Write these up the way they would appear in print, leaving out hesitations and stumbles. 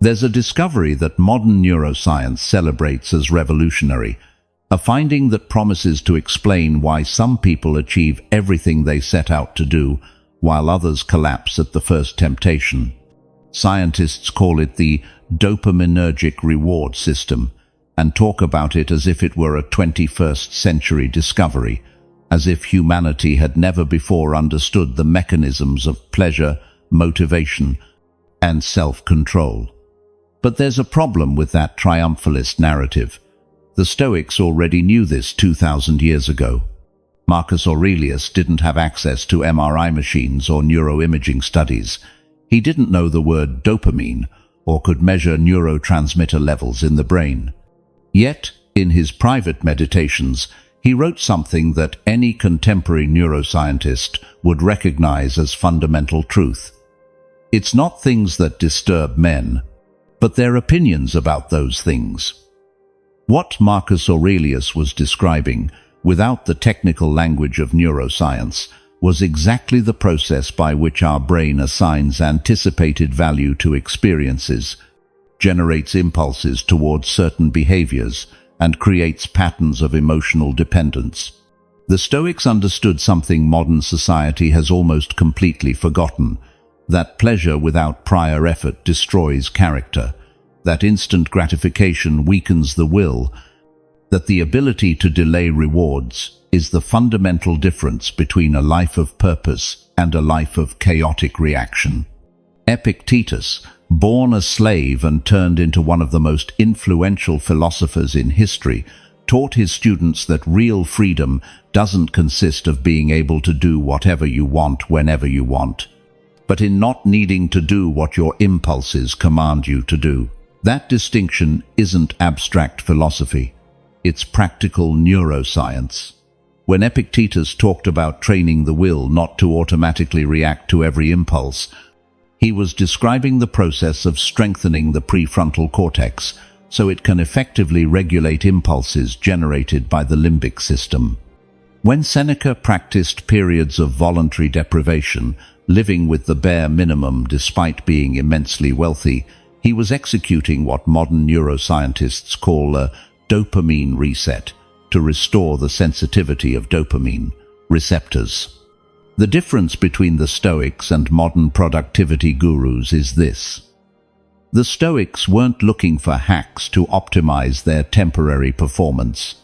There's a discovery that modern neuroscience celebrates as revolutionary, a finding that promises to explain why some people achieve everything they set out to do, while others collapse at the first temptation. Scientists call it the dopaminergic reward system, and talk about it as if it were a 21st century discovery, as if humanity had never before understood the mechanisms of pleasure, motivation, and self-control. But there's a problem with that triumphalist narrative. The Stoics already knew this 2,000 years ago. Marcus Aurelius didn't have access to MRI machines or neuroimaging studies. He didn't know the word dopamine or could measure neurotransmitter levels in the brain. Yet, in his private meditations, he wrote something that any contemporary neuroscientist would recognize as fundamental truth. It's not things that disturb men, but their opinions about those things. What Marcus Aurelius was describing, without the technical language of neuroscience, was exactly the process by which our brain assigns anticipated value to experiences, generates impulses towards certain behaviors, and creates patterns of emotional dependence. The Stoics understood something modern society has almost completely forgotten, that pleasure without prior effort destroys character, that instant gratification weakens the will, that the ability to delay rewards is the fundamental difference between a life of purpose and a life of chaotic reaction. Epictetus, born a slave and turned into one of the most influential philosophers in history, taught his students that real freedom doesn't consist of being able to do whatever you want whenever you want, but in not needing to do what your impulses command you to do. That distinction isn't abstract philosophy. It's practical neuroscience. When Epictetus talked about training the will not to automatically react to every impulse, he was describing the process of strengthening the prefrontal cortex so it can effectively regulate impulses generated by the limbic system. When Seneca practiced periods of voluntary deprivation, living with the bare minimum despite being immensely wealthy, he was executing what modern neuroscientists call a dopamine reset to restore the sensitivity of dopamine receptors. The difference between the Stoics and modern productivity gurus is this. The Stoics weren't looking for hacks to optimize their temporary performance.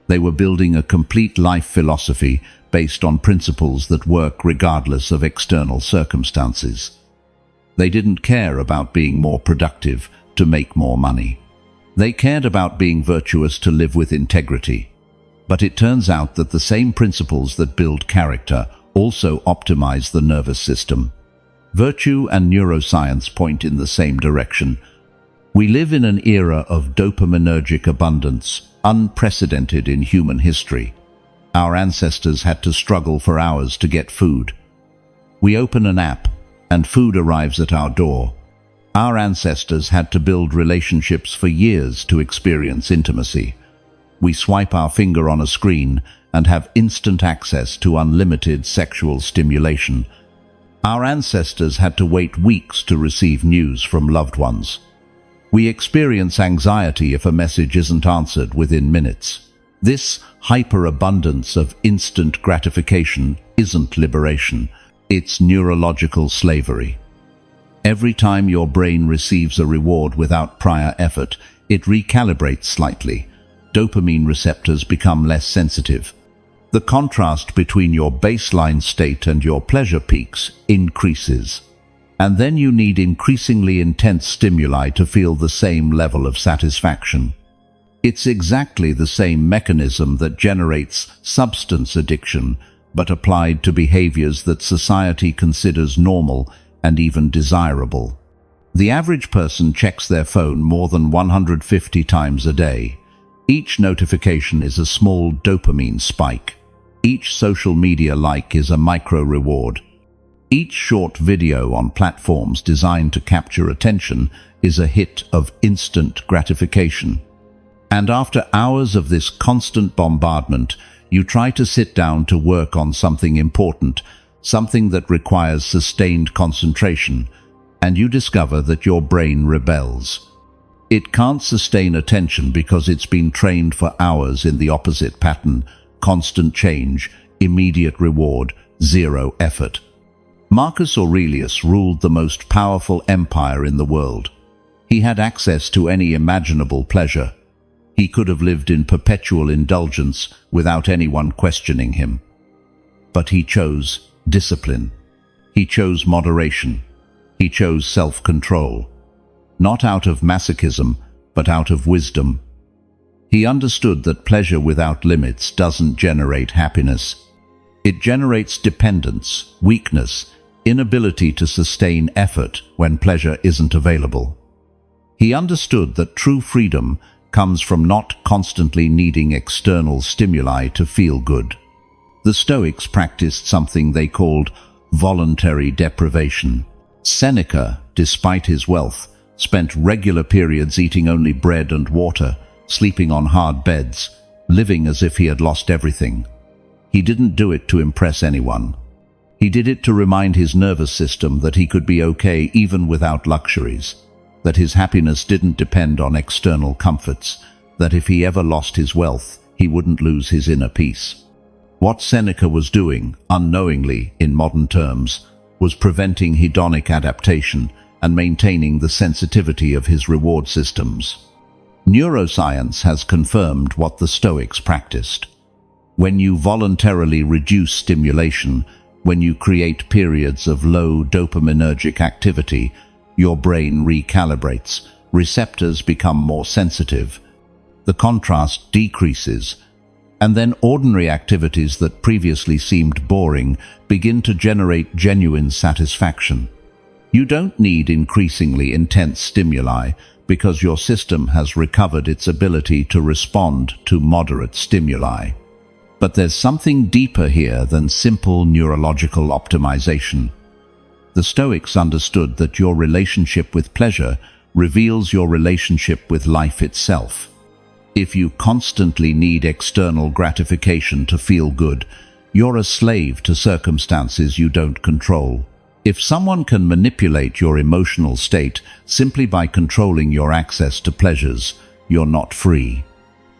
They were building a complete life philosophy based on principles that work regardless of external circumstances. They didn't care about being more productive to make more money. They cared about being virtuous to live with integrity. But it turns out that the same principles that build character also optimize the nervous system. Virtue and neuroscience point in the same direction. We live in an era of dopaminergic abundance, unprecedented in human history. Our ancestors had to struggle for hours to get food. We open an app, and food arrives at our door. Our ancestors had to build relationships for years to experience intimacy. We swipe our finger on a screen and have instant access to unlimited sexual stimulation. Our ancestors had to wait weeks to receive news from loved ones. We experience anxiety if a message isn't answered within minutes. This hyperabundance of instant gratification isn't liberation. It's neurological slavery. Every time your brain receives a reward without prior effort, it recalibrates slightly. Dopamine receptors become less sensitive. The contrast between your baseline state and your pleasure peaks increases. And then you need increasingly intense stimuli to feel the same level of satisfaction. It's exactly the same mechanism that generates substance addiction, but applied to behaviors that society considers normal and even desirable. The average person checks their phone more than 150 times a day. Each notification is a small dopamine spike. Each social media like is a micro-reward. Each short video on platforms designed to capture attention is a hit of instant gratification. And after hours of this constant bombardment, you try to sit down to work on something important, something that requires sustained concentration, and you discover that your brain rebels. It can't sustain attention because it's been trained for hours in the opposite pattern: constant change, immediate reward, zero effort. Marcus Aurelius ruled the most powerful empire in the world. He had access to any imaginable pleasure. He could have lived in perpetual indulgence without anyone questioning him. But he chose discipline. He chose moderation. He chose self-control. Not out of masochism, but out of wisdom. He understood that pleasure without limits doesn't generate happiness. It generates dependence, weakness, inability to sustain effort when pleasure isn't available. He understood that true freedom comes from not constantly needing external stimuli to feel good. The Stoics practiced something they called voluntary deprivation. Seneca, despite his wealth, spent regular periods eating only bread and water, sleeping on hard beds, living as if he had lost everything. He didn't do it to impress anyone. He did it to remind his nervous system that he could be okay even without luxuries, that his happiness didn't depend on external comforts, that if he ever lost his wealth, he wouldn't lose his inner peace. What Seneca was doing, unknowingly in modern terms, was preventing hedonic adaptation and maintaining the sensitivity of his reward systems. Neuroscience has confirmed what the Stoics practiced. When you voluntarily reduce stimulation, when you create periods of low dopaminergic activity, your brain recalibrates, receptors become more sensitive, the contrast decreases, and then ordinary activities that previously seemed boring begin to generate genuine satisfaction. You don't need increasingly intense stimuli because your system has recovered its ability to respond to moderate stimuli. But there's something deeper here than simple neurological optimization. The Stoics understood that your relationship with pleasure reveals your relationship with life itself. If you constantly need external gratification to feel good, you're a slave to circumstances you don't control. If someone can manipulate your emotional state simply by controlling your access to pleasures, you're not free.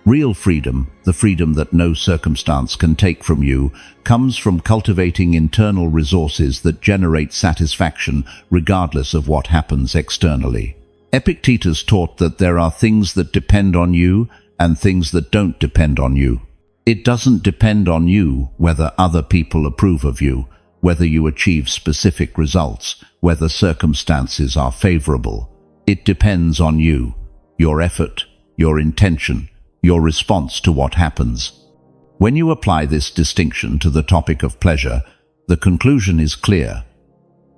Real freedom, the freedom that no circumstance can take from you, comes from cultivating internal resources that generate satisfaction regardless of what happens externally. Epictetus taught that there are things that depend on you and things that don't depend on you. It doesn't depend on you whether other people approve of you, whether you achieve specific results, whether circumstances are favorable. It depends on you, your effort, your intention, your response to what happens. When you apply this distinction to the topic of pleasure, the conclusion is clear.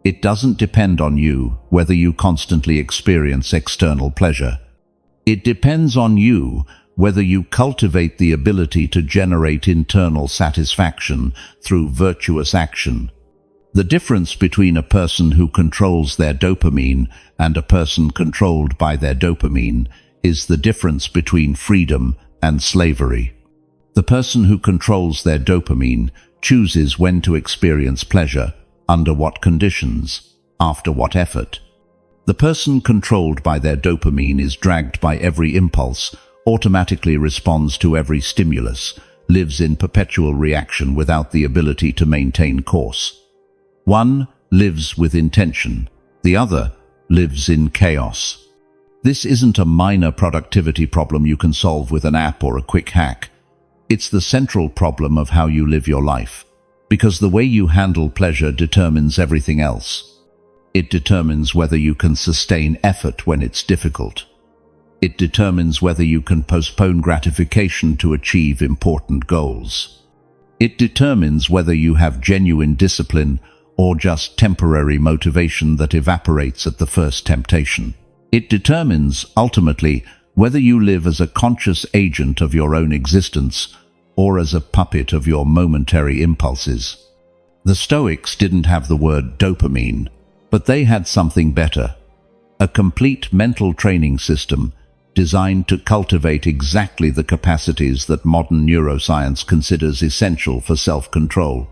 It doesn't depend on you whether you constantly experience external pleasure. It depends on you whether you cultivate the ability to generate internal satisfaction through virtuous action. The difference between a person who controls their dopamine and a person controlled by their dopamine is the difference between freedom and slavery. The person who controls their dopamine chooses when to experience pleasure, under what conditions, after what effort. The person controlled by their dopamine is dragged by every impulse, automatically responds to every stimulus, lives in perpetual reaction without the ability to maintain course. One lives with intention, the other lives in chaos. This isn't a minor productivity problem you can solve with an app or a quick hack. It's the central problem of how you live your life, because the way you handle pleasure determines everything else. It determines whether you can sustain effort when it's difficult. It determines whether you can postpone gratification to achieve important goals. It determines whether you have genuine discipline or just temporary motivation that evaporates at the first temptation. It determines, ultimately, whether you live as a conscious agent of your own existence or as a puppet of your momentary impulses. The Stoics didn't have the word dopamine, but they had something better: a complete mental training system designed to cultivate exactly the capacities that modern neuroscience considers essential for self-control.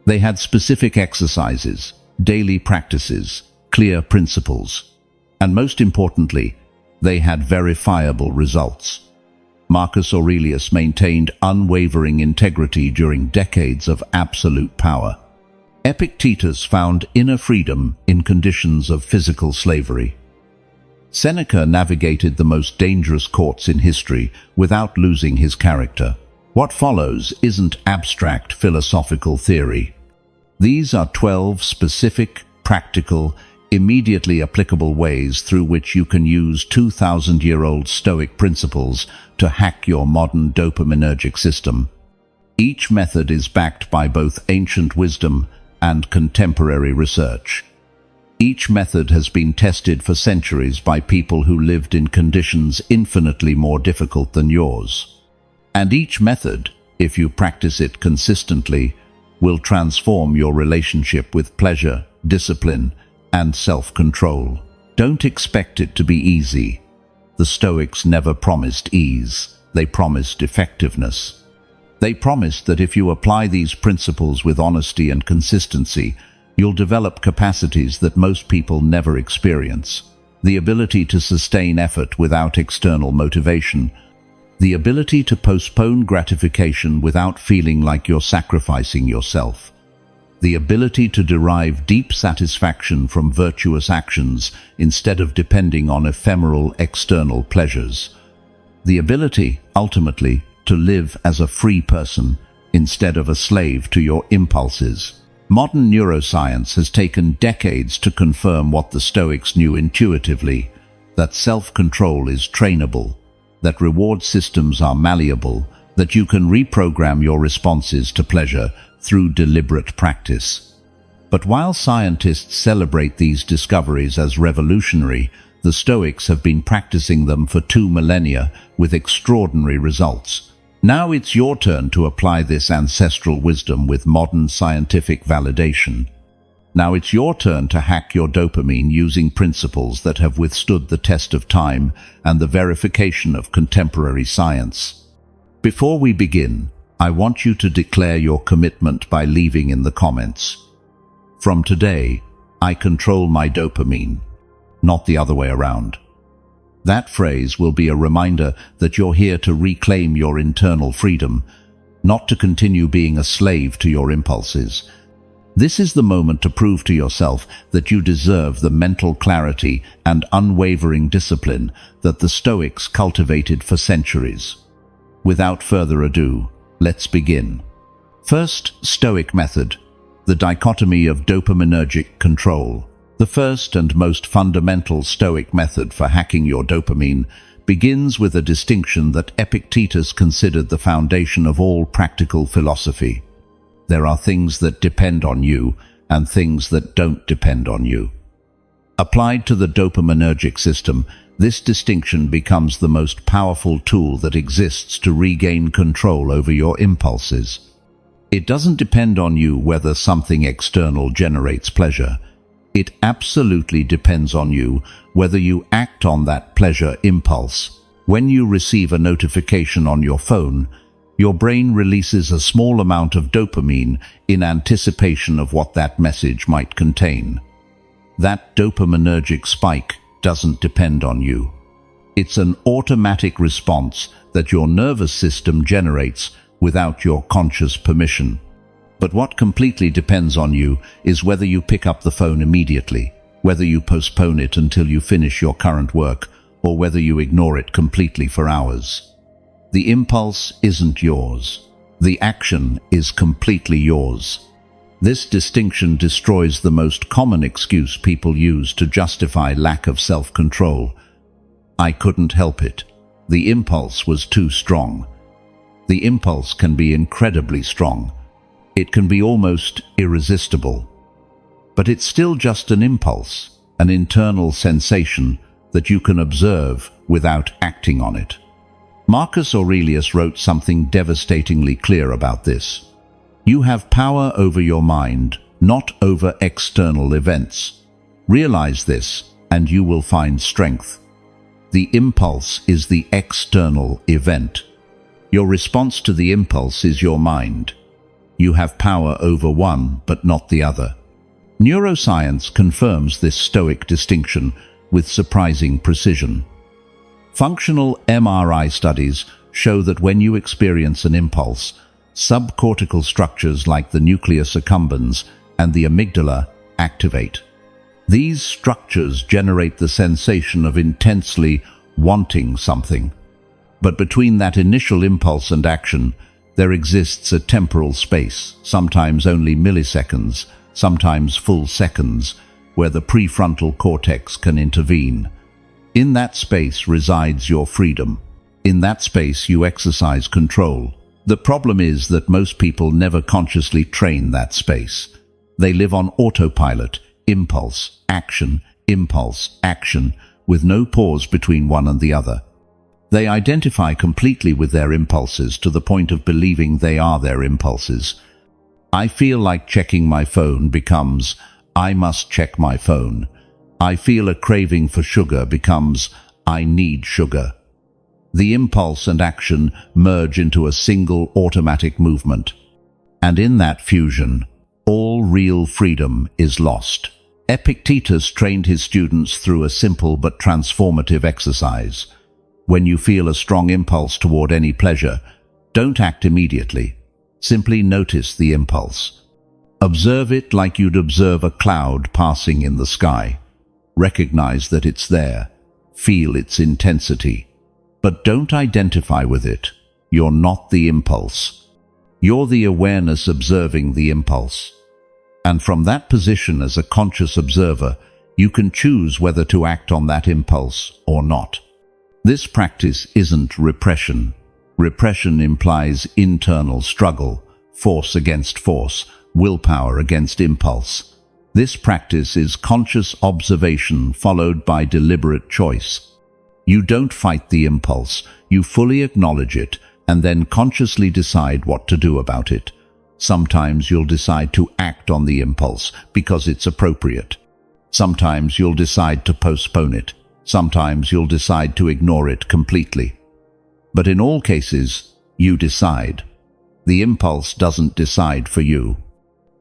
They had specific exercises, daily practices, clear principles. And most importantly, they had verifiable results. Marcus Aurelius maintained unwavering integrity during decades of absolute power. Epictetus found inner freedom in conditions of physical slavery. Seneca navigated the most dangerous courts in history without losing his character. What follows isn't abstract philosophical theory. These are 12 specific, practical, immediately applicable ways through which you can use 2,000-year-old Stoic principles to hack your modern dopaminergic system. Each method is backed by both ancient wisdom and contemporary research. Each method has been tested for centuries by people who lived in conditions infinitely more difficult than yours. And each method, if you practice it consistently, will transform your relationship with pleasure, discipline, and self-control. Don't expect it to be easy. The Stoics never promised ease. They promised effectiveness. They promised that if you apply these principles with honesty and consistency, you'll develop capacities that most people never experience. The ability to sustain effort without external motivation. The ability to postpone gratification without feeling like you're sacrificing yourself. The ability to derive deep satisfaction from virtuous actions instead of depending on ephemeral external pleasures. The ability, ultimately, to live as a free person instead of a slave to your impulses. Modern neuroscience has taken decades to confirm what the Stoics knew intuitively, that self-control is trainable, that reward systems are malleable, that you can reprogram your responses to pleasure through deliberate practice. But while scientists celebrate these discoveries as revolutionary, the Stoics have been practicing them for 2 millennia with extraordinary results. Now it's your turn to apply this ancestral wisdom with modern scientific validation. Now it's your turn to hack your dopamine using principles that have withstood the test of time and the verification of contemporary science. Before we begin, I want you to declare your commitment by leaving in the comments. From today, I control my dopamine, not the other way around. That phrase will be a reminder that you're here to reclaim your internal freedom, not to continue being a slave to your impulses. This is the moment to prove to yourself that you deserve the mental clarity and unwavering discipline that the Stoics cultivated for centuries. Without further ado, let's begin. First, Stoic method, the dichotomy of dopaminergic control. The first and most fundamental Stoic method for hacking your dopamine begins with a distinction that Epictetus considered the foundation of all practical philosophy. There are things that depend on you and things that don't depend on you. Applied to the dopaminergic system, this distinction becomes the most powerful tool that exists to regain control over your impulses. It doesn't depend on you whether something external generates pleasure. It absolutely depends on you whether you act on that pleasure impulse. When you receive a notification on your phone, your brain releases a small amount of dopamine in anticipation of what that message might contain. That dopaminergic spike doesn't depend on you. It's an automatic response that your nervous system generates without your conscious permission. But what completely depends on you is whether you pick up the phone immediately, whether you postpone it until you finish your current work, or whether you ignore it completely for hours. The impulse isn't yours. The action is completely yours. This distinction destroys the most common excuse people use to justify lack of self-control. I couldn't help it. The impulse was too strong. The impulse can be incredibly strong. It can be almost irresistible. But it's still just an impulse, an internal sensation that you can observe without acting on it. Marcus Aurelius wrote something devastatingly clear about this. You have power over your mind, not over external events. Realize this, and you will find strength. The impulse is the external event. Your response to the impulse is your mind. You have power over one, but not the other. Neuroscience confirms this Stoic distinction with surprising precision. Functional MRI studies show that when you experience an impulse, subcortical structures like the nucleus accumbens and the amygdala activate. These structures generate the sensation of intensely wanting something. But between that initial impulse and action, there exists a temporal space, sometimes only milliseconds, sometimes full seconds, where the prefrontal cortex can intervene. In that space resides your freedom. In that space you exercise control. The problem is that most people never consciously train that space. They live on autopilot, impulse, action, with no pause between one and the other. They identify completely with their impulses to the point of believing they are their impulses. I feel like checking my phone becomes, I must check my phone. I feel a craving for sugar becomes, I need sugar. The impulse and action merge into a single automatic movement. And in that fusion, all real freedom is lost. Epictetus trained his students through a simple but transformative exercise. When you feel a strong impulse toward any pleasure, don't act immediately. Simply notice the impulse. Observe it like you'd observe a cloud passing in the sky. Recognize that it's there. Feel its intensity. But don't identify with it. You're not the impulse. You're the awareness observing the impulse. And from that position as a conscious observer, you can choose whether to act on that impulse or not. This practice isn't repression. Repression implies internal struggle, force against force, willpower against impulse. This practice is conscious observation followed by deliberate choice. You don't fight the impulse, you fully acknowledge it, and then consciously decide what to do about it. Sometimes you'll decide to act on the impulse because it's appropriate. Sometimes you'll decide to postpone it. Sometimes you'll decide to ignore it completely. But in all cases, you decide. The impulse doesn't decide for you.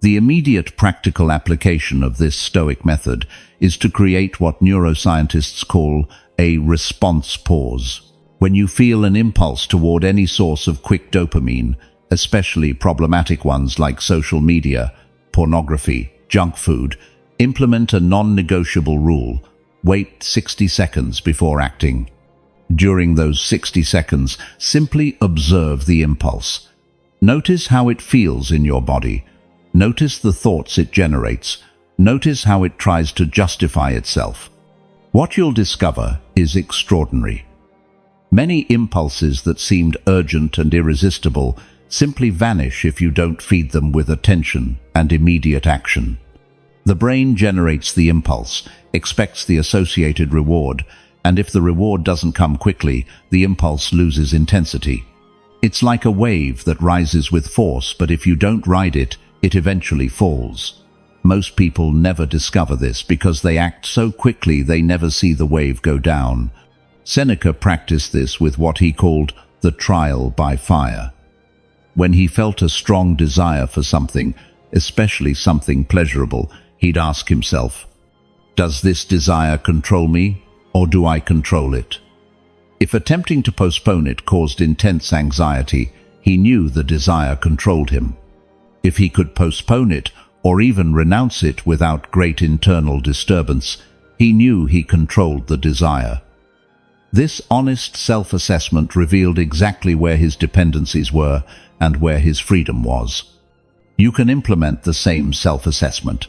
The immediate practical application of this Stoic method is to create what neuroscientists call a response pause. When you feel an impulse toward any source of quick dopamine, especially problematic ones like social media, pornography, junk food, implement a non-negotiable rule. Wait 60 seconds before acting. During those 60 seconds, simply observe the impulse. Notice how it feels in your body. Notice the thoughts it generates. Notice how it tries to justify itself. What you'll discover is extraordinary. Many impulses that seemed urgent and irresistible simply vanish if you don't feed them with attention and immediate action. The brain generates the impulse, expects the associated reward, and if the reward doesn't come quickly, the impulse loses intensity. It's like a wave that rises with force, but if you don't ride it, it eventually falls. Most people never discover this because they act so quickly they never see the wave go down. Seneca practiced this with what he called the trial by fire. When he felt a strong desire for something, especially something pleasurable, he'd ask himself, does this desire control me, or do I control it? If attempting to postpone it caused intense anxiety, he knew the desire controlled him. If he could postpone it, or even renounce it without great internal disturbance, he knew he controlled the desire. This honest self-assessment revealed exactly where his dependencies were and where his freedom was. You can implement the same self-assessment.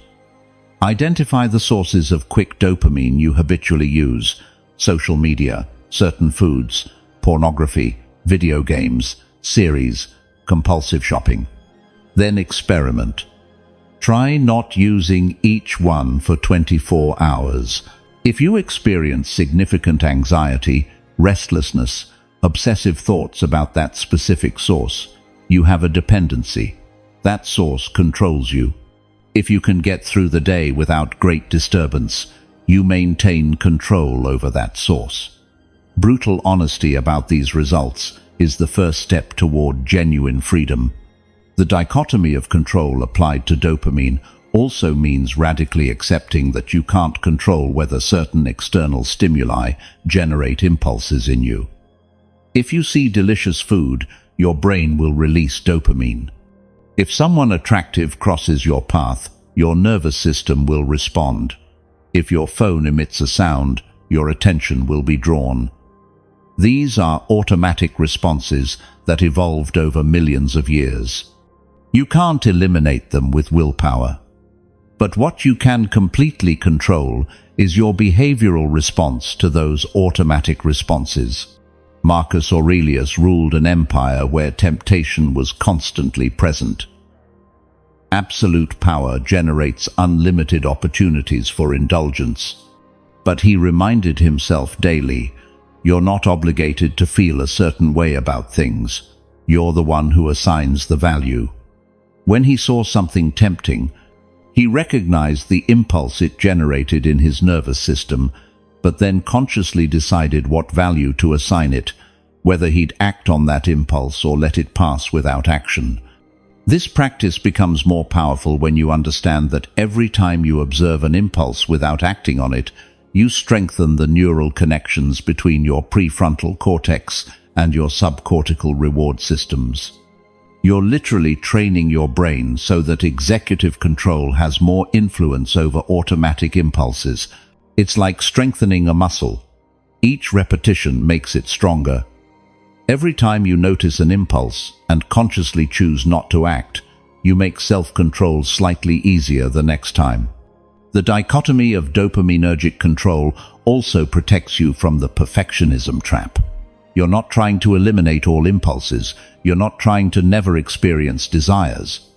Identify the sources of quick dopamine you habitually use: social media, certain foods, pornography, video games, series, compulsive shopping. Then experiment. Try not using each one for 24 hours. If you experience significant anxiety, restlessness, obsessive thoughts about that specific source, you have a dependency. That source controls you. If you can get through the day without great disturbance, you maintain control over that source. Brutal honesty about these results is the first step toward genuine freedom. The dichotomy of control applied to dopamine also means radically accepting that you can't control whether certain external stimuli generate impulses in you. If you see delicious food, your brain will release dopamine. If someone attractive crosses your path, your nervous system will respond. If your phone emits a sound, your attention will be drawn. These are automatic responses that evolved over millions of years. You can't eliminate them with willpower. But what you can completely control is your behavioral response to those automatic responses. Marcus Aurelius ruled an empire where temptation was constantly present. Absolute power generates unlimited opportunities for indulgence. But he reminded himself daily, you're not obligated to feel a certain way about things. You're the one who assigns the value. When he saw something tempting, he recognized the impulse it generated in his nervous system, but then consciously decided what value to assign it, whether he'd act on that impulse or let it pass without action. This practice becomes more powerful when you understand that every time you observe an impulse without acting on it, you strengthen the neural connections between your prefrontal cortex and your subcortical reward systems. You're literally training your brain so that executive control has more influence over automatic impulses. It's like strengthening a muscle. Each repetition makes it stronger. Every time you notice an impulse and consciously choose not to act, you make self-control slightly easier the next time. The dichotomy of dopaminergic control also protects you from the perfectionism trap. You're not trying to eliminate all impulses. You're not trying to never experience desires.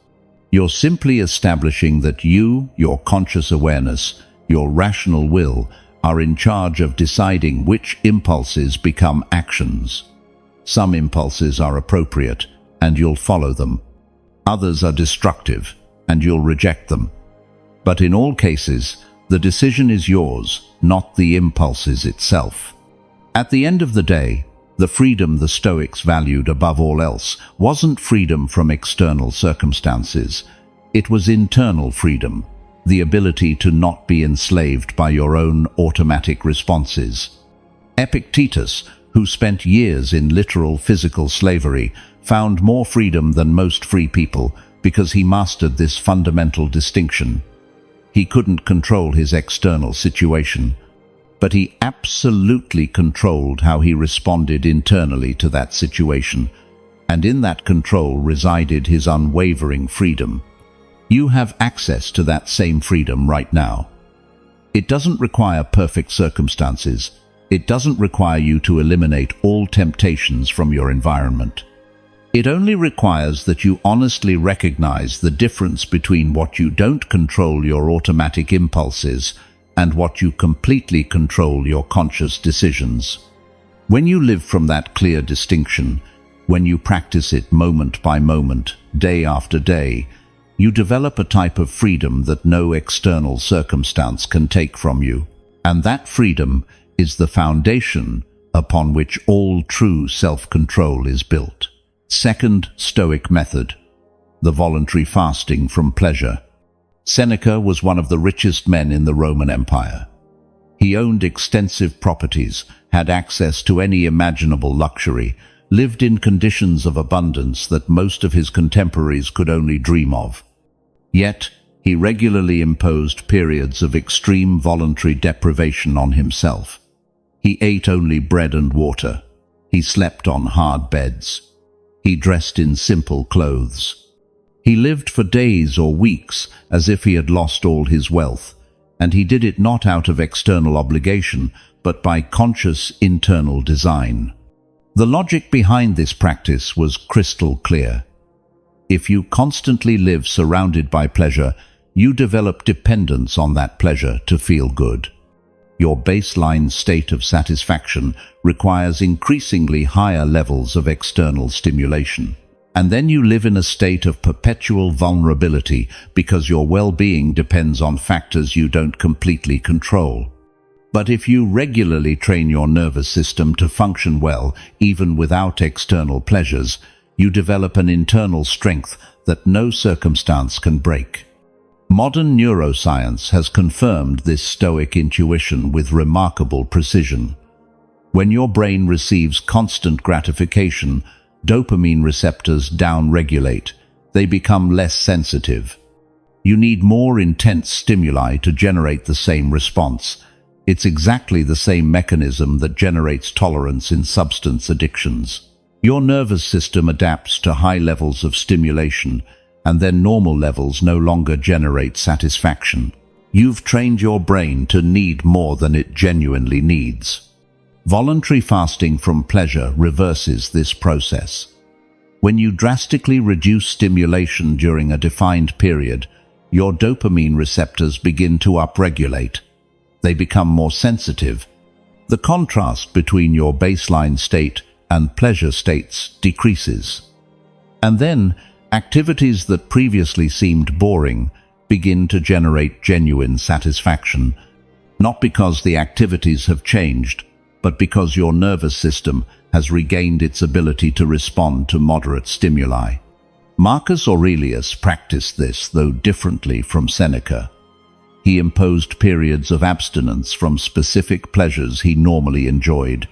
You're simply establishing that you, your conscious awareness, your rational will, are in charge of deciding which impulses become actions. Some impulses are appropriate, and you'll follow them. Others are destructive, and you'll reject them. But in all cases, the decision is yours, not the impulses itself. At the end of the day, the freedom the Stoics valued above all else wasn't freedom from external circumstances. It was internal freedom, the ability to not be enslaved by your own automatic responses. Epictetus, who spent years in literal physical slavery, found more freedom than most free people because he mastered this fundamental distinction. He couldn't control his external situation, but he absolutely controlled how he responded internally to that situation, and in that control resided his unwavering freedom. You have access to that same freedom right now. It doesn't require perfect circumstances. It doesn't require you to eliminate all temptations from your environment. It only requires that you honestly recognize the difference between what you don't control, your automatic impulses, and what you completely control, your conscious decisions. When you live from that clear distinction, when you practice it moment by moment, day after day, you develop a type of freedom that no external circumstance can take from you. And that freedom is the foundation upon which all true self-control is built. Second Stoic method, the voluntary fasting from pleasure. Seneca was one of the richest men in the Roman Empire. He owned extensive properties, had access to any imaginable luxury, lived in conditions of abundance that most of his contemporaries could only dream of. Yet, he regularly imposed periods of extreme voluntary deprivation on himself. He ate only bread and water. He slept on hard beds. He dressed in simple clothes. He lived for days or weeks as if he had lost all his wealth, and he did it not out of external obligation, but by conscious internal design. The logic behind this practice was crystal clear. If you constantly live surrounded by pleasure, you develop dependence on that pleasure to feel good. Your baseline state of satisfaction requires increasingly higher levels of external stimulation. And then you live in a state of perpetual vulnerability because your well-being depends on factors you don't completely control. But if you regularly train your nervous system to function well, even without external pleasures, you develop an internal strength that no circumstance can break. Modern neuroscience has confirmed this Stoic intuition with remarkable precision. When your brain receives constant gratification, dopamine receptors downregulate. They become less sensitive. You need more intense stimuli to generate the same response. It's exactly the same mechanism that generates tolerance in substance addictions. Your nervous system adapts to high levels of stimulation, and then normal levels no longer generate satisfaction. You've trained your brain to need more than it genuinely needs. Voluntary fasting from pleasure reverses this process. When you drastically reduce stimulation during a defined period, your dopamine receptors begin to upregulate. They become more sensitive. The contrast between your baseline state and pleasure states decreases. And then, activities that previously seemed boring begin to generate genuine satisfaction, not because the activities have changed, but because your nervous system has regained its ability to respond to moderate stimuli. Marcus Aurelius practiced this, though differently from Seneca. He imposed periods of abstinence from specific pleasures he normally enjoyed,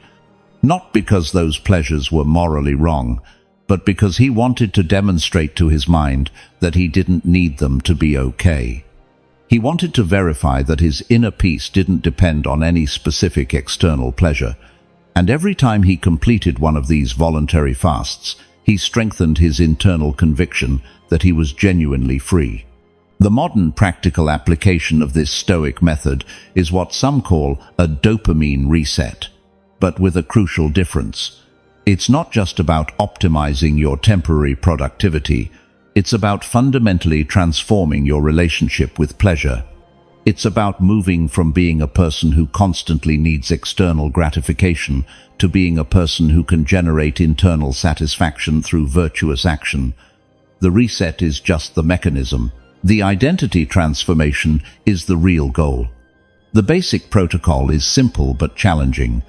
not because those pleasures were morally wrong, but because he wanted to demonstrate to his mind that he didn't need them to be okay. He wanted to verify that his inner peace didn't depend on any specific external pleasure, and every time he completed one of these voluntary fasts, he strengthened his internal conviction that he was genuinely free. The modern practical application of this Stoic method is what some call a dopamine reset, but with a crucial difference. It's not just about optimizing your temporary productivity, it's about fundamentally transforming your relationship with pleasure. It's about moving from being a person who constantly needs external gratification to being a person who can generate internal satisfaction through virtuous action. The reset is just the mechanism. The identity transformation is the real goal. The basic protocol is simple but challenging.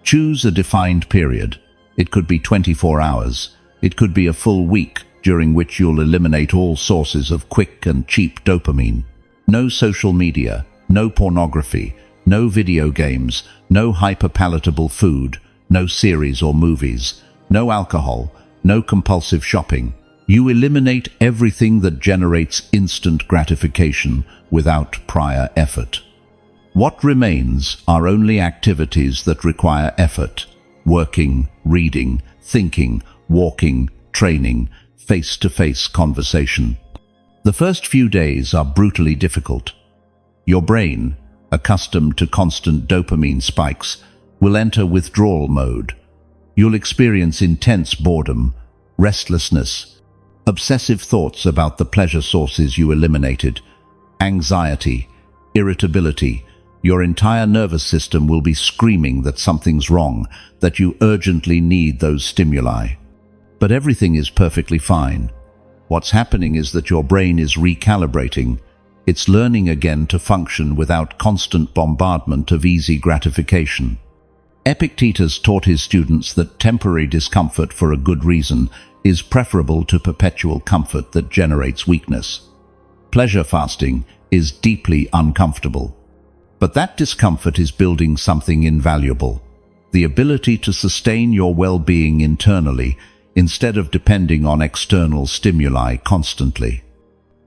Choose a defined period. It could be 24 hours. It could be a full week, during which you'll eliminate all sources of quick and cheap dopamine. No social media, no pornography, no video games, no hyperpalatable food, no series or movies, no alcohol, no compulsive shopping. You eliminate everything that generates instant gratification without prior effort. What remains are only activities that require effort: working, reading, thinking, walking, training, face-to-face conversation. The first few days are brutally difficult. Your brain, accustomed to constant dopamine spikes, will enter withdrawal mode. You'll experience intense boredom, restlessness, obsessive thoughts about the pleasure sources you eliminated, anxiety, irritability. Your entire nervous system will be screaming that something's wrong, that you urgently need those stimuli. But everything is perfectly fine. What's happening is that your brain is recalibrating. It's learning again to function without constant bombardment of easy gratification. Epictetus taught his students that temporary discomfort for a good reason is preferable to perpetual comfort that generates weakness. Pleasure fasting is deeply uncomfortable. But that discomfort is building something invaluable: the ability to sustain your well-being internally instead of depending on external stimuli constantly.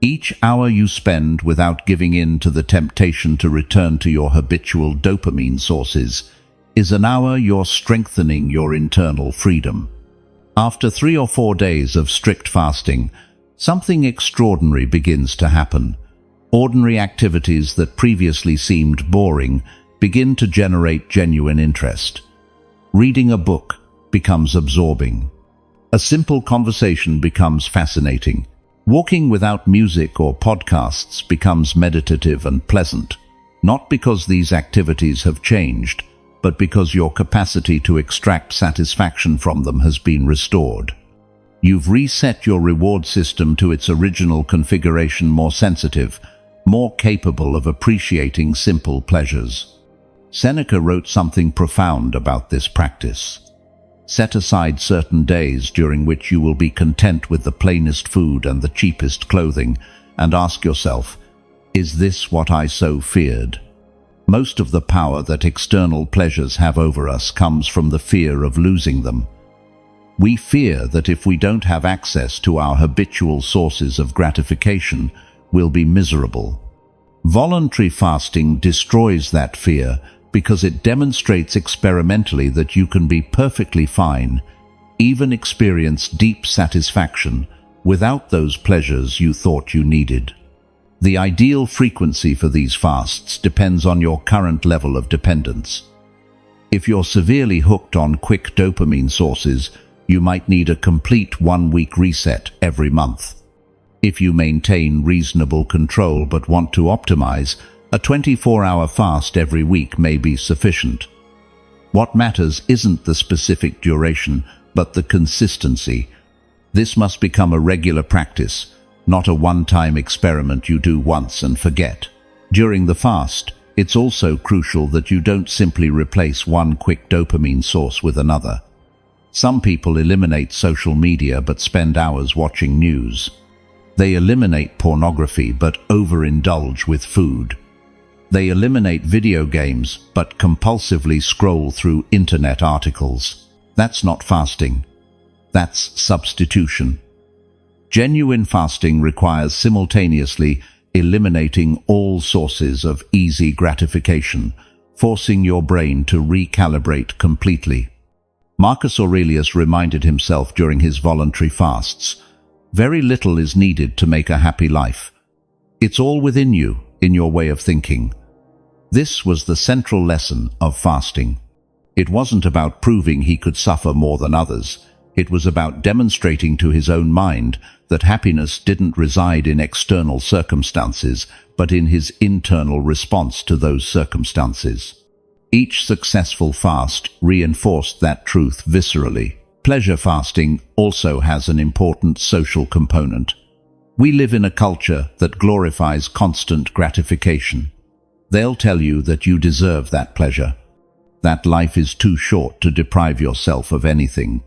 Each hour you spend without giving in to the temptation to return to your habitual dopamine sources is an hour you're strengthening your internal freedom. After 3 or 4 days of strict fasting, something extraordinary begins to happen. Ordinary activities that previously seemed boring begin to generate genuine interest. Reading a book becomes absorbing. A simple conversation becomes fascinating. Walking without music or podcasts becomes meditative and pleasant, not because these activities have changed, but because your capacity to extract satisfaction from them has been restored. You've reset your reward system to its original configuration, more sensitive, more capable of appreciating simple pleasures. Seneca wrote something profound about this practice. Set aside certain days during which you will be content with the plainest food and the cheapest clothing, and ask yourself, Is this what I so feared? Most of the power that external pleasures have over us comes from the fear of losing them. We fear that if we don't have access to our habitual sources of gratification, we'll be miserable. Voluntary fasting destroys that fear because it demonstrates experimentally that you can be perfectly fine, even experience deep satisfaction, without those pleasures you thought you needed. The ideal frequency for these fasts depends on your current level of dependence. If you're severely hooked on quick dopamine sources, you might need a complete one-week reset every month. If you maintain reasonable control but want to optimize, a 24-hour fast every week may be sufficient. What matters isn't the specific duration, but the consistency. This must become a regular practice, not a one-time experiment you do once and forget. During the fast, it's also crucial that you don't simply replace one quick dopamine source with another. Some people eliminate social media but spend hours watching news. They eliminate pornography but overindulge with food. They eliminate video games but compulsively scroll through internet articles. That's not fasting. That's substitution. Genuine fasting requires simultaneously eliminating all sources of easy gratification, forcing your brain to recalibrate completely. Marcus Aurelius reminded himself during his voluntary fasts, "Very little is needed to make a happy life. It's all within you, in your way of thinking." This was the central lesson of fasting. It wasn't about proving he could suffer more than others. It was about demonstrating to his own mind that happiness didn't reside in external circumstances, but in his internal response to those circumstances. Each successful fast reinforced that truth viscerally. Pleasure fasting also has an important social component. We live in a culture that glorifies constant gratification. They'll tell you that you deserve that pleasure, that life is too short to deprive yourself of anything,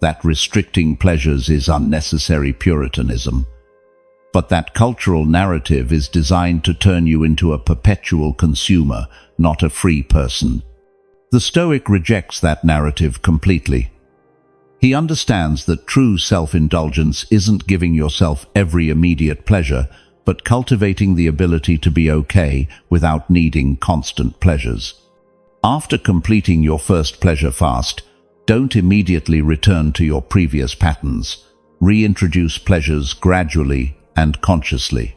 that restricting pleasures is unnecessary puritanism. But that cultural narrative is designed to turn you into a perpetual consumer, not a free person. The Stoic rejects that narrative completely. He understands that true self-indulgence isn't giving yourself every immediate pleasure, but cultivating the ability to be okay without needing constant pleasures. After completing your first pleasure fast, don't immediately return to your previous patterns. Reintroduce pleasures gradually and consciously.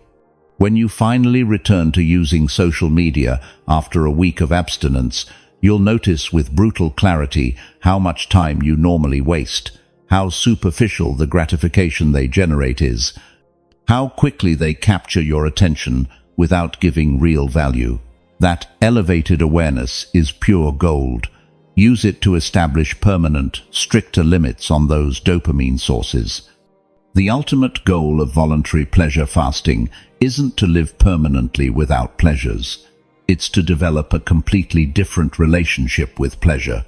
When you finally return to using social media after a week of abstinence, you'll notice with brutal clarity how much time you normally waste, how superficial the gratification they generate is, how quickly they capture your attention without giving real value. That elevated awareness is pure gold. Use it to establish permanent, stricter limits on those dopamine sources. The ultimate goal of voluntary pleasure fasting isn't to live permanently without pleasures. It's to develop a completely different relationship with pleasure.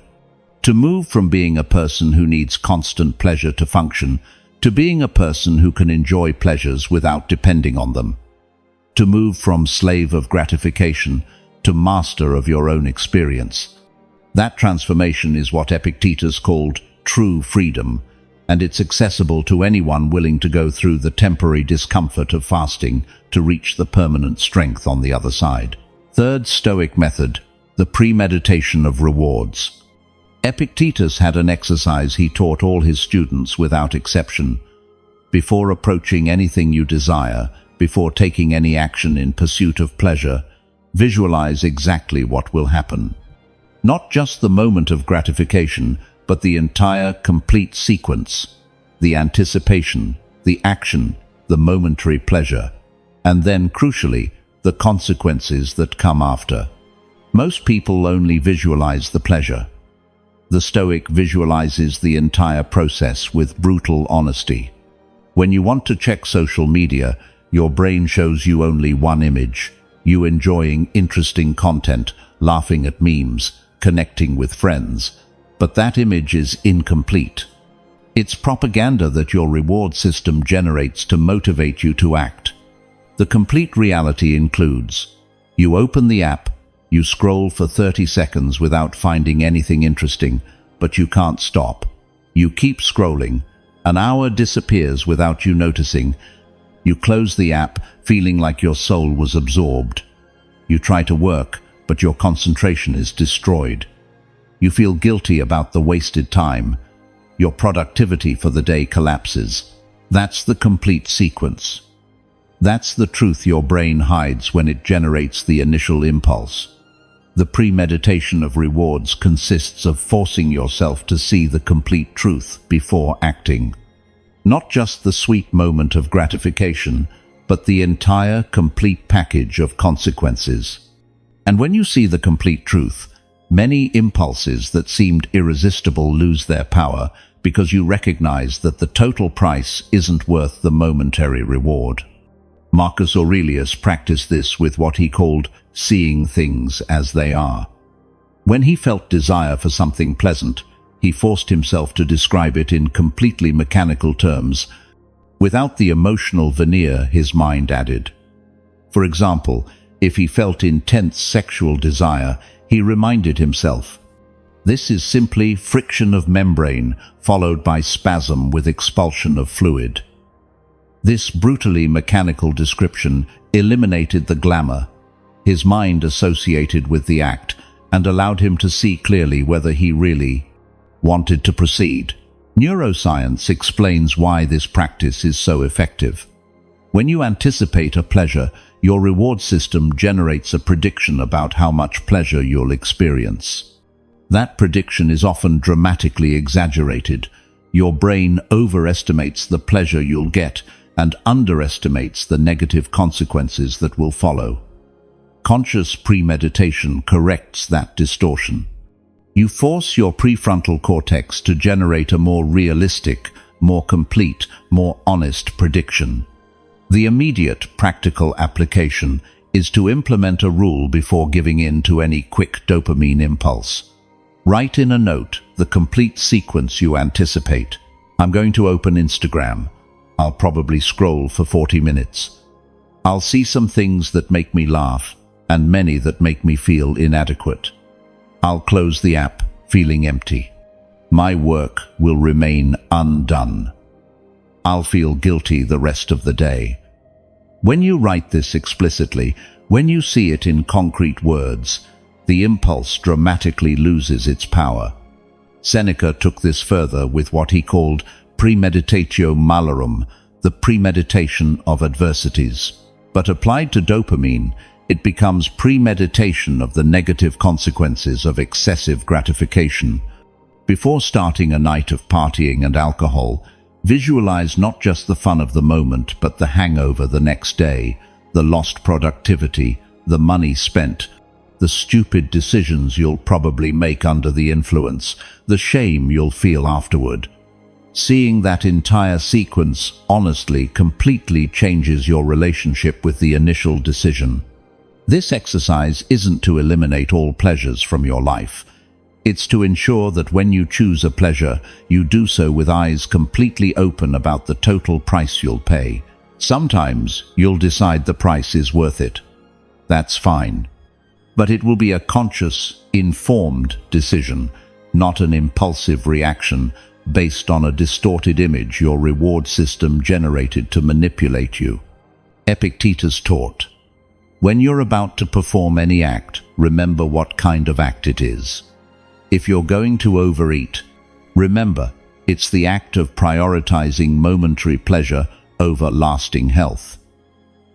To move from being a person who needs constant pleasure to function, to being a person who can enjoy pleasures without depending on them. To move from slave of gratification to master of your own experience. That transformation is what Epictetus called true freedom, and it's accessible to anyone willing to go through the temporary discomfort of fasting to reach the permanent strength on the other side. Third Stoic method, the premeditation of rewards. Epictetus had an exercise he taught all his students without exception. Before approaching anything you desire, before taking any action in pursuit of pleasure, visualize exactly what will happen. Not just the moment of gratification, but the entire complete sequence, the anticipation, the action, the momentary pleasure, and then, crucially, the consequences that come after. Most people only visualize the pleasure. The Stoic visualizes the entire process with brutal honesty. When you want to check social media, your brain shows you only one image, you enjoying interesting content, laughing at memes, connecting with friends. But that image is incomplete. It's propaganda that your reward system generates to motivate you to act. The complete reality includes: you open the app, you scroll for 30 seconds without finding anything interesting, but you can't stop. You keep scrolling. An hour disappears without you noticing. You close the app, feeling like your soul was absorbed. You try to work, but your concentration is destroyed. You feel guilty about the wasted time. Your productivity for the day collapses. That's the complete sequence. That's the truth your brain hides when it generates the initial impulse. The premeditation of rewards consists of forcing yourself to see the complete truth before acting. Not just the sweet moment of gratification, but the entire complete package of consequences. And when you see the complete truth, many impulses that seemed irresistible lose their power because you recognize that the total price isn't worth the momentary reward. Marcus Aurelius practiced this with what he called seeing things as they are. When he felt desire for something pleasant, he forced himself to describe it in completely mechanical terms, without the emotional veneer his mind added. For example, if he felt intense sexual desire, he reminded himself, "This is simply friction of membrane, followed by spasm with expulsion of fluid." This brutally mechanical description eliminated the glamour his mind associated with the act and allowed him to see clearly whether he really wanted to proceed. Neuroscience explains why this practice is so effective. When you anticipate a pleasure, your reward system generates a prediction about how much pleasure you'll experience. That prediction is often dramatically exaggerated. Your brain overestimates the pleasure you'll get and underestimates the negative consequences that will follow. Conscious premeditation corrects that distortion. You force your prefrontal cortex to generate a more realistic, more complete, more honest prediction. The immediate practical application is to implement a rule before giving in to any quick dopamine impulse. Write in a note the complete sequence you anticipate. I'm going to open Instagram. I'll probably scroll for 40 minutes. I'll see some things that make me laugh, and many that make me feel inadequate. I'll close the app, feeling empty. My work will remain undone. I'll feel guilty the rest of the day. When you write this explicitly, when you see it in concrete words, the impulse dramatically loses its power. Seneca took this further with what he called premeditatio malorum, the premeditation of adversities. But applied to dopamine, it becomes premeditation of the negative consequences of excessive gratification. Before starting a night of partying and alcohol, visualize not just the fun of the moment, but the hangover the next day, the lost productivity, the money spent, the stupid decisions you'll probably make under the influence, the shame you'll feel afterward. Seeing that entire sequence honestly completely changes your relationship with the initial decision. This exercise isn't to eliminate all pleasures from your life. It's to ensure that when you choose a pleasure, you do so with eyes completely open about the total price you'll pay. Sometimes you'll decide the price is worth it. That's fine. But it will be a conscious, informed decision, not an impulsive reaction based on a distorted image your reward system generated to manipulate you. Epictetus taught, "When you're about to perform any act, remember what kind of act it is. If you're going to overeat, remember it's the act of prioritizing momentary pleasure over lasting health.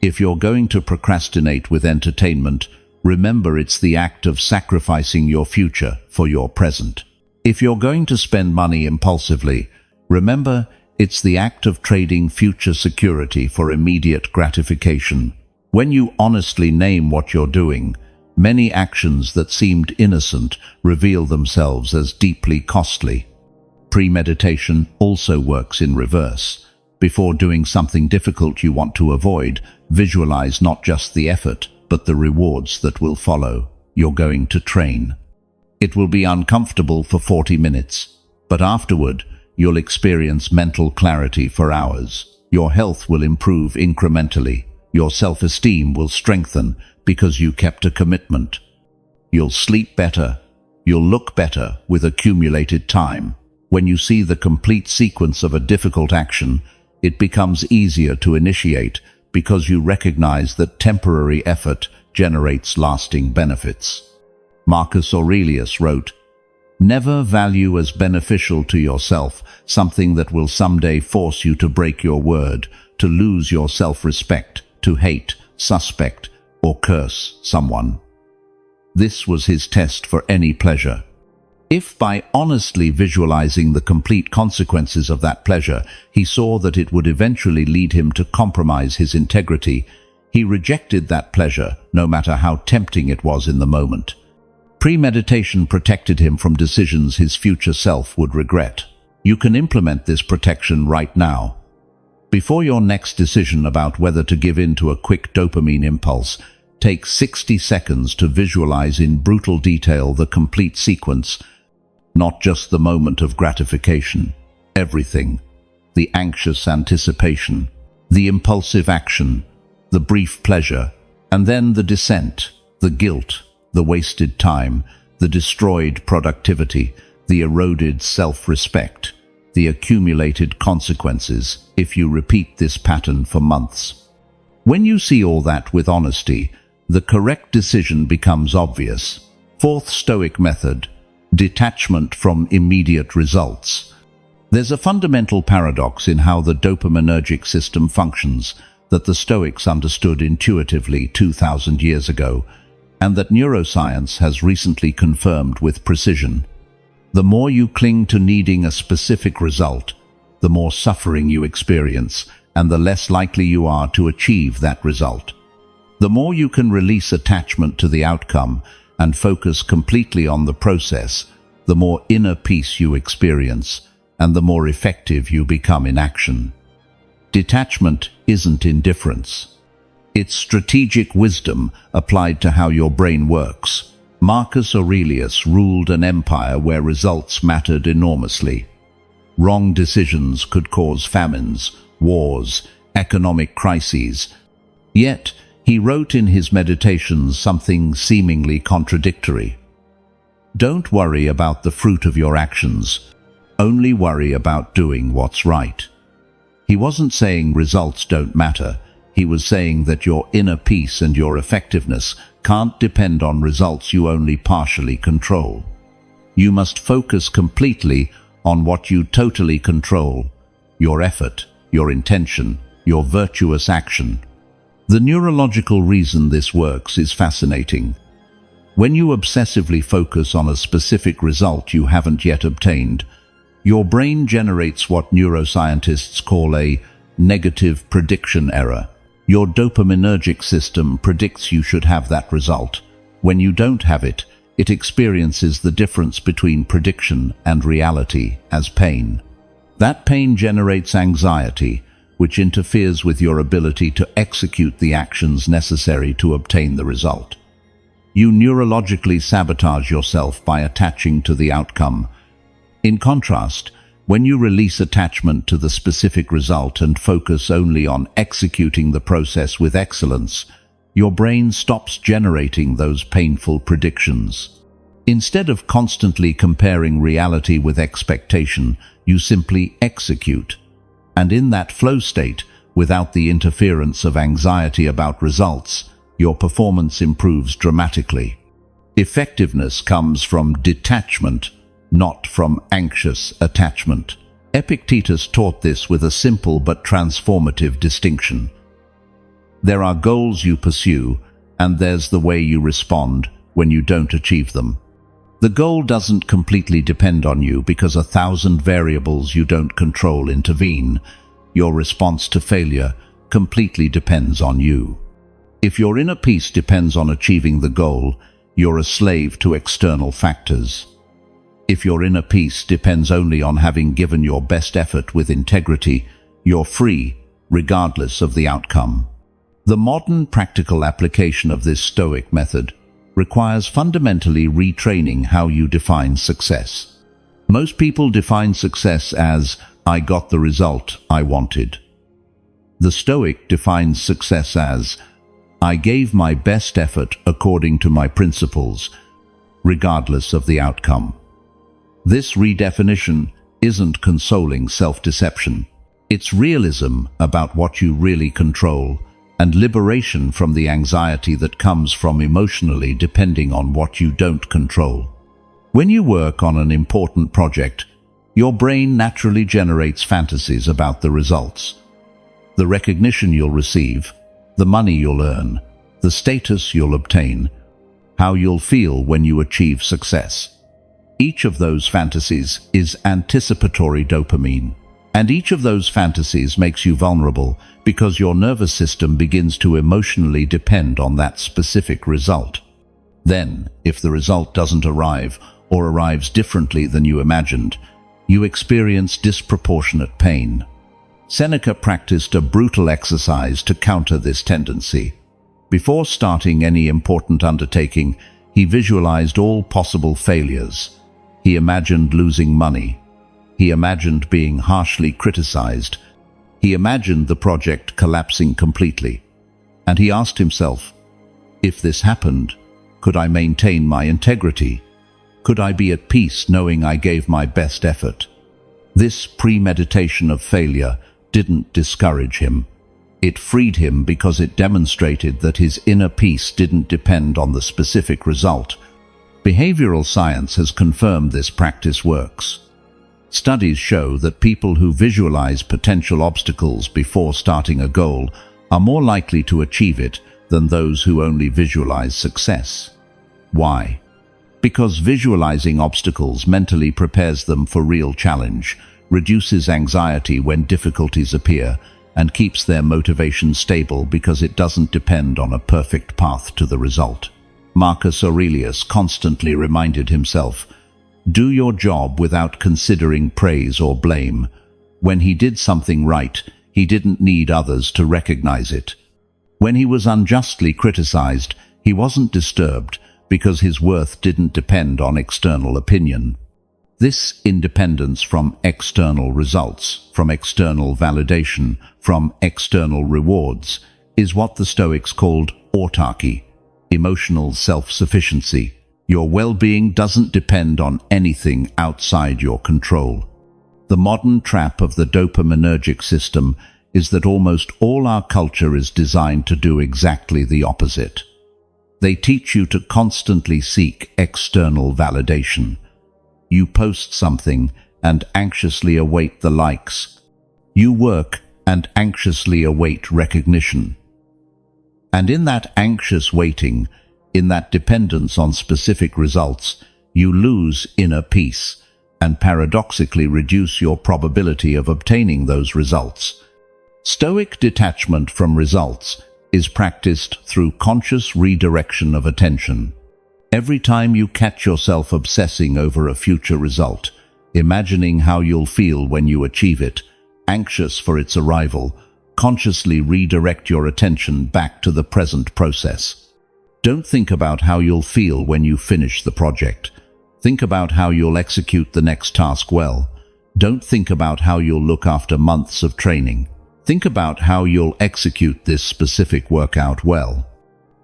If you're going to procrastinate with entertainment, remember it's the act of sacrificing your future for your present. If you're going to spend money impulsively, remember it's the act of trading future security for immediate gratification." When you honestly name what you're doing, many actions that seemed innocent reveal themselves as deeply costly. Premeditation also works in reverse. Before doing something difficult you want to avoid, visualize not just the effort, but the rewards that will follow. You're going to train. It will be uncomfortable for 40 minutes, but afterward, you'll experience mental clarity for hours. Your health will improve incrementally. Your self-esteem will strengthen because you kept a commitment. You'll sleep better. You'll look better with accumulated time. When you see the complete sequence of a difficult action, it becomes easier to initiate because you recognize that temporary effort generates lasting benefits. Marcus Aurelius wrote, "Never value as beneficial to yourself something that will someday force you to break your word, to lose your self-respect, to hate, suspect, or curse someone." This was his test for any pleasure. If by honestly visualizing the complete consequences of that pleasure, he saw that it would eventually lead him to compromise his integrity, he rejected that pleasure, no matter how tempting it was in the moment. Premeditation protected him from decisions his future self would regret. You can implement this protection right now. Before your next decision about whether to give in to a quick dopamine impulse, take 60 seconds to visualize in brutal detail the complete sequence, not just the moment of gratification, everything. The anxious anticipation, the impulsive action, the brief pleasure, and then the descent, the guilt, the wasted time, the destroyed productivity, the eroded self-respect, the accumulated consequences if you repeat this pattern for months. When you see all that with honesty, the correct decision becomes obvious. Fourth Stoic method: detachment from immediate results. There's a fundamental paradox in how the dopaminergic system functions that the Stoics understood intuitively 2,000 years ago, and that neuroscience has recently confirmed with precision. The more you cling to needing a specific result, the more suffering you experience, and the less likely you are to achieve that result. The more you can release attachment to the outcome and focus completely on the process, the more inner peace you experience, and the more effective you become in action. Detachment isn't indifference. It's strategic wisdom applied to how your brain works. Marcus Aurelius ruled an empire where results mattered enormously. Wrong decisions could cause famines, wars, economic crises. Yet, he wrote in his meditations something seemingly contradictory. Don't worry about the fruit of your actions. Only worry about doing what's right. He wasn't saying results don't matter. He was saying that your inner peace and your effectiveness can't depend on results you only partially control. You must focus completely on what you totally control: your effort, your intention, your virtuous action. The neurological reason this works is fascinating. When you obsessively focus on a specific result you haven't yet obtained, your brain generates what neuroscientists call a negative prediction error. Your dopaminergic system predicts you should have that result. When you don't have it, it experiences the difference between prediction and reality as pain. That pain generates anxiety, which interferes with your ability to execute the actions necessary to obtain the result. You neurologically sabotage yourself by attaching to the outcome. In contrast, when you release attachment to the specific result and focus only on executing the process with excellence, your brain stops generating those painful predictions. Instead of constantly comparing reality with expectation, you simply execute. And in that flow state, without the interference of anxiety about results, your performance improves dramatically. Effectiveness comes from detachment, not from anxious attachment. Epictetus taught this with a simple but transformative distinction. There are goals you pursue, and there's the way you respond when you don't achieve them. The goal doesn't completely depend on you because 1,000 variables you don't control intervene. Your response to failure completely depends on you. If your inner peace depends on achieving the goal, you're a slave to external factors. If your inner peace depends only on having given your best effort with integrity, you're free, regardless of the outcome. The modern practical application of this Stoic method requires fundamentally retraining how you define success. Most people define success as, "I got the result I wanted." The Stoic defines success as, "I gave my best effort according to my principles, regardless of the outcome." This redefinition isn't consoling self-deception. It's realism about what you really control and liberation from the anxiety that comes from emotionally depending on what you don't control. When you work on an important project, your brain naturally generates fantasies about the results. The recognition you'll receive, the money you'll earn, the status you'll obtain, how you'll feel when you achieve success. Each of those fantasies is anticipatory dopamine, and each of those fantasies makes you vulnerable because your nervous system begins to emotionally depend on that specific result. Then, if the result doesn't arrive or arrives differently than you imagined, you experience disproportionate pain. Seneca practiced a brutal exercise to counter this tendency. Before starting any important undertaking, he visualized all possible failures. He imagined losing money. He imagined being harshly criticized. He imagined the project collapsing completely. And he asked himself, if this happened, could I maintain my integrity? Could I be at peace knowing I gave my best effort? This premeditation of failure didn't discourage him. It freed him because it demonstrated that his inner peace didn't depend on the specific result. Behavioral science has confirmed this practice works. Studies show that people who visualize potential obstacles before starting a goal are more likely to achieve it than those who only visualize success. Why? Because visualizing obstacles mentally prepares them for real challenge, reduces anxiety when difficulties appear, and keeps their motivation stable because it doesn't depend on a perfect path to the result. Marcus Aurelius constantly reminded himself, "Do your job without considering praise or blame." When he did something right, he didn't need others to recognize it. When he was unjustly criticized, he wasn't disturbed because his worth didn't depend on external opinion. This independence from external results, from external validation, from external rewards, is what the Stoics called autarky, emotional self-sufficiency. Your well-being doesn't depend on anything outside your control. The modern trap of the dopaminergic system is that almost all our culture is designed to do exactly the opposite. They teach you to constantly seek external validation. You post something and anxiously await the likes. You work and anxiously await recognition. And in that anxious waiting, in that dependence on specific results, you lose inner peace and paradoxically reduce your probability of obtaining those results. Stoic detachment from results is practiced through conscious redirection of attention. Every time you catch yourself obsessing over a future result, imagining how you'll feel when you achieve it, anxious for its arrival, consciously redirect your attention back to the present process. Don't think about how you'll feel when you finish the project. Think about how you'll execute the next task well. Don't think about how you'll look after months of training. Think about how you'll execute this specific workout well.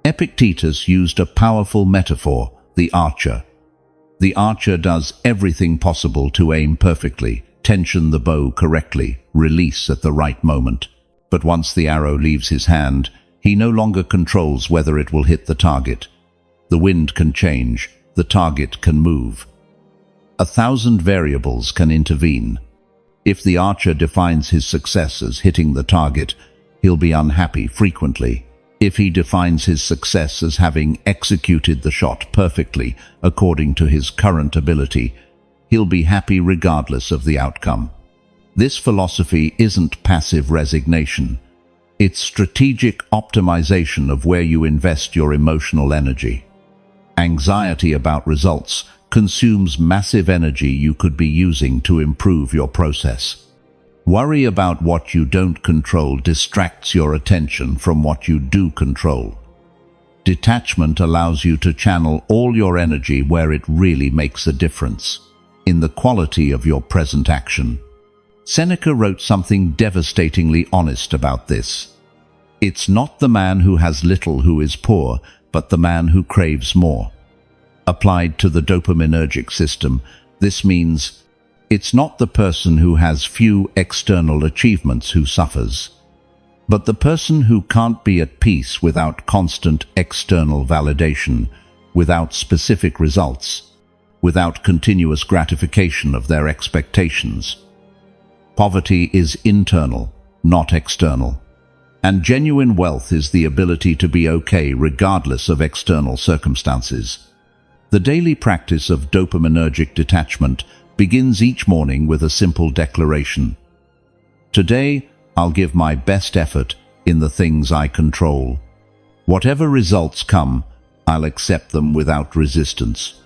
Epictetus used a powerful metaphor, the archer. The archer does everything possible to aim perfectly, tension the bow correctly, release at the right moment. But once the arrow leaves his hand, he no longer controls whether it will hit the target. The wind can change, the target can move. 1,000 variables can intervene. If the archer defines his success as hitting the target, he'll be unhappy frequently. If he defines his success as having executed the shot perfectly according to his current ability, he'll be happy regardless of the outcome. This philosophy isn't passive resignation. It's strategic optimization of where you invest your emotional energy. Anxiety about results consumes massive energy you could be using to improve your process. Worry about what you don't control distracts your attention from what you do control. Detachment allows you to channel all your energy where it really makes a difference, in the quality of your present action. Seneca wrote something devastatingly honest about this. It's not the man who has little who is poor, but the man who craves more. Applied to the dopaminergic system, this means it's not the person who has few external achievements who suffers, but the person who can't be at peace without constant external validation, without specific results, without continuous gratification of their expectations. Poverty is internal, not external. And genuine wealth is the ability to be okay regardless of external circumstances. The daily practice of dopaminergic detachment begins each morning with a simple declaration. Today, I'll give my best effort in the things I control. Whatever results come, I'll accept them without resistance.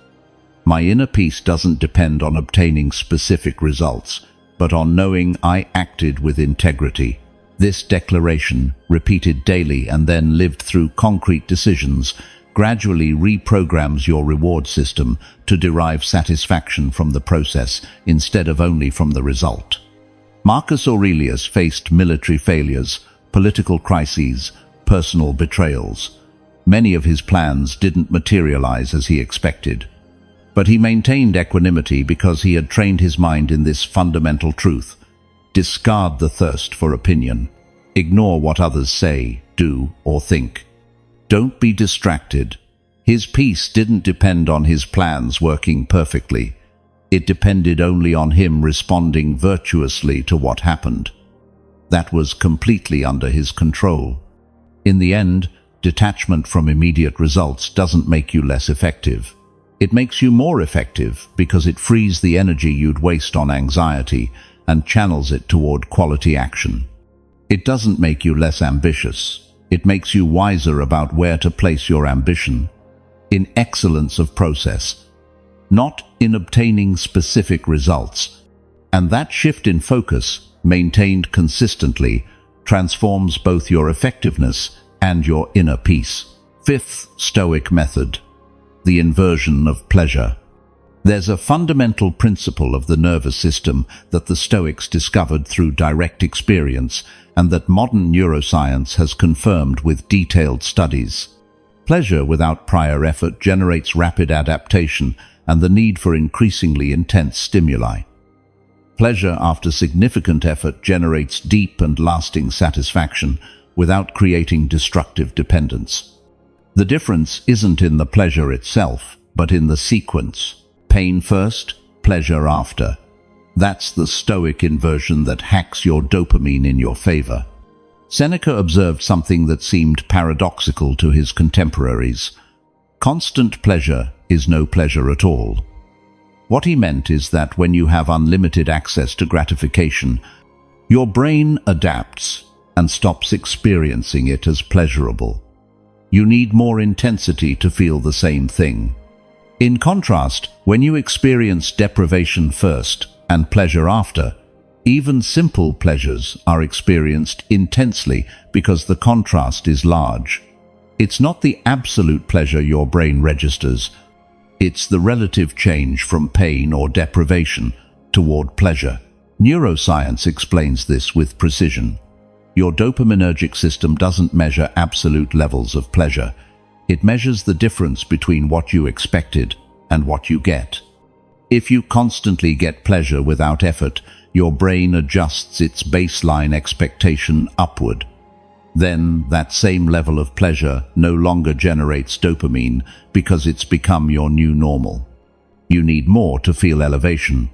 My inner peace doesn't depend on obtaining specific results, but on knowing I acted with integrity. This declaration, repeated daily and then lived through concrete decisions, gradually reprograms your reward system to derive satisfaction from the process instead of only from the result. Marcus Aurelius faced military failures, political crises, personal betrayals. Many of his plans didn't materialize as he expected. But he maintained equanimity because he had trained his mind in this fundamental truth. Discard the thirst for opinion. Ignore what others say, do, or think. Don't be distracted. His peace didn't depend on his plans working perfectly. It depended only on him responding virtuously to what happened. That was completely under his control. In the end, detachment from immediate results doesn't make you less effective. It makes you more effective because it frees the energy you'd waste on anxiety and channels it toward quality action. It doesn't make you less ambitious. It makes you wiser about where to place your ambition. In excellence of process, not in obtaining specific results. And that shift in focus, maintained consistently, transforms both your effectiveness and your inner peace. Fifth Stoic method. The inversion of pleasure. There's a fundamental principle of the nervous system that the Stoics discovered through direct experience and that modern neuroscience has confirmed with detailed studies. Pleasure without prior effort generates rapid adaptation and the need for increasingly intense stimuli. Pleasure after significant effort generates deep and lasting satisfaction without creating destructive dependence. The difference isn't in the pleasure itself, but in the sequence. Pain first, pleasure after. That's the Stoic inversion that hacks your dopamine in your favor. Seneca observed something that seemed paradoxical to his contemporaries. Constant pleasure is no pleasure at all. What he meant is that when you have unlimited access to gratification, your brain adapts and stops experiencing it as pleasurable. You need more intensity to feel the same thing. In contrast, when you experience deprivation first and pleasure after, even simple pleasures are experienced intensely because the contrast is large. It's not the absolute pleasure your brain registers, it's the relative change from pain or deprivation toward pleasure. Neuroscience explains this with precision. Your dopaminergic system doesn't measure absolute levels of pleasure. It measures the difference between what you expected and what you get. If you constantly get pleasure without effort, your brain adjusts its baseline expectation upward. Then that same level of pleasure no longer generates dopamine because it's become your new normal. You need more to feel elevation.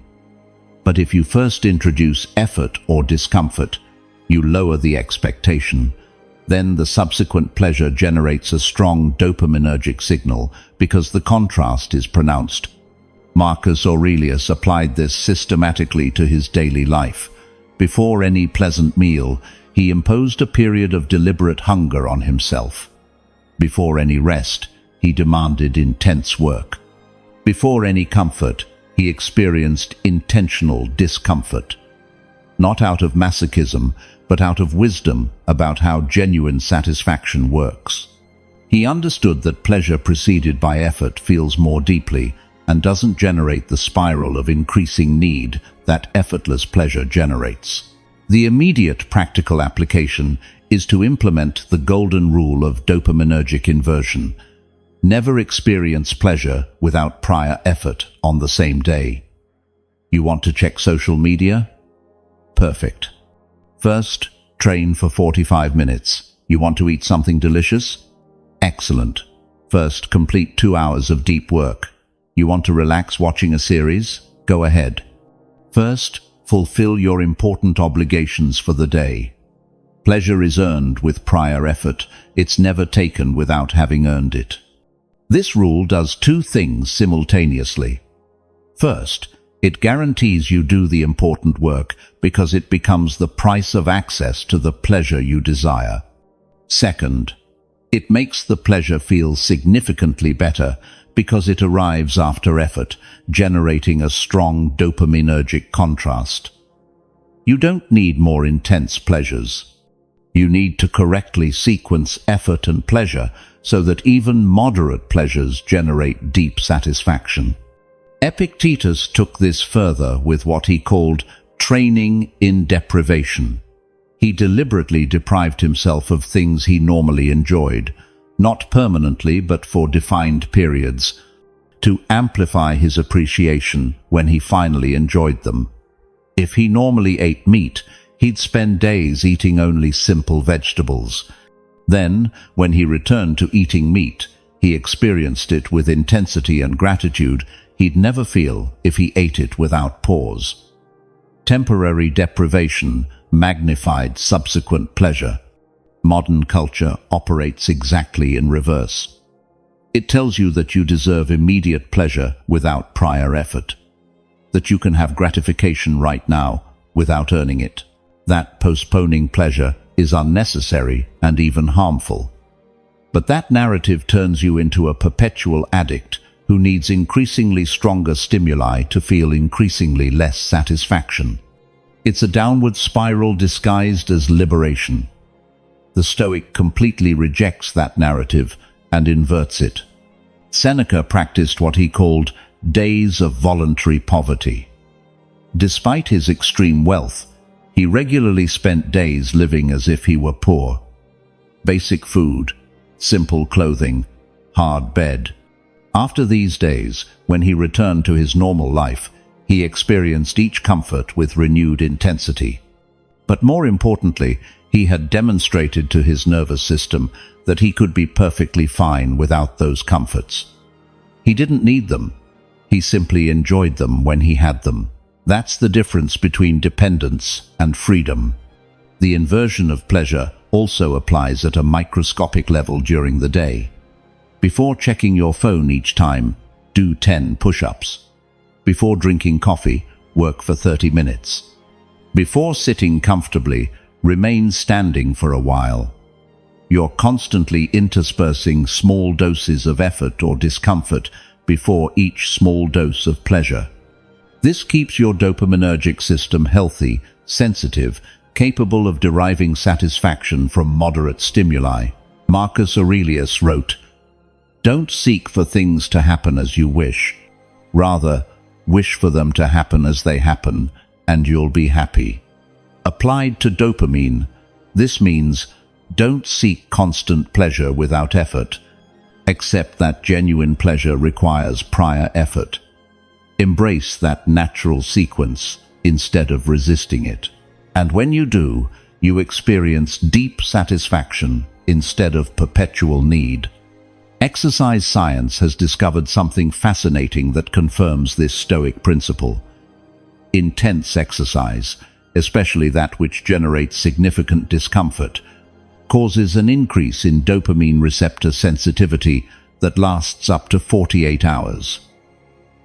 But if you first introduce effort or discomfort, you lower the expectation. Then the subsequent pleasure generates a strong dopaminergic signal because the contrast is pronounced. Marcus Aurelius applied this systematically to his daily life. Before any pleasant meal, he imposed a period of deliberate hunger on himself. Before any rest, he demanded intense work. Before any comfort, he experienced intentional discomfort. Not out of masochism, but out of wisdom about how genuine satisfaction works. He understood that pleasure preceded by effort feels more deeply, and doesn't generate the spiral of increasing need that effortless pleasure generates. The immediate practical application is to implement the golden rule of dopaminergic inversion. Never experience pleasure without prior effort on the same day. You want to check social media? Perfect. First, train for 45 minutes. You want to eat something delicious? Excellent. First, complete 2 hours of deep work. You want to relax watching a series? Go ahead. First, fulfill your important obligations for the day. Pleasure is earned with prior effort. It's never taken without having earned it. This rule does two things simultaneously. First, it guarantees you do the important work because it becomes the price of access to the pleasure you desire. Second, it makes the pleasure feel significantly better because it arrives after effort, generating a strong dopaminergic contrast. You don't need more intense pleasures. You need to correctly sequence effort and pleasure so that even moderate pleasures generate deep satisfaction. Epictetus took this further with what he called training in deprivation. He deliberately deprived himself of things he normally enjoyed, not permanently but for defined periods, to amplify his appreciation when he finally enjoyed them. If he normally ate meat, he'd spend days eating only simple vegetables. Then, when he returned to eating meat, he experienced it with intensity and gratitude he'd never feel if he ate it without pause. Temporary deprivation magnified subsequent pleasure. Modern culture operates exactly in reverse. It tells you that you deserve immediate pleasure without prior effort, that you can have gratification right now without earning it, that postponing pleasure is unnecessary and even harmful. But that narrative turns you into a perpetual addict who needs increasingly stronger stimuli to feel increasingly less satisfaction. It's a downward spiral disguised as liberation. The Stoic completely rejects that narrative and inverts it. Seneca practiced what he called days of voluntary poverty. Despite his extreme wealth, he regularly spent days living as if he were poor. Basic food, simple clothing, hard bed. After these days, when he returned to his normal life, he experienced each comfort with renewed intensity. But more importantly, he had demonstrated to his nervous system that he could be perfectly fine without those comforts. He didn't need them. He simply enjoyed them when he had them. That's the difference between dependence and freedom. The inversion of pleasure also applies at a microscopic level during the day. Before checking your phone each time, do 10 push-ups. Before drinking coffee, work for 30 minutes. Before sitting comfortably, remain standing for a while. You're constantly interspersing small doses of effort or discomfort before each small dose of pleasure. This keeps your dopaminergic system healthy, sensitive, capable of deriving satisfaction from moderate stimuli. Marcus Aurelius wrote, "Don't seek for things to happen as you wish. Rather, wish for them to happen as they happen, and you'll be happy." Applied to dopamine, this means don't seek constant pleasure without effort, accept that genuine pleasure requires prior effort. Embrace that natural sequence instead of resisting it. And when you do, you experience deep satisfaction instead of perpetual need. Exercise science has discovered something fascinating that confirms this Stoic principle. Intense exercise, especially that which generates significant discomfort, causes an increase in dopamine receptor sensitivity that lasts up to 48 hours.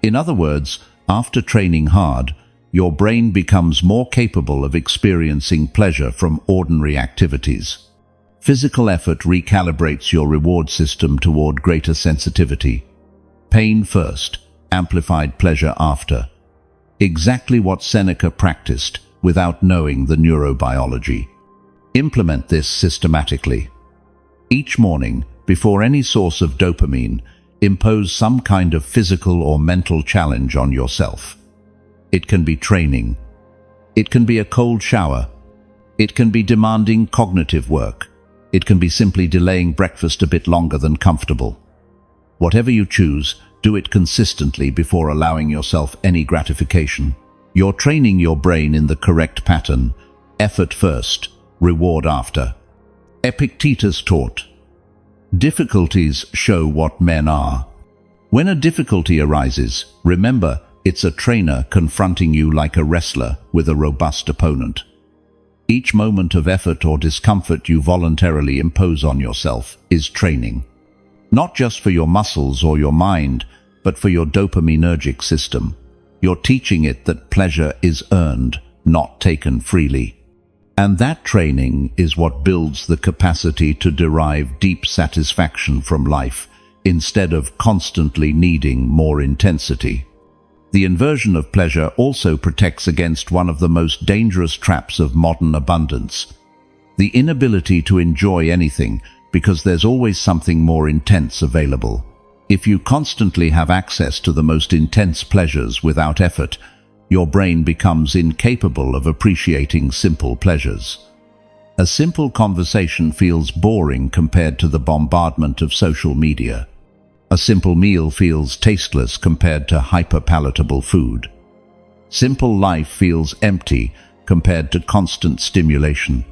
In other words, after training hard, your brain becomes more capable of experiencing pleasure from ordinary activities. Physical effort recalibrates your reward system toward greater sensitivity. Pain first, amplified pleasure after. Exactly what Seneca practiced without knowing the neurobiology. Implement this systematically. Each morning, before any source of dopamine, Impose some kind of physical or mental challenge on yourself. It can be training. It can be a cold shower. It can be demanding cognitive work. It can be simply delaying breakfast a bit longer than comfortable. Whatever you choose, do it consistently before allowing yourself any gratification. You're training your brain in the correct pattern. Effort first, reward after. Epictetus taught, "Difficulties show what men are." When a difficulty arises, remember it's a trainer confronting you like a wrestler with a robust opponent. Each moment of effort or discomfort you voluntarily impose on yourself is training. Not just for your muscles or your mind, but for your dopaminergic system. You're teaching it that pleasure is earned, not taken freely. And that training is what builds the capacity to derive deep satisfaction from life, instead of constantly needing more intensity. The inversion of pleasure also protects against one of the most dangerous traps of modern abundance: the inability to enjoy anything because there's always something more intense available. If you constantly have access to the most intense pleasures without effort, your brain becomes incapable of appreciating simple pleasures. A simple conversation feels boring compared to the bombardment of social media. A simple meal feels tasteless compared to hyper-palatable food. Simple life feels empty compared to constant stimulation.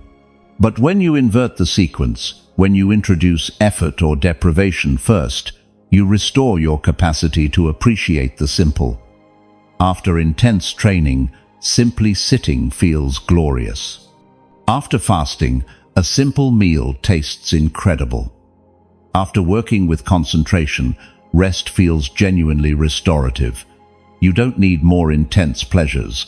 But when you invert the sequence, when you introduce effort or deprivation first, you restore your capacity to appreciate the simple. After intense training, simply sitting feels glorious. After fasting, a simple meal tastes incredible. After working with concentration, rest feels genuinely restorative. You don't need more intense pleasures.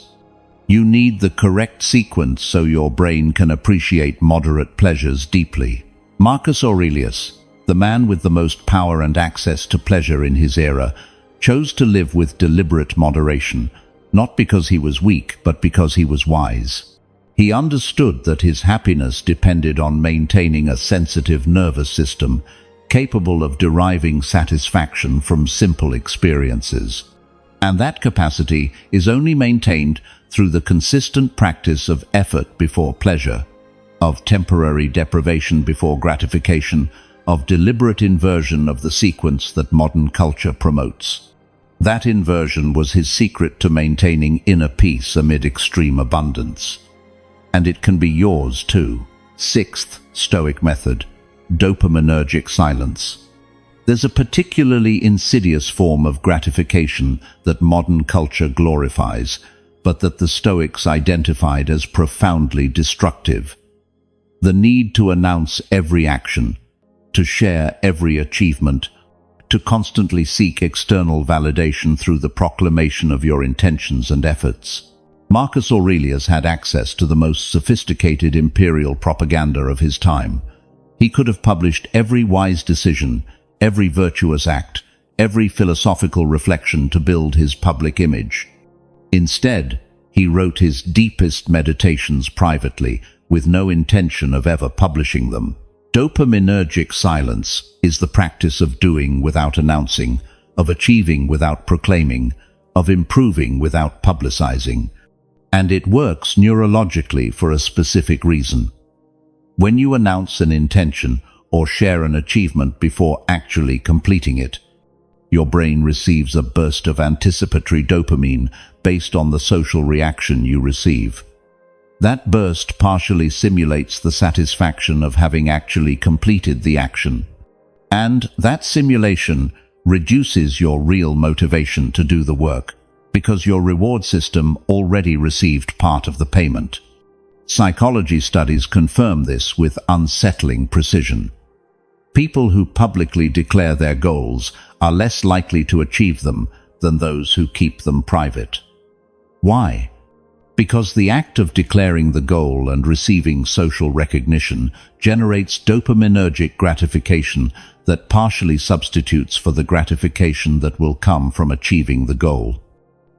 You need the correct sequence so your brain can appreciate moderate pleasures deeply. Marcus Aurelius, the man with the most power and access to pleasure in his era, chose to live with deliberate moderation, not because he was weak, but because he was wise. He understood that his happiness depended on maintaining a sensitive nervous system, capable of deriving satisfaction from simple experiences. And that capacity is only maintained through the consistent practice of effort before pleasure, of temporary deprivation before gratification, of deliberate inversion of the sequence that modern culture promotes. That inversion was his secret to maintaining inner peace amid extreme abundance. And it can be yours too. Sixth Stoic method: dopaminergic silence. There's a particularly insidious form of gratification that modern culture glorifies, but that the Stoics identified as profoundly destructive. The need to announce every action, to share every achievement, to constantly seek external validation through the proclamation of your intentions and efforts. Marcus Aurelius had access to the most sophisticated imperial propaganda of his time. He could have published every wise decision, every virtuous act, every philosophical reflection to build his public image. Instead, he wrote his deepest meditations privately, with no intention of ever publishing them. Dopaminergic silence is the practice of doing without announcing, of achieving without proclaiming, of improving without publicizing. And it works neurologically for a specific reason. When you announce an intention or share an achievement before actually completing it, your brain receives a burst of anticipatory dopamine based on the social reaction you receive. That burst partially simulates the satisfaction of having actually completed the action. And that simulation reduces your real motivation to do the work, because your reward system already received part of the payment. Psychology studies confirm this with unsettling precision. People who publicly declare their goals are less likely to achieve them than those who keep them private. Why? Because the act of declaring the goal and receiving social recognition generates dopaminergic gratification that partially substitutes for the gratification that will come from achieving the goal.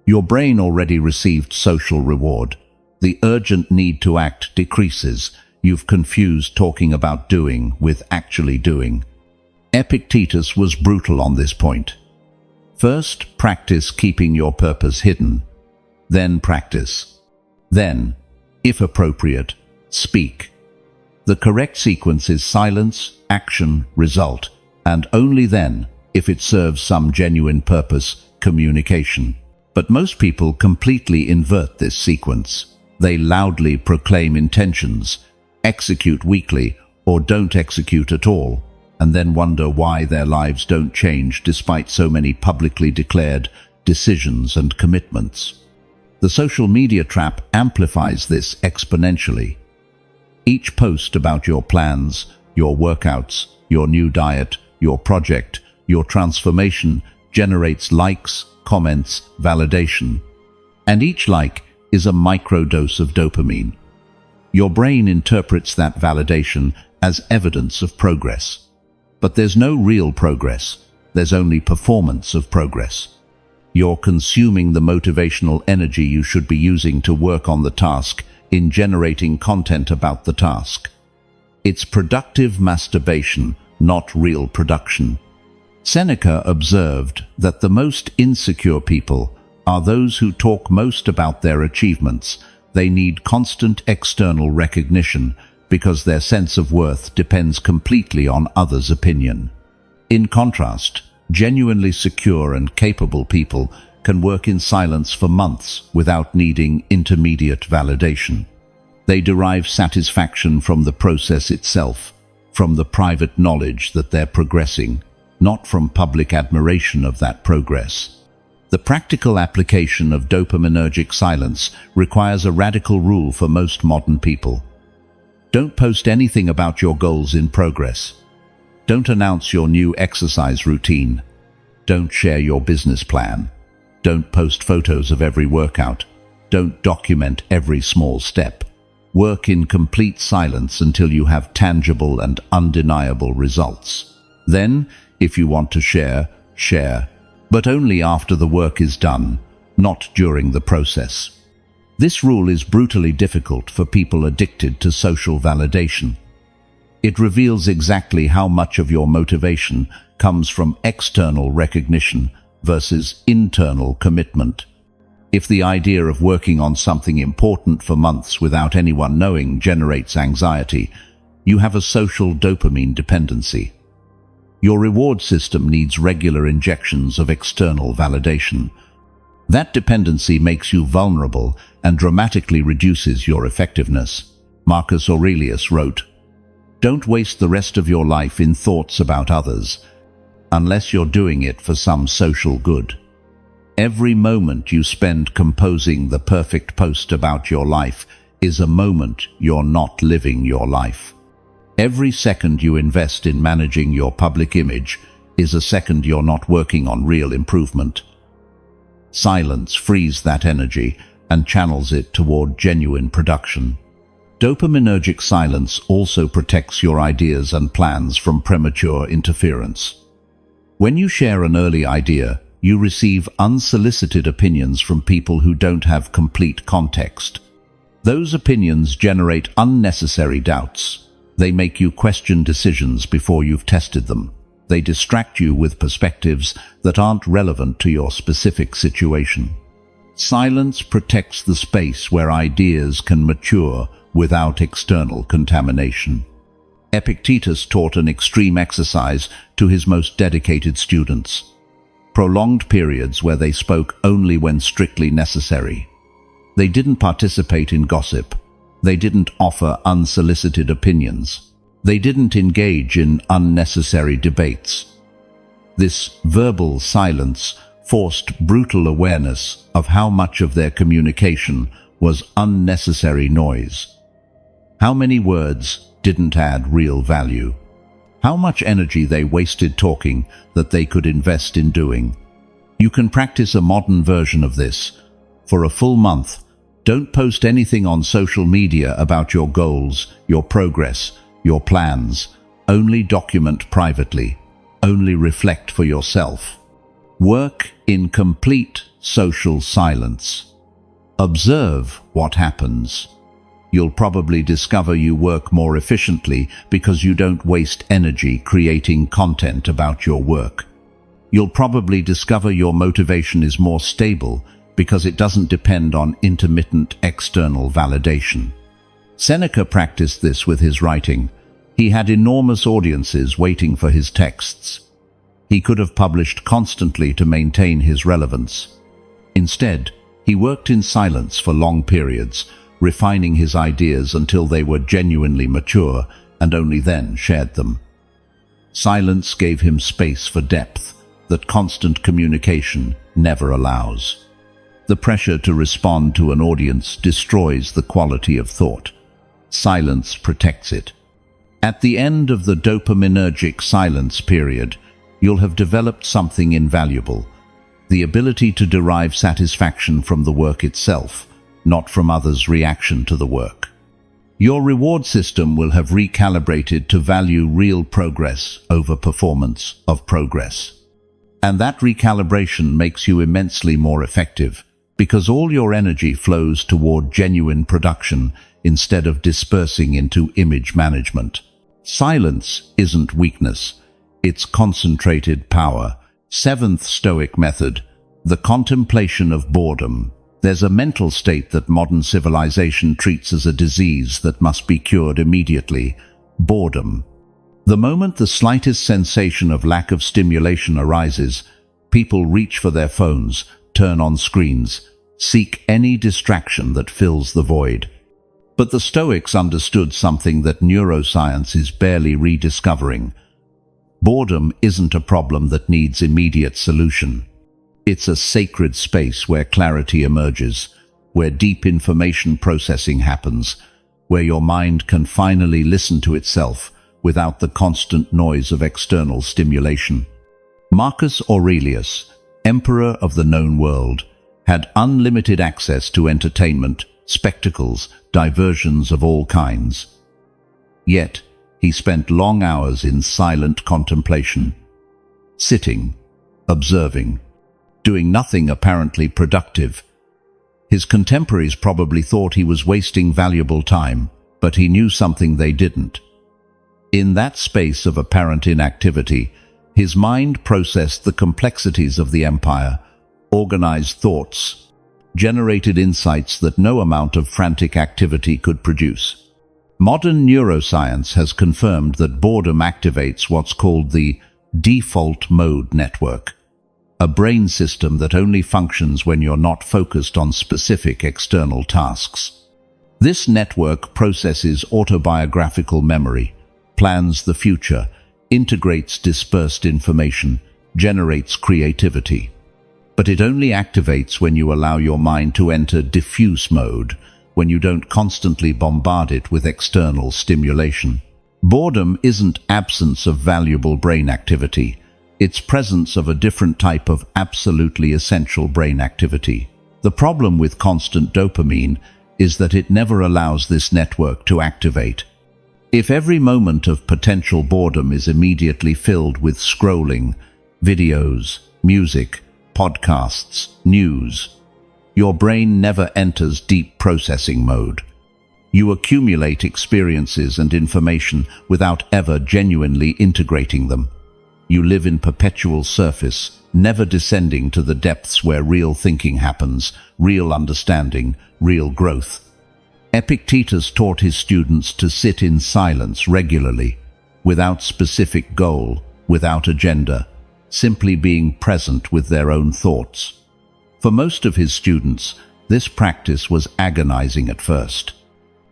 Your brain already received social reward. The urgent need to act decreases. You've confused talking about doing with actually doing. Epictetus was brutal on this point. First, practice keeping your purpose hidden. Then practice. Then, if appropriate, speak. The correct sequence is silence, action, result, and only then, if it serves some genuine purpose, communication. But most people completely invert this sequence. They loudly proclaim intentions, execute weakly, or don't execute at all, and then wonder why their lives don't change despite so many publicly declared decisions and commitments. The social media trap amplifies this exponentially. Each post about your plans, your workouts, your new diet, your project, your transformation generates likes, comments, validation. And each like is a microdose of dopamine. Your brain interprets that validation as evidence of progress. But there's no real progress. There's only performance of progress. You're consuming the motivational energy you should be using to work on the task in generating content about the task. It's productive masturbation, not real production. Seneca observed that the most insecure people are those who talk most about their achievements. They need constant external recognition because their sense of worth depends completely on others' opinion. In contrast, genuinely secure and capable people can work in silence for months without needing intermediate validation. They derive satisfaction from the process itself, from the private knowledge that they're progressing, not from public admiration of that progress. The practical application of dopaminergic silence requires a radical rule for most modern people. Don't post anything about your goals in progress. Don't announce your new exercise routine. Don't share your business plan. Don't post photos of every workout. Don't document every small step. Work in complete silence until you have tangible and undeniable results. Then, if you want to share, share, but only after the work is done, not during the process. This rule is brutally difficult for people addicted to social validation. It reveals exactly how much of your motivation comes from external recognition versus internal commitment. If the idea of working on something important for months without anyone knowing generates anxiety, you have a social dopamine dependency. Your reward system needs regular injections of external validation. That dependency makes you vulnerable and dramatically reduces your effectiveness. Marcus Aurelius wrote, "Don't waste the rest of your life in thoughts about others, unless you're doing it for some social good. Every moment you spend composing the perfect post about your life is a moment you're not living your life. Every second you invest in managing your public image is a second you're not working on real improvement." Silence frees that energy and channels it toward genuine production. Dopaminergic silence also protects your ideas and plans from premature interference. When you share an early idea, you receive unsolicited opinions from people who don't have complete context. Those opinions generate unnecessary doubts. They make you question decisions before you've tested them. They distract you with perspectives that aren't relevant to your specific situation. Silence protects the space where ideas can mature without external contamination. Epictetus taught an extreme exercise to his most dedicated students: prolonged periods where they spoke only when strictly necessary. They didn't participate in gossip. They didn't offer unsolicited opinions. They didn't engage in unnecessary debates. This verbal silence forced brutal awareness of how much of their communication was unnecessary noise. How many words didn't add real value? How much energy they wasted talking that they could invest in doing? You can practice a modern version of this. For a full month, don't post anything on social media about your goals, your progress, your plans. Only document privately. Only reflect for yourself. Work in complete social silence. Observe what happens. You'll probably discover you work more efficiently because you don't waste energy creating content about your work. You'll probably discover your motivation is more stable because it doesn't depend on intermittent external validation. Seneca practiced this with his writing. He had enormous audiences waiting for his texts. He could have published constantly to maintain his relevance. Instead, he worked in silence for long periods, refining his ideas until they were genuinely mature, and only then shared them. Silence gave him space for depth that constant communication never allows. The pressure to respond to an audience destroys the quality of thought. Silence protects it. At the end of the dopaminergic silence period, you'll have developed something invaluable: the ability to derive satisfaction from the work itself, not from others' reaction to the work. Your reward system will have recalibrated to value real progress over performance of progress. And that recalibration makes you immensely more effective, because all your energy flows toward genuine production instead of dispersing into image management. Silence isn't weakness, it's concentrated power. Seventh Stoic method, the contemplation of boredom. There's a mental state that modern civilization treats as a disease that must be cured immediately: boredom. The moment the slightest sensation of lack of stimulation arises, people reach for their phones, turn on screens, seek any distraction that fills the void. But the Stoics understood something that neuroscience is barely rediscovering. Boredom isn't a problem that needs immediate solution. It's a sacred space where clarity emerges, where deep information processing happens, where your mind can finally listen to itself without the constant noise of external stimulation. Marcus Aurelius, emperor of the known world, had unlimited access to entertainment, spectacles, diversions of all kinds. Yet, he spent long hours in silent contemplation, sitting, observing, doing nothing apparently productive. His contemporaries probably thought he was wasting valuable time, but he knew something they didn't. In that space of apparent inactivity, his mind processed the complexities of the empire, organized thoughts, generated insights that no amount of frantic activity could produce. Modern neuroscience has confirmed that boredom activates what's called the default mode network, a brain system that only functions when you're not focused on specific external tasks. This network processes autobiographical memory, plans the future, integrates dispersed information, generates creativity. But it only activates when you allow your mind to enter diffuse mode, when you don't constantly bombard it with external stimulation. Boredom isn't absence of valuable brain activity. It's presence of a different type of absolutely essential brain activity. The problem with constant dopamine is that it never allows this network to activate. If every moment of potential boredom is immediately filled with scrolling, videos, music, podcasts, news, your brain never enters deep processing mode. You accumulate experiences and information without ever genuinely integrating them. You live in perpetual surface, never descending to the depths where real thinking happens, real understanding, real growth. Epictetus taught his students to sit in silence regularly, without specific goal, without agenda, simply being present with their own thoughts. For most of his students, this practice was agonizing at first.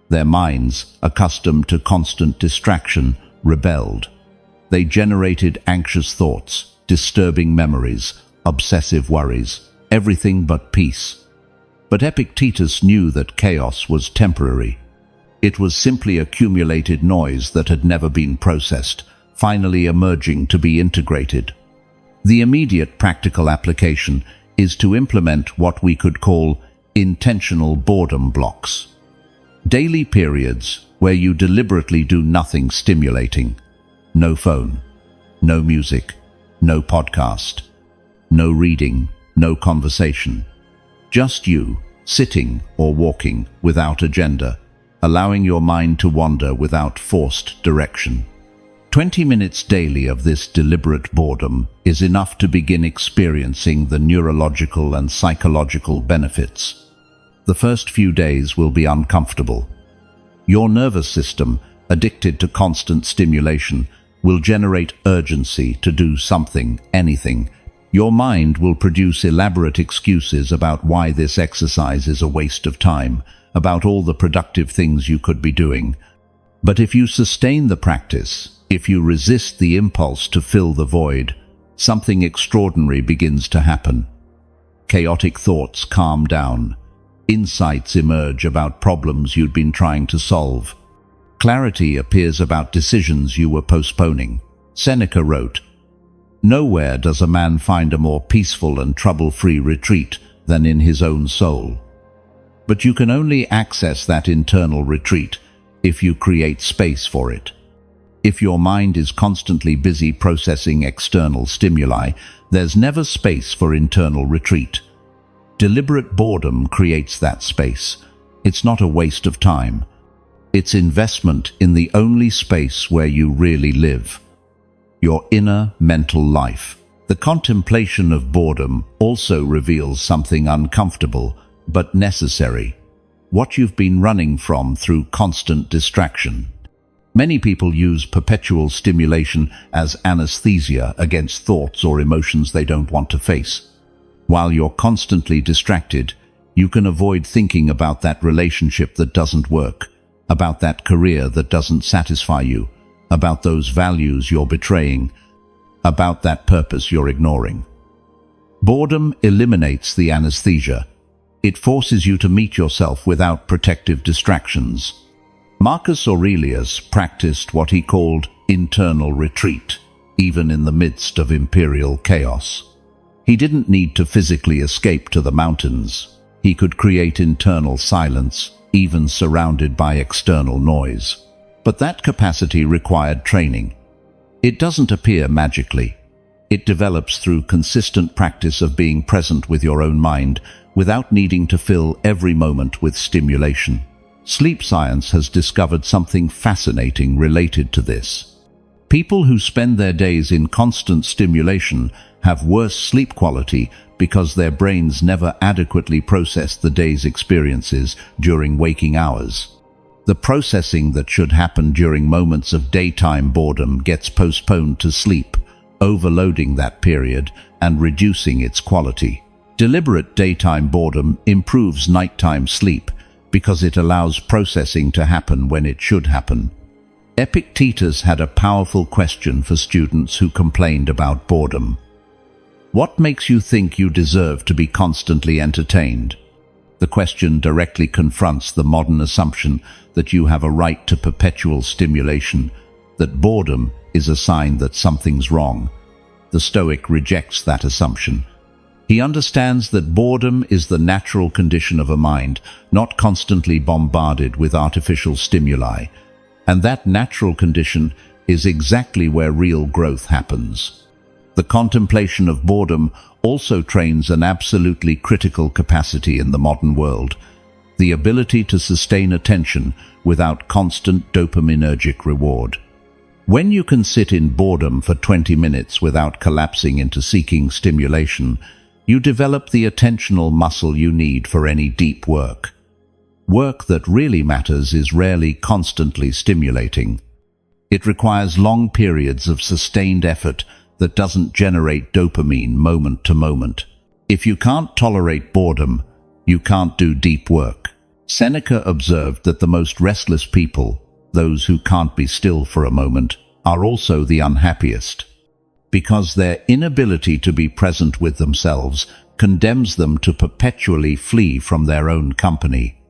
Their minds, accustomed to constant distraction, rebelled. They generated anxious thoughts, disturbing memories, obsessive worries, everything but peace. But Epictetus knew that chaos was temporary. It was simply accumulated noise that had never been processed, finally emerging to be integrated. The immediate practical application is to implement what we could call intentional boredom blocks. Daily periods where you deliberately do nothing stimulating. No phone, no music, no podcast, no reading, no conversation. Just you, sitting or walking without agenda, allowing your mind to wander without forced direction. 20 minutes daily of this deliberate boredom is enough to begin experiencing the neurological and psychological benefits. The first few days will be uncomfortable. Your nervous system, addicted to constant stimulation, will generate urgency to do something, anything. Your mind will produce elaborate excuses about why this exercise is a waste of time, about all the productive things you could be doing. But if you sustain the practice, if you resist the impulse to fill the void, something extraordinary begins to happen. Chaotic thoughts calm down. Insights emerge about problems you'd been trying to solve. Clarity appears about decisions you were postponing. Seneca wrote, "Nowhere does a man find a more peaceful and trouble-free retreat than in his own soul." But you can only access that internal retreat if you create space for it. If your mind is constantly busy processing external stimuli, there's never space for internal retreat. Deliberate boredom creates that space. It's not a waste of time. It's investment in the only space where you really live, your inner mental life. The contemplation of boredom also reveals something uncomfortable but necessary, what you've been running from through constant distraction. Many people use perpetual stimulation as anesthesia against thoughts or emotions they don't want to face. While you're constantly distracted, you can avoid thinking about that relationship that doesn't work, about that career that doesn't satisfy you, about those values you're betraying, about that purpose you're ignoring. Boredom eliminates the anesthesia. It forces you to meet yourself without protective distractions. Marcus Aurelius practiced what he called internal retreat, even in the midst of imperial chaos. He didn't need to physically escape to the mountains. He could create internal silence, even surrounded by external noise. But that capacity required training. It doesn't appear magically. It develops through consistent practice of being present with your own mind without needing to fill every moment with stimulation. Sleep science has discovered something fascinating related to this. People who spend their days in constant stimulation have worse sleep quality because their brains never adequately process the day's experiences during waking hours. The processing that should happen during moments of daytime boredom gets postponed to sleep, overloading that period and reducing its quality. Deliberate daytime boredom improves nighttime sleep because it allows processing to happen when it should happen. Epictetus had a powerful question for students who complained about boredom. What makes you think you deserve to be constantly entertained? The question directly confronts the modern assumption that you have a right to perpetual stimulation, that boredom is a sign that something's wrong. The Stoic rejects that assumption. He understands that boredom is the natural condition of a mind, not constantly bombarded with artificial stimuli, and that natural condition is exactly where real growth happens. The contemplation of boredom also trains an absolutely critical capacity in the modern world, the ability to sustain attention without constant dopaminergic reward. When you can sit in boredom for 20 minutes without collapsing into seeking stimulation, you develop the attentional muscle you need for any deep work. Work that really matters is rarely constantly stimulating. It requires long periods of sustained effort that doesn't generate dopamine moment to moment. If you can't tolerate boredom, you can't do deep work. Seneca observed that the most restless people, those who can't be still for a moment, are also the unhappiest, because their inability to be present with themselves condemns them to perpetually flee from their own company.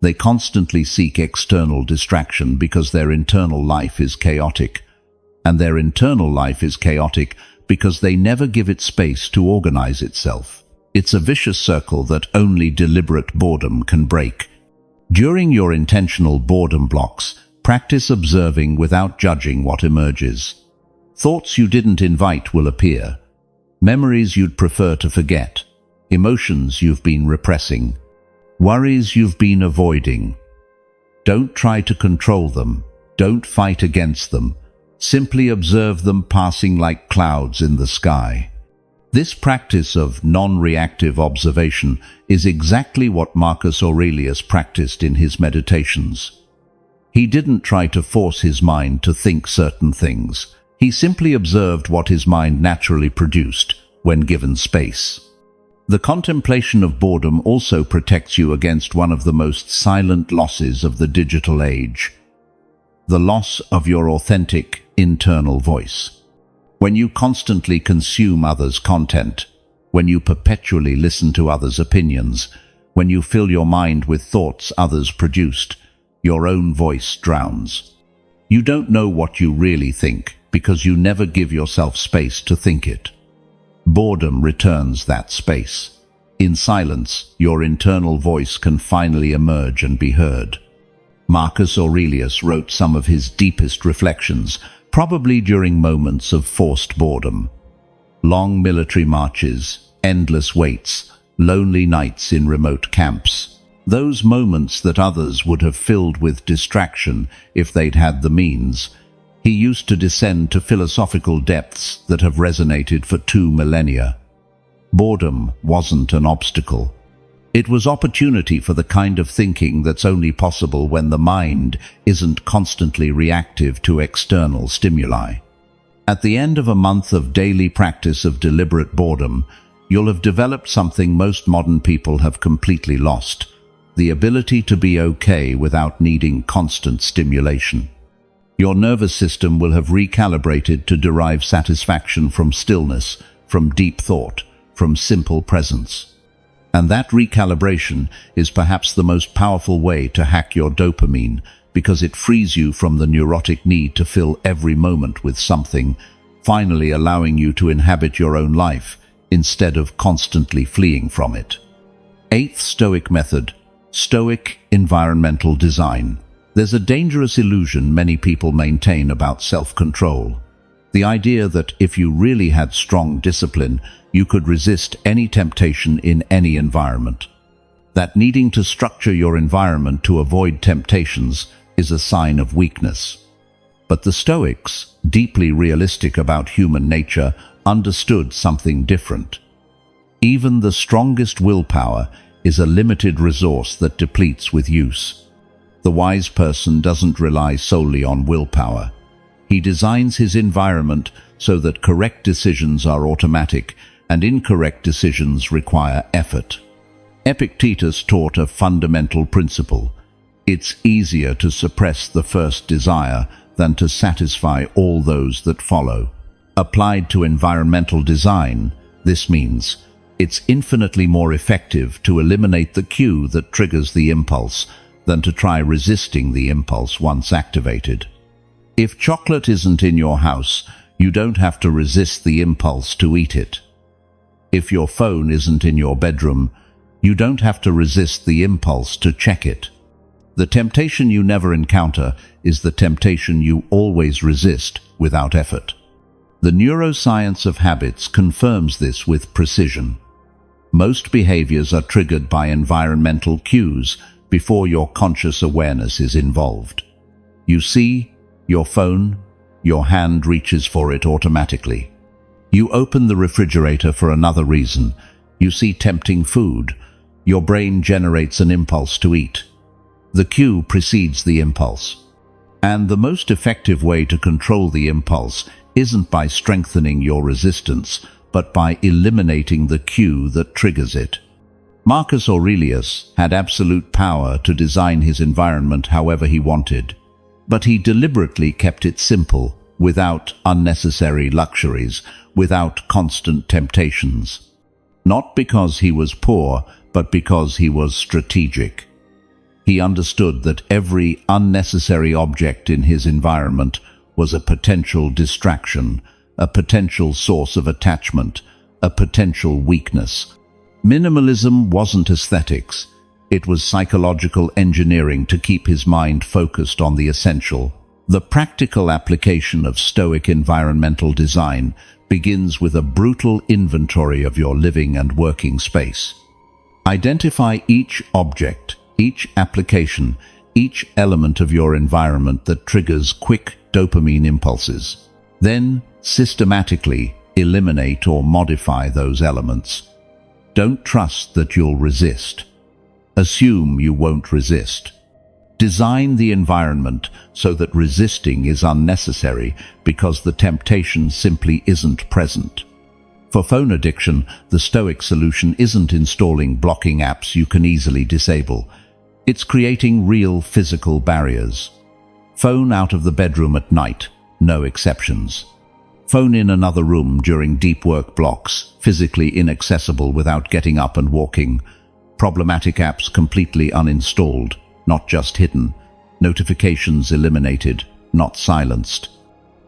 They constantly seek external distraction because their internal life is chaotic, and their internal life is chaotic because they never give it space to organize itself. It's a vicious circle that only deliberate boredom can break. During your intentional boredom blocks, practice observing without judging what emerges. Thoughts you didn't invite will appear. Memories you'd prefer to forget. Emotions you've been repressing. Worries you've been avoiding. Don't try to control them. Don't fight against them. Simply observe them passing like clouds in the sky. This practice of non-reactive observation is exactly what Marcus Aurelius practiced in his meditations. He didn't try to force his mind to think certain things. He simply observed what his mind naturally produced when given space. The contemplation of boredom also protects you against one of the most silent losses of the digital age: the loss of your authentic internal voice. When you constantly consume others' content, when you perpetually listen to others' opinions, when you fill your mind with thoughts others produced, your own voice drowns. You don't know what you really think because you never give yourself space to think it. Boredom returns that space. In silence, your internal voice can finally emerge and be heard. Marcus Aurelius wrote some of his deepest reflections, probably during moments of forced boredom. Long military marches, endless waits, lonely nights in remote camps. Those moments that others would have filled with distraction if they'd had the means. He used to descend to philosophical depths that have resonated for 2 millennia. Boredom wasn't an obstacle. It was opportunity for the kind of thinking that's only possible when the mind isn't constantly reactive to external stimuli. At the end of a month of daily practice of deliberate boredom, you'll have developed something most modern people have completely lost: the ability to be okay without needing constant stimulation. Your nervous system will have recalibrated to derive satisfaction from stillness, from deep thought, from simple presence. And that recalibration is perhaps the most powerful way to hack your dopamine, because it frees you from the neurotic need to fill every moment with something, finally allowing you to inhabit your own life instead of constantly fleeing from it. 8th Stoic method: Stoic environmental design. There's a dangerous illusion many people maintain about self-control. The idea that if you really had strong discipline, you could resist any temptation in any environment. That needing to structure your environment to avoid temptations is a sign of weakness. But the Stoics, deeply realistic about human nature, understood something different. Even the strongest willpower is a limited resource that depletes with use. The wise person doesn't rely solely on willpower. He designs his environment so that correct decisions are automatic and incorrect decisions require effort. Epictetus taught a fundamental principle: it's easier to suppress the first desire than to satisfy all those that follow. Applied to environmental design, this means it's infinitely more effective to eliminate the cue that triggers the impulse than to try resisting the impulse once activated. If chocolate isn't in your house, you don't have to resist the impulse to eat it. If your phone isn't in your bedroom, you don't have to resist the impulse to check it. The temptation you never encounter is the temptation you always resist without effort. The neuroscience of habits confirms this with precision. Most behaviors are triggered by environmental cues before your conscious awareness is involved. You see your phone, your hand reaches for it automatically. You open the refrigerator for another reason. You see tempting food. Your brain generates an impulse to eat. The cue precedes the impulse. And the most effective way to control the impulse isn't by strengthening your resistance, but by eliminating the cue that triggers it. Marcus Aurelius had absolute power to design his environment however he wanted, but he deliberately kept it simple, without unnecessary luxuries, without constant temptations. Not because he was poor, but because he was strategic. He understood that every unnecessary object in his environment was a potential distraction, a potential source of attachment, a potential weakness. Minimalism wasn't aesthetics. It was psychological engineering to keep his mind focused on the essential. The practical application of Stoic environmental design begins with a brutal inventory of your living and working space. Identify each object, each application, each element of your environment that triggers quick dopamine impulses. Then, systematically eliminate or modify those elements. Don't trust that you'll resist. Assume you won't resist. Design the environment so that resisting is unnecessary because the temptation simply isn't present. For phone addiction, the Stoic solution isn't installing blocking apps you can easily disable. It's creating real physical barriers. Phone out of the bedroom at night, no exceptions. Phone in another room during deep work blocks, physically inaccessible without getting up and walking. Problematic apps completely uninstalled, not just hidden. Notifications eliminated, not silenced.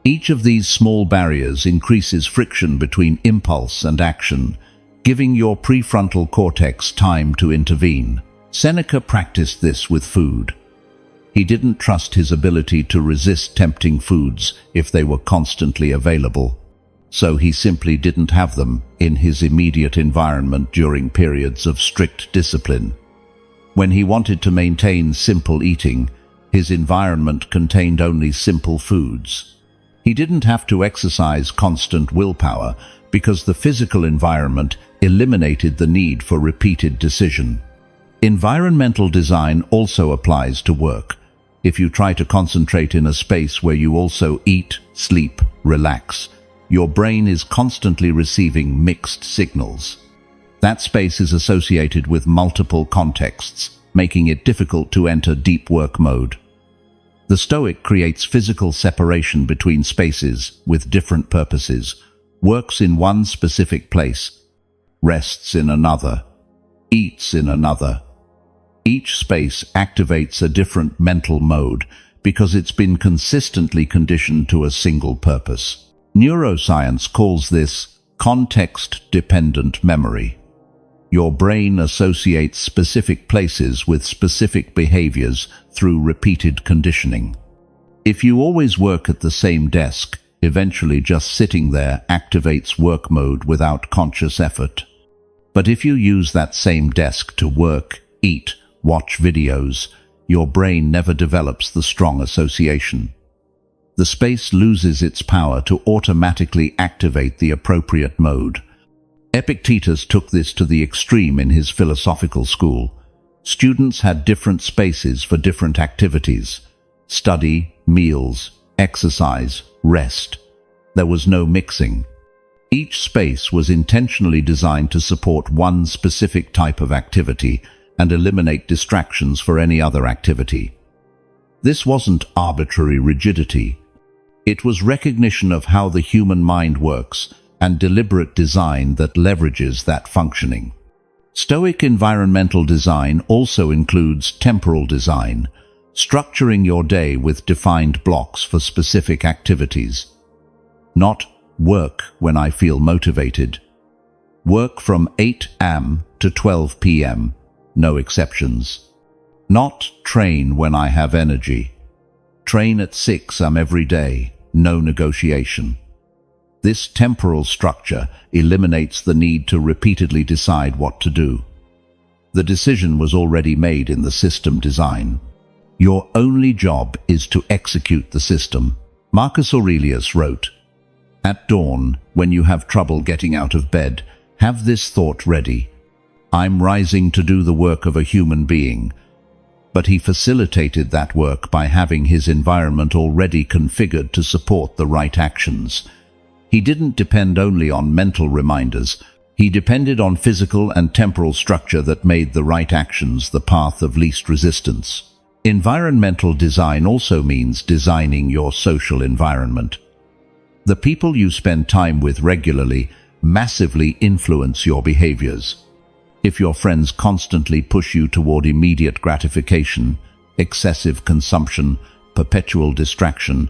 Each of these small barriers increases friction between impulse and action, giving your prefrontal cortex time to intervene. Seneca practiced this with food. He didn't trust his ability to resist tempting foods if they were constantly available, so he simply didn't have them in his immediate environment during periods of strict discipline. When he wanted to maintain simple eating, his environment contained only simple foods. He didn't have to exercise constant willpower because the physical environment eliminated the need for repeated decision. Environmental design also applies to work. If you try to concentrate in a space where you also eat, sleep, relax, your brain is constantly receiving mixed signals. That space is associated with multiple contexts, making it difficult to enter deep work mode. The Stoic creates physical separation between spaces with different purposes, works in one specific place, rests in another, eats in another. Each space activates a different mental mode because it's been consistently conditioned to a single purpose. Neuroscience calls this context-dependent memory. Your brain associates specific places with specific behaviors through repeated conditioning. If you always work at the same desk, eventually just sitting there activates work mode without conscious effort. But if you use that same desk to work, eat, watch videos, your brain never develops the strong association. The space loses its power to automatically activate the appropriate mode. Epictetus took this to the extreme in his philosophical school. Students had different spaces for different activities: study, meals, exercise, rest. There was no mixing. Each space was intentionally designed to support one specific type of activity and eliminate distractions for any other activity. This wasn't arbitrary rigidity. It was recognition of how the human mind works and deliberate design that leverages that functioning. Stoic environmental design also includes temporal design, structuring your day with defined blocks for specific activities. Not work when I feel motivated. Work from 8 a.m. to 12 p.m., no exceptions. Not train when I have energy. Train at 6 a.m. every day, no negotiation. This temporal structure eliminates the need to repeatedly decide what to do. The decision was already made in the system design. Your only job is to execute the system. Marcus Aurelius wrote, "At dawn, when you have trouble getting out of bed, have this thought ready: I'm rising to do the work of a human being." But he facilitated that work by having his environment already configured to support the right actions. He didn't depend only on mental reminders. He depended on physical and temporal structure that made the right actions the path of least resistance. Environmental design also means designing your social environment. The people you spend time with regularly massively influence your behaviors. If your friends constantly push you toward immediate gratification, excessive consumption, perpetual distraction,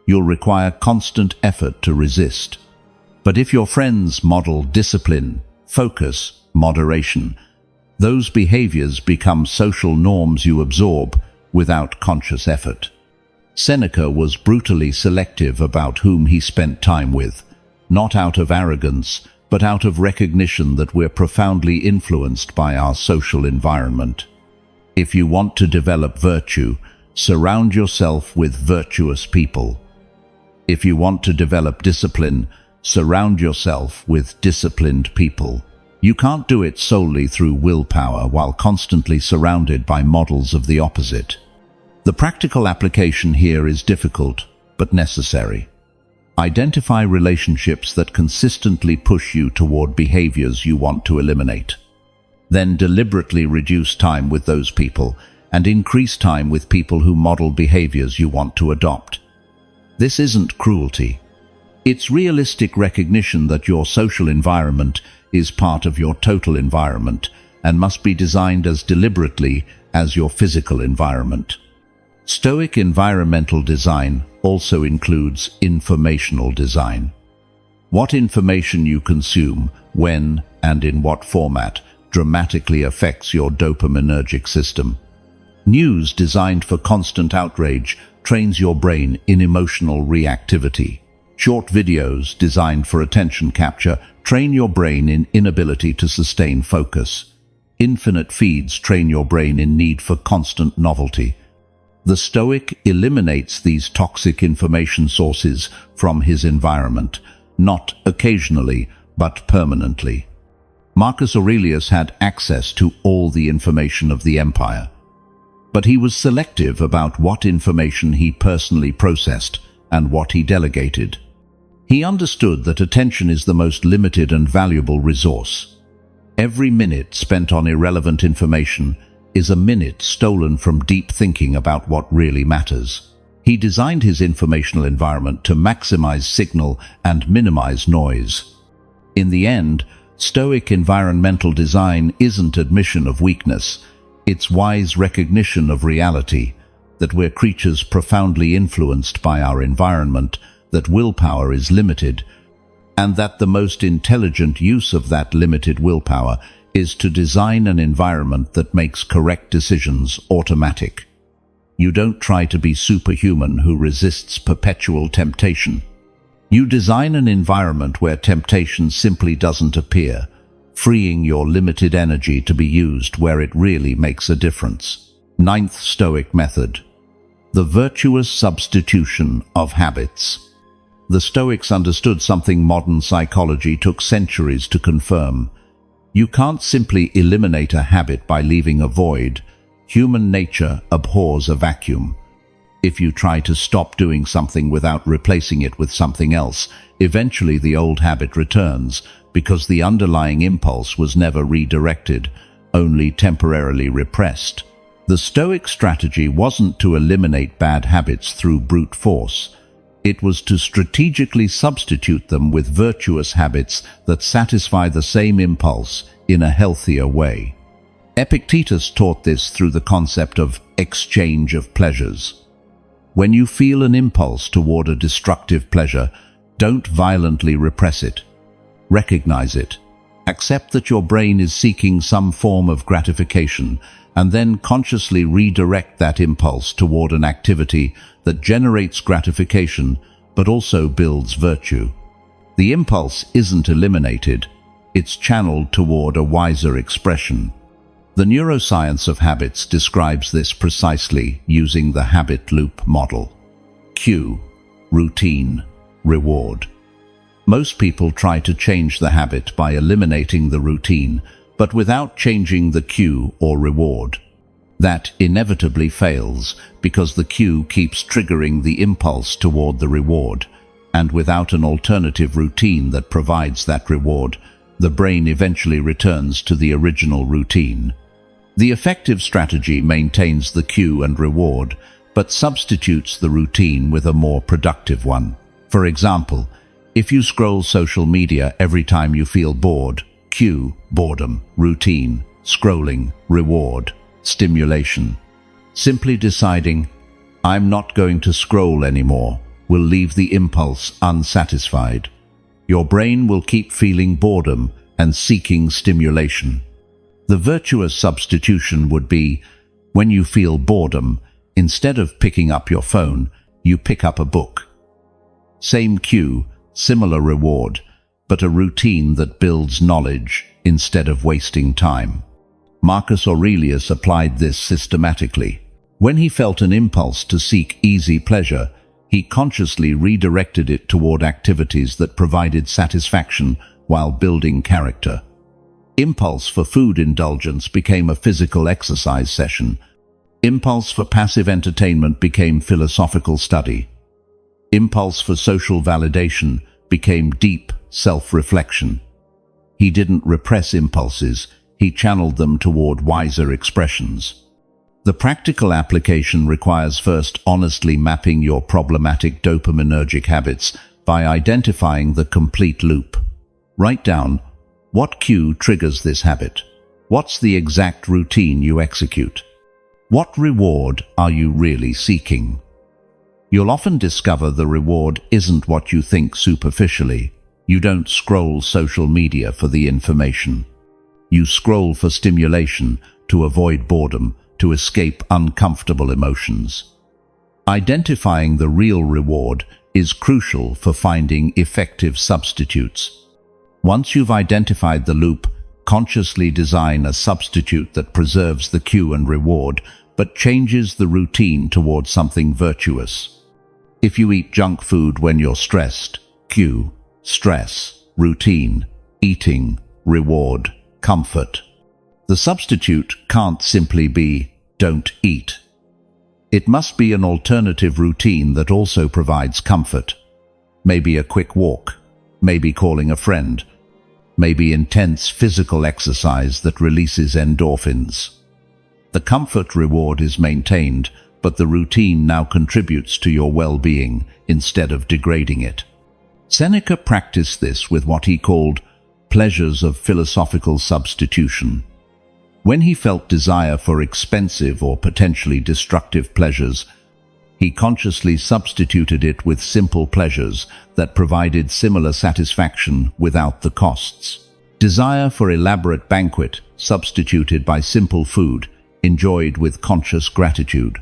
you'll require constant effort to resist. But if your friends model discipline, focus, moderation, those behaviors become social norms you absorb without conscious effort. Seneca was brutally selective about whom he spent time with, not out of arrogance, but out of recognition that we're profoundly influenced by our social environment. If you want to develop virtue, surround yourself with virtuous people. If you want to develop discipline, surround yourself with disciplined people. You can't do it solely through willpower while constantly surrounded by models of the opposite. The practical application here is difficult, but necessary. Identify relationships that consistently push you toward behaviors you want to eliminate. Then deliberately reduce time with those people and increase time with people who model behaviors you want to adopt. This isn't cruelty. It's realistic recognition that your social environment is part of your total environment and must be designed as deliberately as your physical environment. Stoic environmental design also includes informational design. What information you consume, when, and in what format dramatically affects your dopaminergic system. News designed for constant outrage trains your brain in emotional reactivity. Short videos designed for attention capture train your brain in inability to sustain focus. Infinite feeds train your brain in need for constant novelty. The Stoic eliminates these toxic information sources from his environment, not occasionally, but permanently. Marcus Aurelius had access to all the information of the empire, but he was selective about what information he personally processed and what he delegated. He understood that attention is the most limited and valuable resource. Every minute spent on irrelevant information is a minute stolen from deep thinking about what really matters. He designed his informational environment to maximize signal and minimize noise. In the end, Stoic environmental design isn't admission of weakness, it's wise recognition of reality, that we're creatures profoundly influenced by our environment, that willpower is limited, and that the most intelligent use of that limited willpower is to design an environment that makes correct decisions automatic. You don't try to be superhuman who resists perpetual temptation. You design an environment where temptation simply doesn't appear, freeing your limited energy to be used where it really makes a difference. Ninth Stoic method: the virtuous substitution of habits. The Stoics understood something modern psychology took centuries to confirm. You can't simply eliminate a habit by leaving a void. Human nature abhors a vacuum. If you try to stop doing something without replacing it with something else, eventually the old habit returns because the underlying impulse was never redirected, only temporarily repressed. The Stoic strategy wasn't to eliminate bad habits through brute force. It was to strategically substitute them with virtuous habits that satisfy the same impulse in a healthier way. Epictetus taught this through the concept of exchange of pleasures. When you feel an impulse toward a destructive pleasure, don't violently repress it. Recognize it. Accept that your brain is seeking some form of gratification, and then consciously redirect that impulse toward an activity that generates gratification but also builds virtue. The impulse isn't eliminated, it's channeled toward a wiser expression. The neuroscience of habits describes this precisely using the habit loop model. Cue, routine, reward. Most people try to change the habit by eliminating the routine, but without changing the cue or reward. That inevitably fails because the cue keeps triggering the impulse toward the reward, and without an alternative routine that provides that reward, the brain eventually returns to the original routine. The effective strategy maintains the cue and reward, but substitutes the routine with a more productive one. For example, if you scroll social media every time you feel bored, cue, boredom, routine, scrolling, reward, stimulation. Simply deciding, I'm not going to scroll anymore, will leave the impulse unsatisfied. Your brain will keep feeling boredom and seeking stimulation. The virtuous substitution would be, when you feel boredom, instead of picking up your phone, you pick up a book. Same cue, similar reward, but a routine that builds knowledge instead of wasting time. Marcus Aurelius applied this systematically. When he felt an impulse to seek easy pleasure, he consciously redirected it toward activities that provided satisfaction while building character. Impulse for food indulgence became a physical exercise session. Impulse for passive entertainment became philosophical study. Impulse for social validation became deep self-reflection. He didn't repress impulses, he channeled them toward wiser expressions. The practical application requires first honestly mapping your problematic dopaminergic habits by identifying the complete loop. Write down, what cue triggers this habit? What's the exact routine you execute? What reward are you really seeking? You'll often discover the reward isn't what you think superficially. You don't scroll social media for the information. You scroll for stimulation, to avoid boredom, to escape uncomfortable emotions. Identifying the real reward is crucial for finding effective substitutes. Once you've identified the loop, consciously design a substitute that preserves the cue and reward, but changes the routine toward something virtuous. If you eat junk food when you're stressed, cue, stress, routine, eating, reward, comfort. The substitute can't simply be, don't eat. It must be an alternative routine that also provides comfort. Maybe a quick walk, maybe calling a friend, maybe intense physical exercise that releases endorphins. The comfort reward is maintained, but the routine now contributes to your well-being instead of degrading it. Seneca practiced this with what he called pleasures of philosophical substitution. When he felt desire for expensive or potentially destructive pleasures, he consciously substituted it with simple pleasures that provided similar satisfaction without the costs. Desire for elaborate banquet substituted by simple food, enjoyed with conscious gratitude.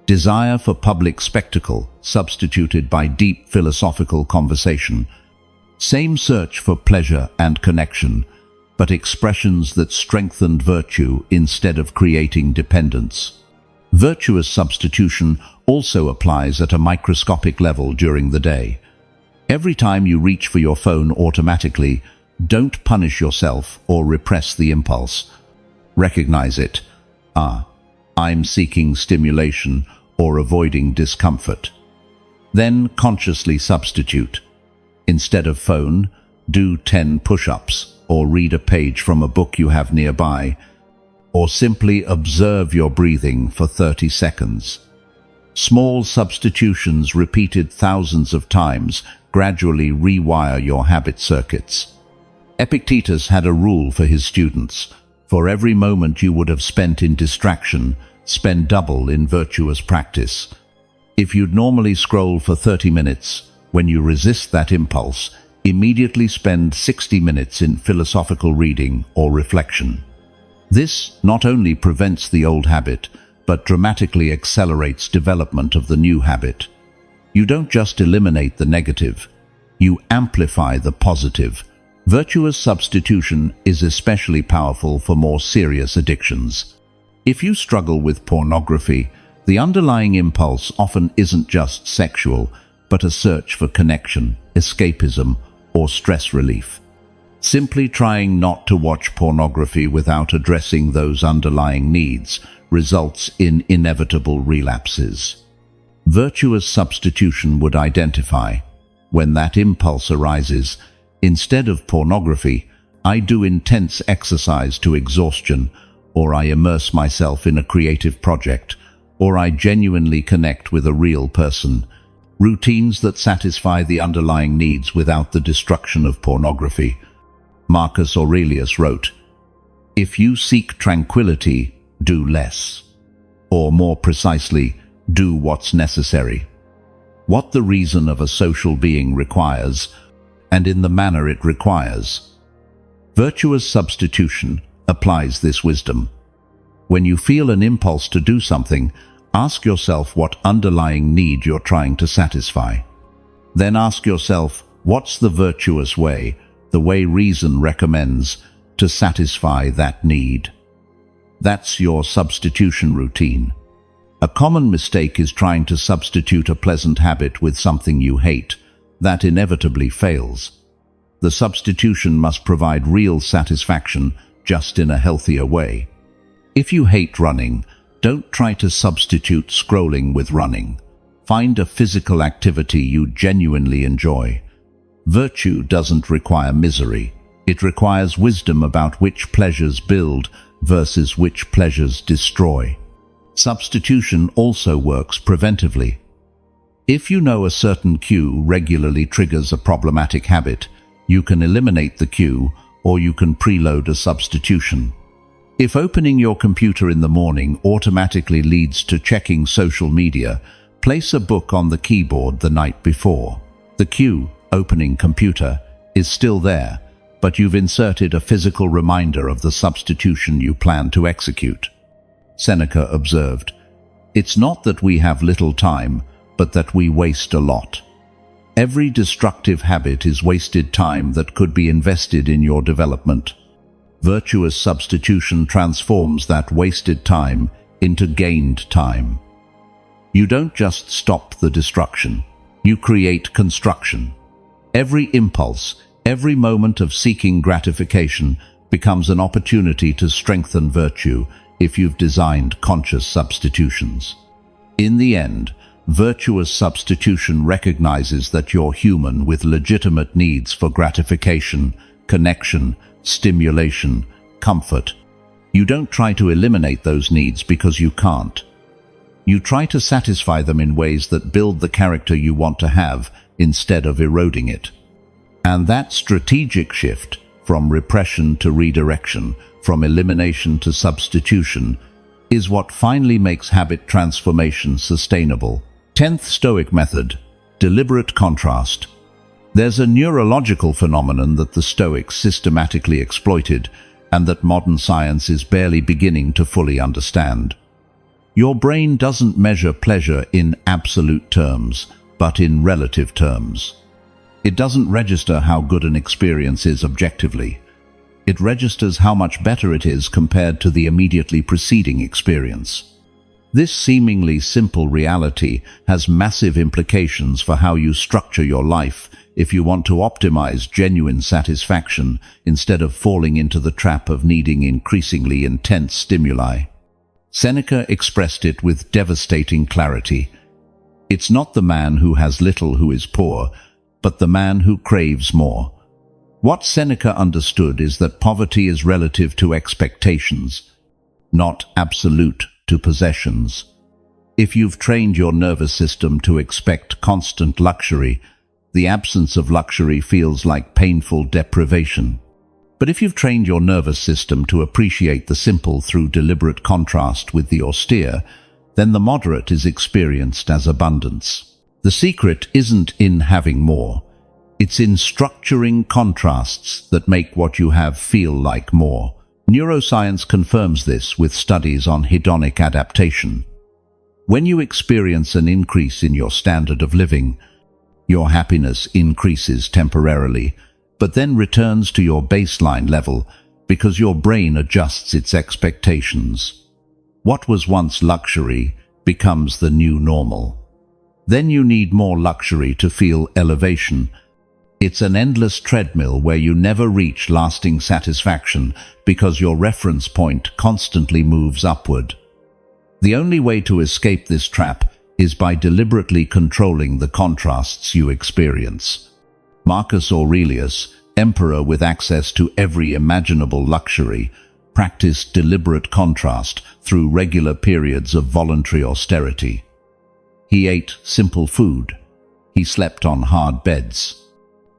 Desire for public spectacle substituted by deep philosophical conversation. Same search for pleasure and connection, but expressions that strengthened virtue instead of creating dependence. Virtuous substitution also applies at a microscopic level during the day. Every time you reach for your phone automatically, don't punish yourself or repress the impulse. Recognize it. I'm seeking stimulation or avoiding discomfort. Then consciously substitute. Instead of phone, do 10 push-ups or read a page from a book you have nearby, or simply observe your breathing for 30 seconds. Small substitutions repeated thousands of times gradually rewire your habit circuits. Epictetus had a rule for his students. For every moment you would have spent in distraction, spend double in virtuous practice. If you'd normally scroll for 30 minutes, when you resist that impulse, immediately spend 60 minutes in philosophical reading or reflection. This not only prevents the old habit, but dramatically accelerates development of the new habit. You don't just eliminate the negative, you amplify the positive. Virtuous substitution is especially powerful for more serious addictions. If you struggle with pornography, the underlying impulse often isn't just sexual, but a search for connection, escapism, or stress relief. Simply trying not to watch pornography without addressing those underlying needs results in inevitable relapses. Virtuous substitution would identify, when that impulse arises, instead of pornography, I do intense exercise to exhaustion, or I immerse myself in a creative project, or I genuinely connect with a real person. Routines that satisfy the underlying needs without the destruction of pornography. Marcus Aurelius wrote, "If you seek tranquility, do less. Or more precisely, do what's necessary. What the reason of a social being requires, and in the manner it requires." Virtuous substitution applies this wisdom. When you feel an impulse to do something, ask yourself what underlying need you're trying to satisfy. Then ask yourself, what's the virtuous way, the way reason recommends, to satisfy that need? That's your substitution routine. A common mistake is trying to substitute a pleasant habit with something you hate. That inevitably fails. The substitution must provide real satisfaction, just in a healthier way. If you hate running, don't try to substitute scrolling with running. Find a physical activity you genuinely enjoy. Virtue doesn't require misery. It requires wisdom about which pleasures build versus which pleasures destroy. Substitution also works preventively. If you know a certain cue regularly triggers a problematic habit, you can eliminate the cue, or you can preload a substitution. If opening your computer in the morning automatically leads to checking social media, place a book on the keyboard the night before. The cue, opening computer, is still there, but you've inserted a physical reminder of the substitution you plan to execute. Seneca observed, "It's not that we have little time, but that we waste a lot." Every destructive habit is wasted time that could be invested in your development. Virtuous substitution transforms that wasted time into gained time. You don't just stop the destruction, you create construction. Every impulse, every moment of seeking gratification becomes an opportunity to strengthen virtue if you've designed conscious substitutions. In the end, virtuous substitution recognizes that you're human with legitimate needs for gratification, connection, stimulation, comfort. You don't try to eliminate those needs because you can't. You try to satisfy them in ways that build the character you want to have instead of eroding it. And that strategic shift, from repression to redirection, from elimination to substitution, is what finally makes habit transformation sustainable. 10th Stoic method, deliberate contrast. There's a neurological phenomenon that the Stoics systematically exploited and that modern science is barely beginning to fully understand. Your brain doesn't measure pleasure in absolute terms, but in relative terms. It doesn't register how good an experience is objectively. It registers how much better it is compared to the immediately preceding experience. This seemingly simple reality has massive implications for how you structure your life if you want to optimize genuine satisfaction instead of falling into the trap of needing increasingly intense stimuli. Seneca expressed it with devastating clarity. It's not the man who has little who is poor, but the man who craves more. What Seneca understood is that poverty is relative to expectations, not absolute to possessions. If you've trained your nervous system to expect constant luxury, the absence of luxury feels like painful deprivation. But if you've trained your nervous system to appreciate the simple through deliberate contrast with the austere, then the moderate is experienced as abundance. The secret isn't in having more. It's in structuring contrasts that make what you have feel like more. Neuroscience confirms this with studies on hedonic adaptation. When you experience an increase in your standard of living, your happiness increases temporarily, but then returns to your baseline level because your brain adjusts its expectations. What was once luxury becomes the new normal. Then you need more luxury to feel elevation. It's an endless treadmill where you never reach lasting satisfaction because your reference point constantly moves upward. The only way to escape this trap is by deliberately controlling the contrasts you experience. Marcus Aurelius, emperor with access to every imaginable luxury, practiced deliberate contrast through regular periods of voluntary austerity. He ate simple food. He slept on hard beds.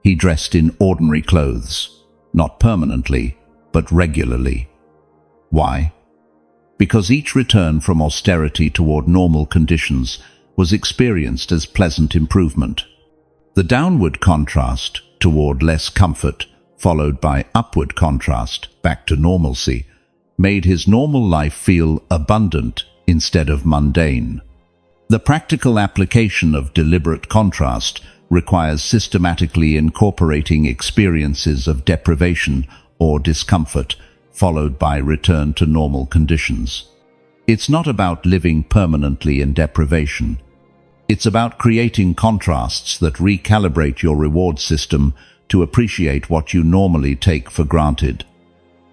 He dressed in ordinary clothes, not permanently, but regularly. Why? Because each return from austerity toward normal conditions was experienced as pleasant improvement. The downward contrast toward less comfort, followed by upward contrast back to normalcy, made his normal life feel abundant instead of mundane. The practical application of deliberate contrast requires systematically incorporating experiences of deprivation or discomfort, followed by return to normal conditions. It's not about living permanently in deprivation. It's about creating contrasts that recalibrate your reward system to appreciate what you normally take for granted.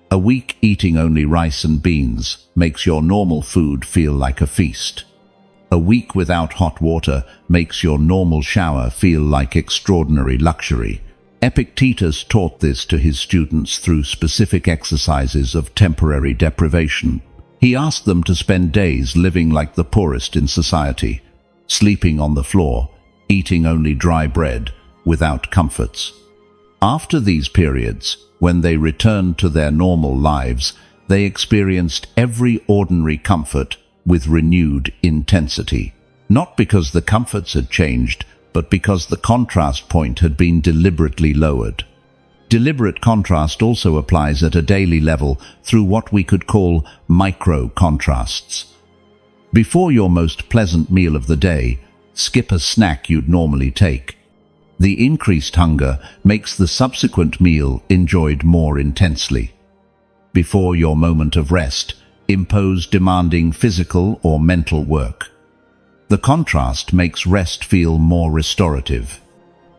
A week eating only rice and beans makes your normal food feel like a feast. A week without hot water makes your normal shower feel like extraordinary luxury. Epictetus taught this to his students through specific exercises of temporary deprivation. He asked them to spend days living like the poorest in society, sleeping on the floor, eating only dry bread, without comforts. After these periods, when they returned to their normal lives, they experienced every ordinary comfort with renewed intensity. Not because the comforts had changed, but because the contrast point had been deliberately lowered. Deliberate contrast also applies at a daily level through what we could call micro-contrasts. Before your most pleasant meal of the day, skip a snack you'd normally take. The increased hunger makes the subsequent meal enjoyed more intensely. Before your moment of rest, impose demanding physical or mental work. The contrast makes rest feel more restorative.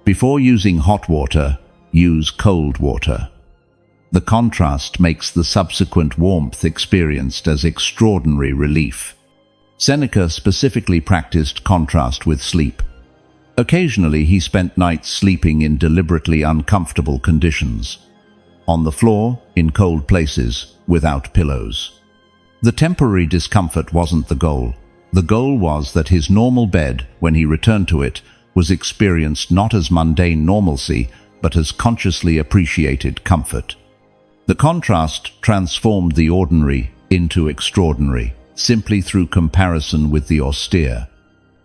Before using hot water, use cold water. The contrast makes the subsequent warmth experienced as extraordinary relief. Seneca specifically practiced contrast with sleep. Occasionally he spent nights sleeping in deliberately uncomfortable conditions. On the floor, in cold places, without pillows. The temporary discomfort wasn't the goal. The goal was that his normal bed, when he returned to it, was experienced not as mundane normalcy, but as consciously appreciated comfort. The contrast transformed the ordinary into extraordinary, simply through comparison with the austere.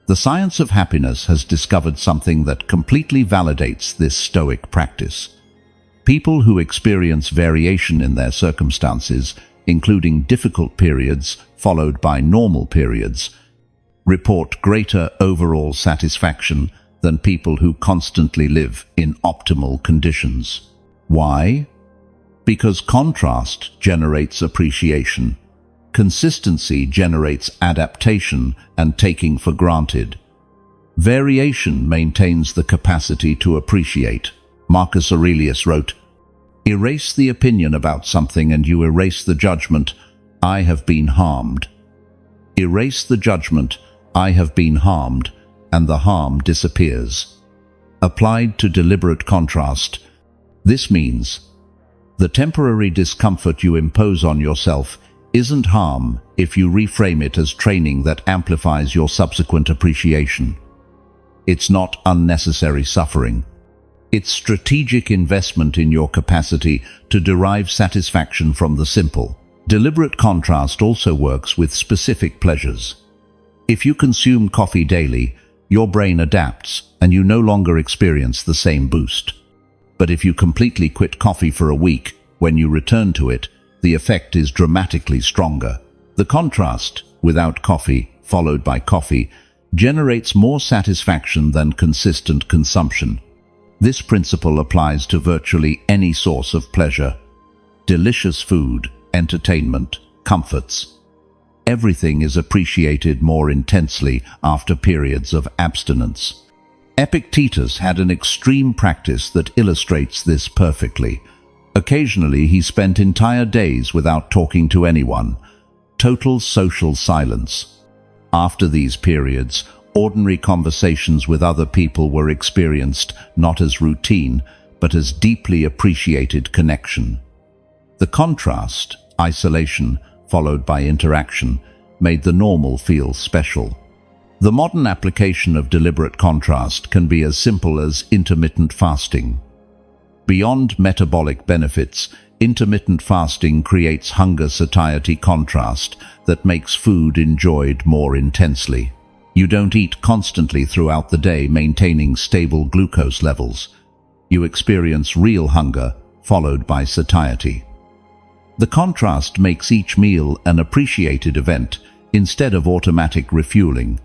The science of happiness has discovered something that completely validates this Stoic practice. People who experience variation in their circumstances, including difficult periods followed by normal periods, report greater overall satisfaction than people who constantly live in optimal conditions. Why? Because contrast generates appreciation. Consistency generates adaptation and taking for granted. Variation maintains the capacity to appreciate. Marcus Aurelius wrote, "Erase the opinion about something and you erase the judgment, I have been harmed. Erase the judgment, I have been harmed, and the harm disappears." Applied to deliberate contrast, this means the temporary discomfort you impose on yourself isn't harm if you reframe it as training that amplifies your subsequent appreciation. It's not unnecessary suffering. It's strategic investment in your capacity to derive satisfaction from the simple. Deliberate contrast also works with specific pleasures. If you consume coffee daily, your brain adapts and you no longer experience the same boost. But if you completely quit coffee for a week, when you return to it, the effect is dramatically stronger. The contrast, without coffee, followed by coffee, generates more satisfaction than consistent consumption. This principle applies to virtually any source of pleasure. Delicious food, entertainment, comforts. Everything is appreciated more intensely after periods of abstinence. Epictetus had an extreme practice that illustrates this perfectly. Occasionally he spent entire days without talking to anyone. Total social silence. After these periods, ordinary conversations with other people were experienced not as routine, but as deeply appreciated connection. The contrast, isolation, followed by interaction, made the normal feel special. The modern application of deliberate contrast can be as simple as intermittent fasting. Beyond metabolic benefits, intermittent fasting creates hunger-satiety contrast that makes food enjoyed more intensely. You don't eat constantly throughout the day, maintaining stable glucose levels. You experience real hunger, followed by satiety. The contrast makes each meal an appreciated event, instead of automatic refueling.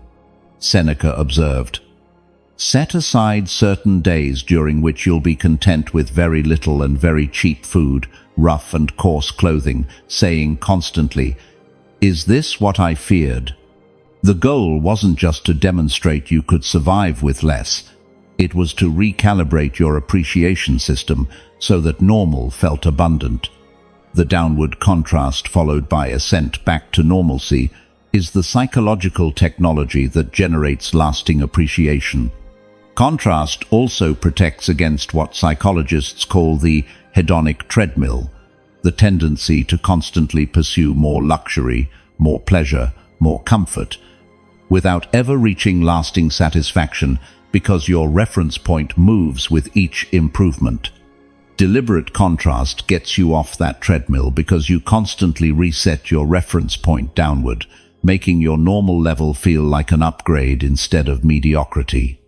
Seneca observed, Set aside certain days during which you'll be content with very little and very cheap food, rough and coarse clothing, saying constantly, "Is this what I feared?" The goal wasn't just to demonstrate you could survive with less. It was to recalibrate your appreciation system so that normal felt abundant. The downward contrast followed by ascent back to normalcy is the psychological technology that generates lasting appreciation. Contrast also protects against what psychologists call the hedonic treadmill, the tendency to constantly pursue more luxury, more pleasure, more comfort, without ever reaching lasting satisfaction because your reference point moves with each improvement. Deliberate contrast gets you off that treadmill because you constantly reset your reference point downward, making your normal level feel like an upgrade instead of mediocrity.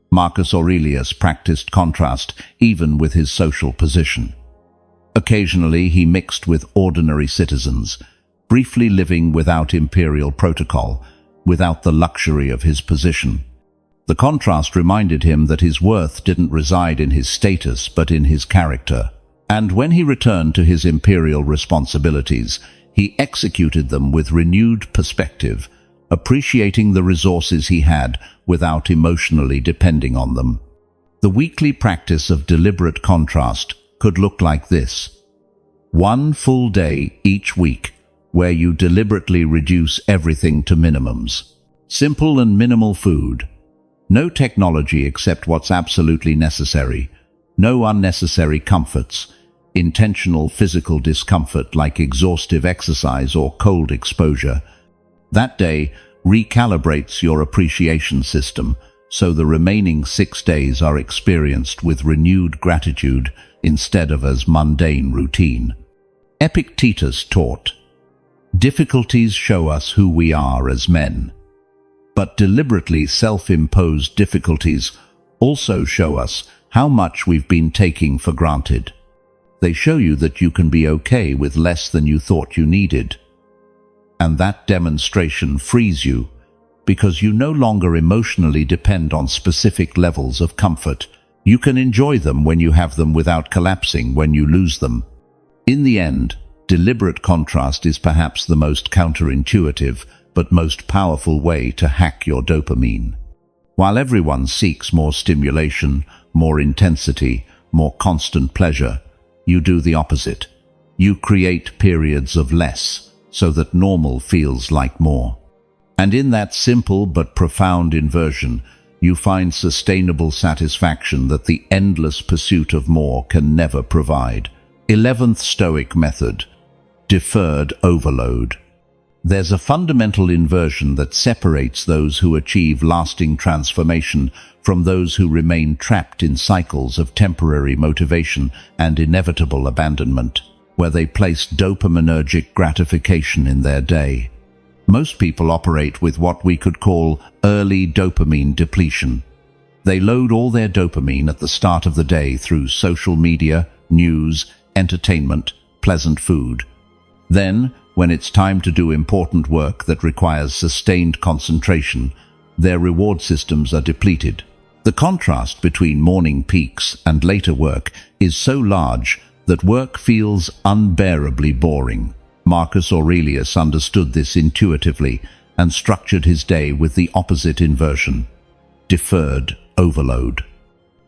Marcus Aurelius practiced contrast even with his social position. Occasionally he mixed with ordinary citizens, briefly living without imperial protocol, without the luxury of his position. The contrast reminded him that his worth didn't reside in his status but in his character. And when he returned to his imperial responsibilities, he executed them with renewed perspective, appreciating the resources he had without emotionally depending on them. The weekly practice of deliberate contrast could look like this. One full day each week where you deliberately reduce everything to minimums. Simple and minimal food. No technology except what's absolutely necessary. No unnecessary comforts. Intentional physical discomfort like exhaustive exercise or cold exposure. That day recalibrates your appreciation system so the remaining 6 days are experienced with renewed gratitude instead of as mundane routine. Epictetus taught, "Difficulties show us who we are as men. But deliberately self-imposed difficulties also show us how much we've been taking for granted. They show you that you can be okay with less than you thought you needed. And that demonstration frees you because you no longer emotionally depend on specific levels of comfort. You can enjoy them when you have them without collapsing when you lose them." In the end, deliberate contrast is perhaps the most counterintuitive but most powerful way to hack your dopamine. While everyone seeks more stimulation, more intensity, more constant pleasure, you do the opposite. You create periods of less so that normal feels like more. And in that simple but profound inversion, you find sustainable satisfaction that the endless pursuit of more can never provide. 11th Stoic method, deferred overload. There's a fundamental inversion that separates those who achieve lasting transformation from those who remain trapped in cycles of temporary motivation and inevitable abandonment, where they place dopaminergic gratification in their day. Most people operate with what we could call early dopamine depletion. They load all their dopamine at the start of the day through social media, news, entertainment, pleasant food. Then, when it's time to do important work that requires sustained concentration, their reward systems are depleted. The contrast between morning peaks and later work is so large that work feels unbearably boring. Marcus Aurelius understood this intuitively and structured his day with the opposite inversion: deferred overload.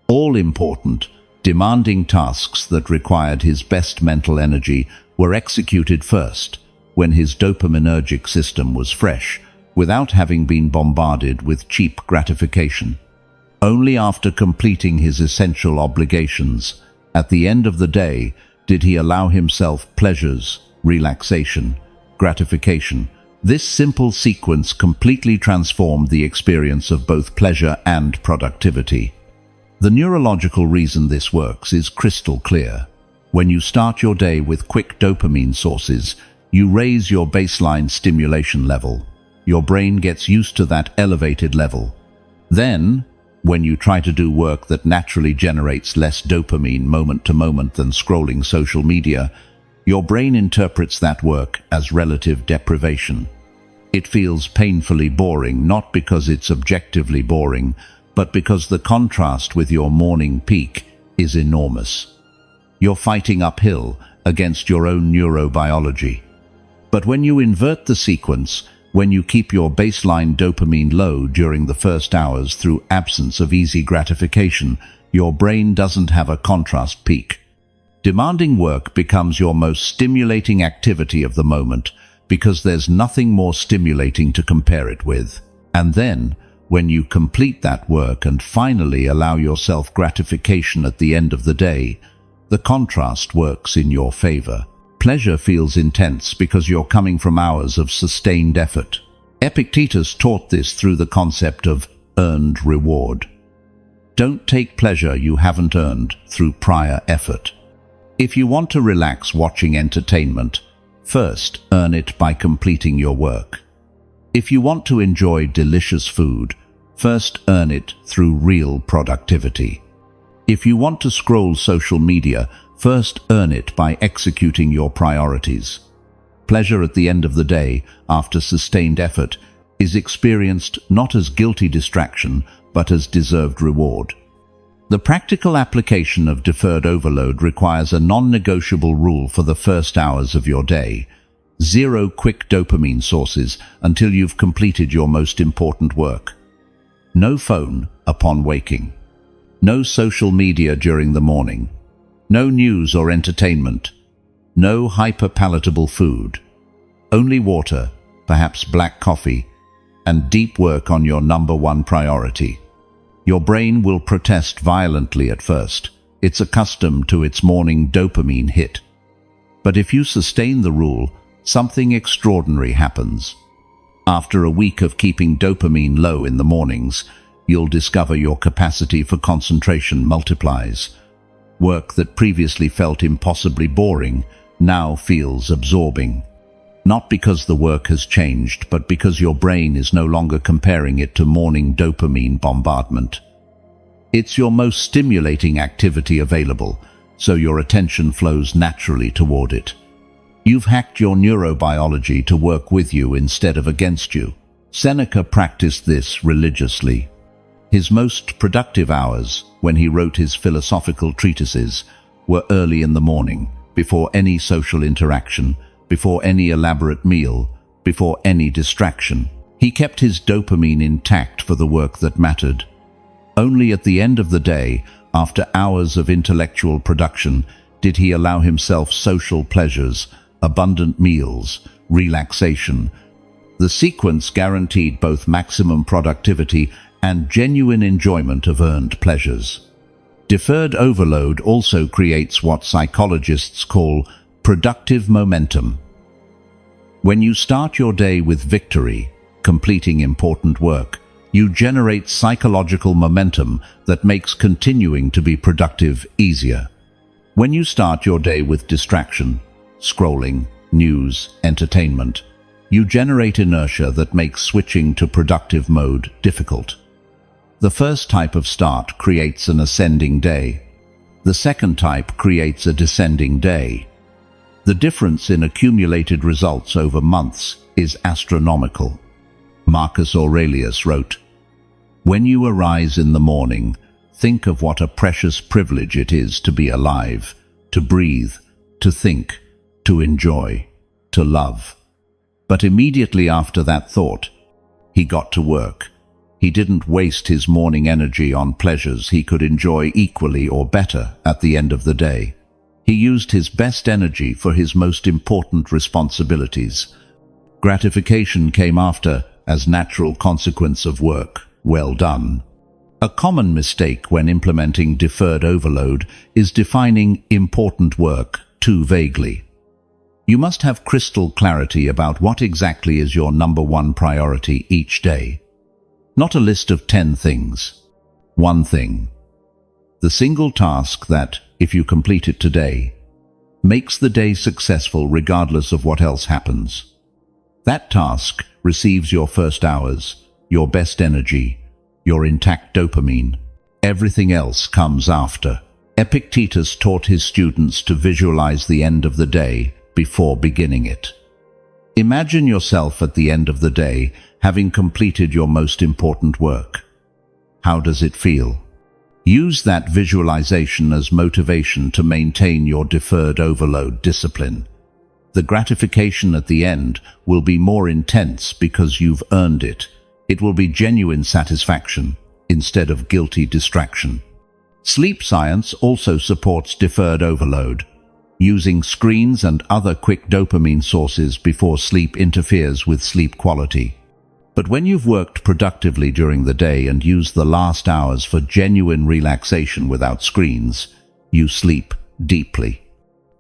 All important, demanding tasks that required his best mental energy were executed first, when his dopaminergic system was fresh, without having been bombarded with cheap gratification. Only after completing his essential obligations, at the end of the day, did he allow himself pleasures, relaxation, gratification. This simple sequence completely transformed the experience of both pleasure and productivity. The neurological reason this works is crystal clear. When you start your day with quick dopamine sources, you raise your baseline stimulation level. Your brain gets used to that elevated level. Then, when you try to do work that naturally generates less dopamine moment to moment than scrolling social media, your brain interprets that work as relative deprivation. It feels painfully boring, not because it's objectively boring, but because the contrast with your morning peak is enormous. You're fighting uphill against your own neurobiology. But when you invert the sequence, when you keep your baseline dopamine low during the first hours through absence of easy gratification, your brain doesn't have a contrast peak. Demanding work becomes your most stimulating activity of the moment because there's nothing more stimulating to compare it with. And then, when you complete that work and finally allow yourself gratification at the end of the day, the contrast works in your favor. Pleasure feels intense because you're coming from hours of sustained effort. Epictetus taught this through the concept of earned reward. Don't take pleasure you haven't earned through prior effort. If you want to relax watching entertainment, first earn it by completing your work. If you want to enjoy delicious food, first earn it through real productivity. If you want to scroll social media, first earn it by executing your priorities. Pleasure at the end of the day, after sustained effort, is experienced not as guilty distraction, but as deserved reward. The practical application of deferred overload requires a non-negotiable rule for the first hours of your day. 0 quick dopamine sources until you've completed your most important work. No phone upon waking. No social media during the morning. No news or entertainment. No hyper-palatable food. Only water, perhaps black coffee, and deep work on your number one priority. Your brain will protest violently at first. It's accustomed to its morning dopamine hit. But if you sustain the rule, something extraordinary happens. After a week of keeping dopamine low in the mornings, you'll discover your capacity for concentration multiplies. Work that previously felt impossibly boring now feels absorbing. Not because the work has changed, but because your brain is no longer comparing it to morning dopamine bombardment. It's your most stimulating activity available, so your attention flows naturally toward it. You've hacked your neurobiology to work with you instead of against you. Seneca practiced this religiously. His most productive hours, when he wrote his philosophical treatises, were early in the morning, before any social interaction, before any elaborate meal, before any distraction. He kept his dopamine intact for the work that mattered. Only at the end of the day, after hours of intellectual production, did he allow himself social pleasures, abundant meals, relaxation. The sequence guaranteed both maximum productivity and genuine enjoyment of earned pleasures. Deferred overload also creates what psychologists call productive momentum. When you start your day with victory, completing important work, you generate psychological momentum that makes continuing to be productive easier. When you start your day with distraction, scrolling, news, entertainment, you generate inertia that makes switching to productive mode difficult. The first type of start creates an ascending day. The second type creates a descending day. The difference in accumulated results over months is astronomical. Marcus Aurelius wrote, "When you arise in the morning, think of what a precious privilege it is to be alive, to breathe, to think, to enjoy, to love." But immediately after that thought, he got to work. He didn't waste his morning energy on pleasures he could enjoy equally or better at the end of the day. He used his best energy for his most important responsibilities. Gratification came after, as natural consequence of work well done. A common mistake when implementing deferred overload is defining important work too vaguely. You must have crystal clarity about what exactly is your number one priority each day. Not a list of 10 things. One thing. The single task that, if you complete it today, makes the day successful regardless of what else happens. That task receives your first hours, your best energy, your intact dopamine. Everything else comes after. Epictetus taught his students to visualize the end of the day before beginning it. Imagine yourself at the end of the day having completed your most important work. How does it feel? Use that visualization as motivation to maintain your deferred overload discipline. The gratification at the end will be more intense because you've earned it. It will be genuine satisfaction instead of guilty distraction. Sleep science also supports deferred overload. Using screens and other quick dopamine sources before sleep interferes with sleep quality. But when you've worked productively during the day and used the last hours for genuine relaxation without screens, you sleep deeply.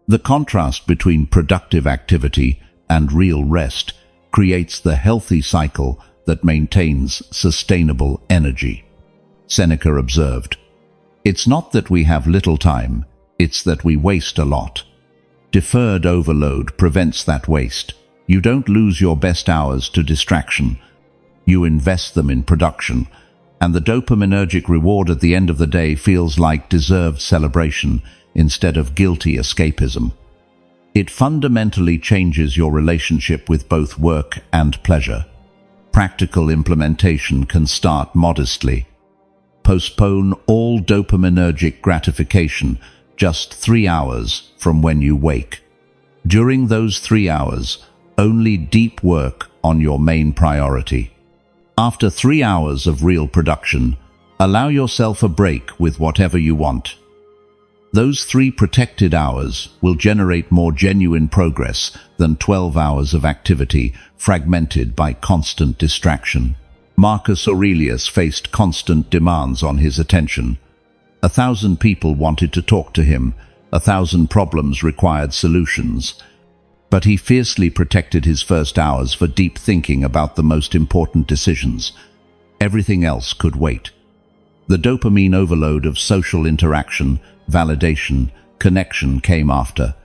The contrast between productive activity and real rest creates the healthy cycle that maintains sustainable energy. Seneca observed, "It's not that we have little time, it's that we waste a lot." Deferred overload prevents that waste. You don't lose your best hours to distraction. You invest them in production, and the dopaminergic reward at the end of the day feels like deserved celebration instead of guilty escapism. It fundamentally changes your relationship with both work and pleasure. Practical implementation can start modestly. Postpone all dopaminergic gratification just 3 hours from when you wake. During those 3 hours, only deep work on your main priority. After 3 hours of real production, allow yourself a break with whatever you want. Those 3 protected hours will generate more genuine progress than 12 hours of activity fragmented by constant distraction. Marcus Aurelius faced constant demands on his attention. 1,000 people wanted to talk to him, 1,000 problems required solutions. But he fiercely protected his first hours for deep thinking about the most important decisions. Everything else could wait. The dopamine overload of social interaction, validation, connection came after.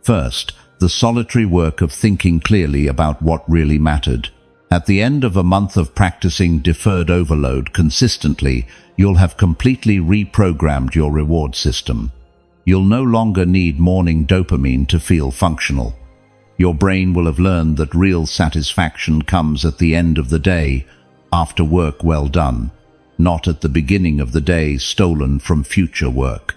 First, the solitary work of thinking clearly about what really mattered. At the end of a month of practicing deferred overload consistently, you'll have completely reprogrammed your reward system. You'll no longer need morning dopamine to feel functional. Your brain will have learned that real satisfaction comes at the end of the day, after work well done, not at the beginning of the day stolen from future work.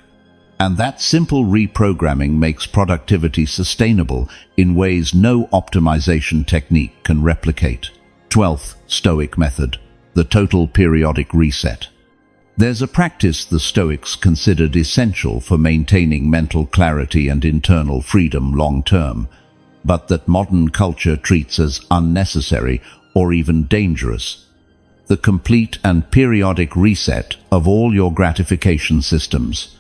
And that simple reprogramming makes productivity sustainable in ways no optimization technique can replicate. 12th Stoic method, the total periodic reset. There's a practice the Stoics considered essential for maintaining mental clarity and internal freedom long-term, but that modern culture treats as unnecessary or even dangerous. The complete and periodic reset of all your gratification systems,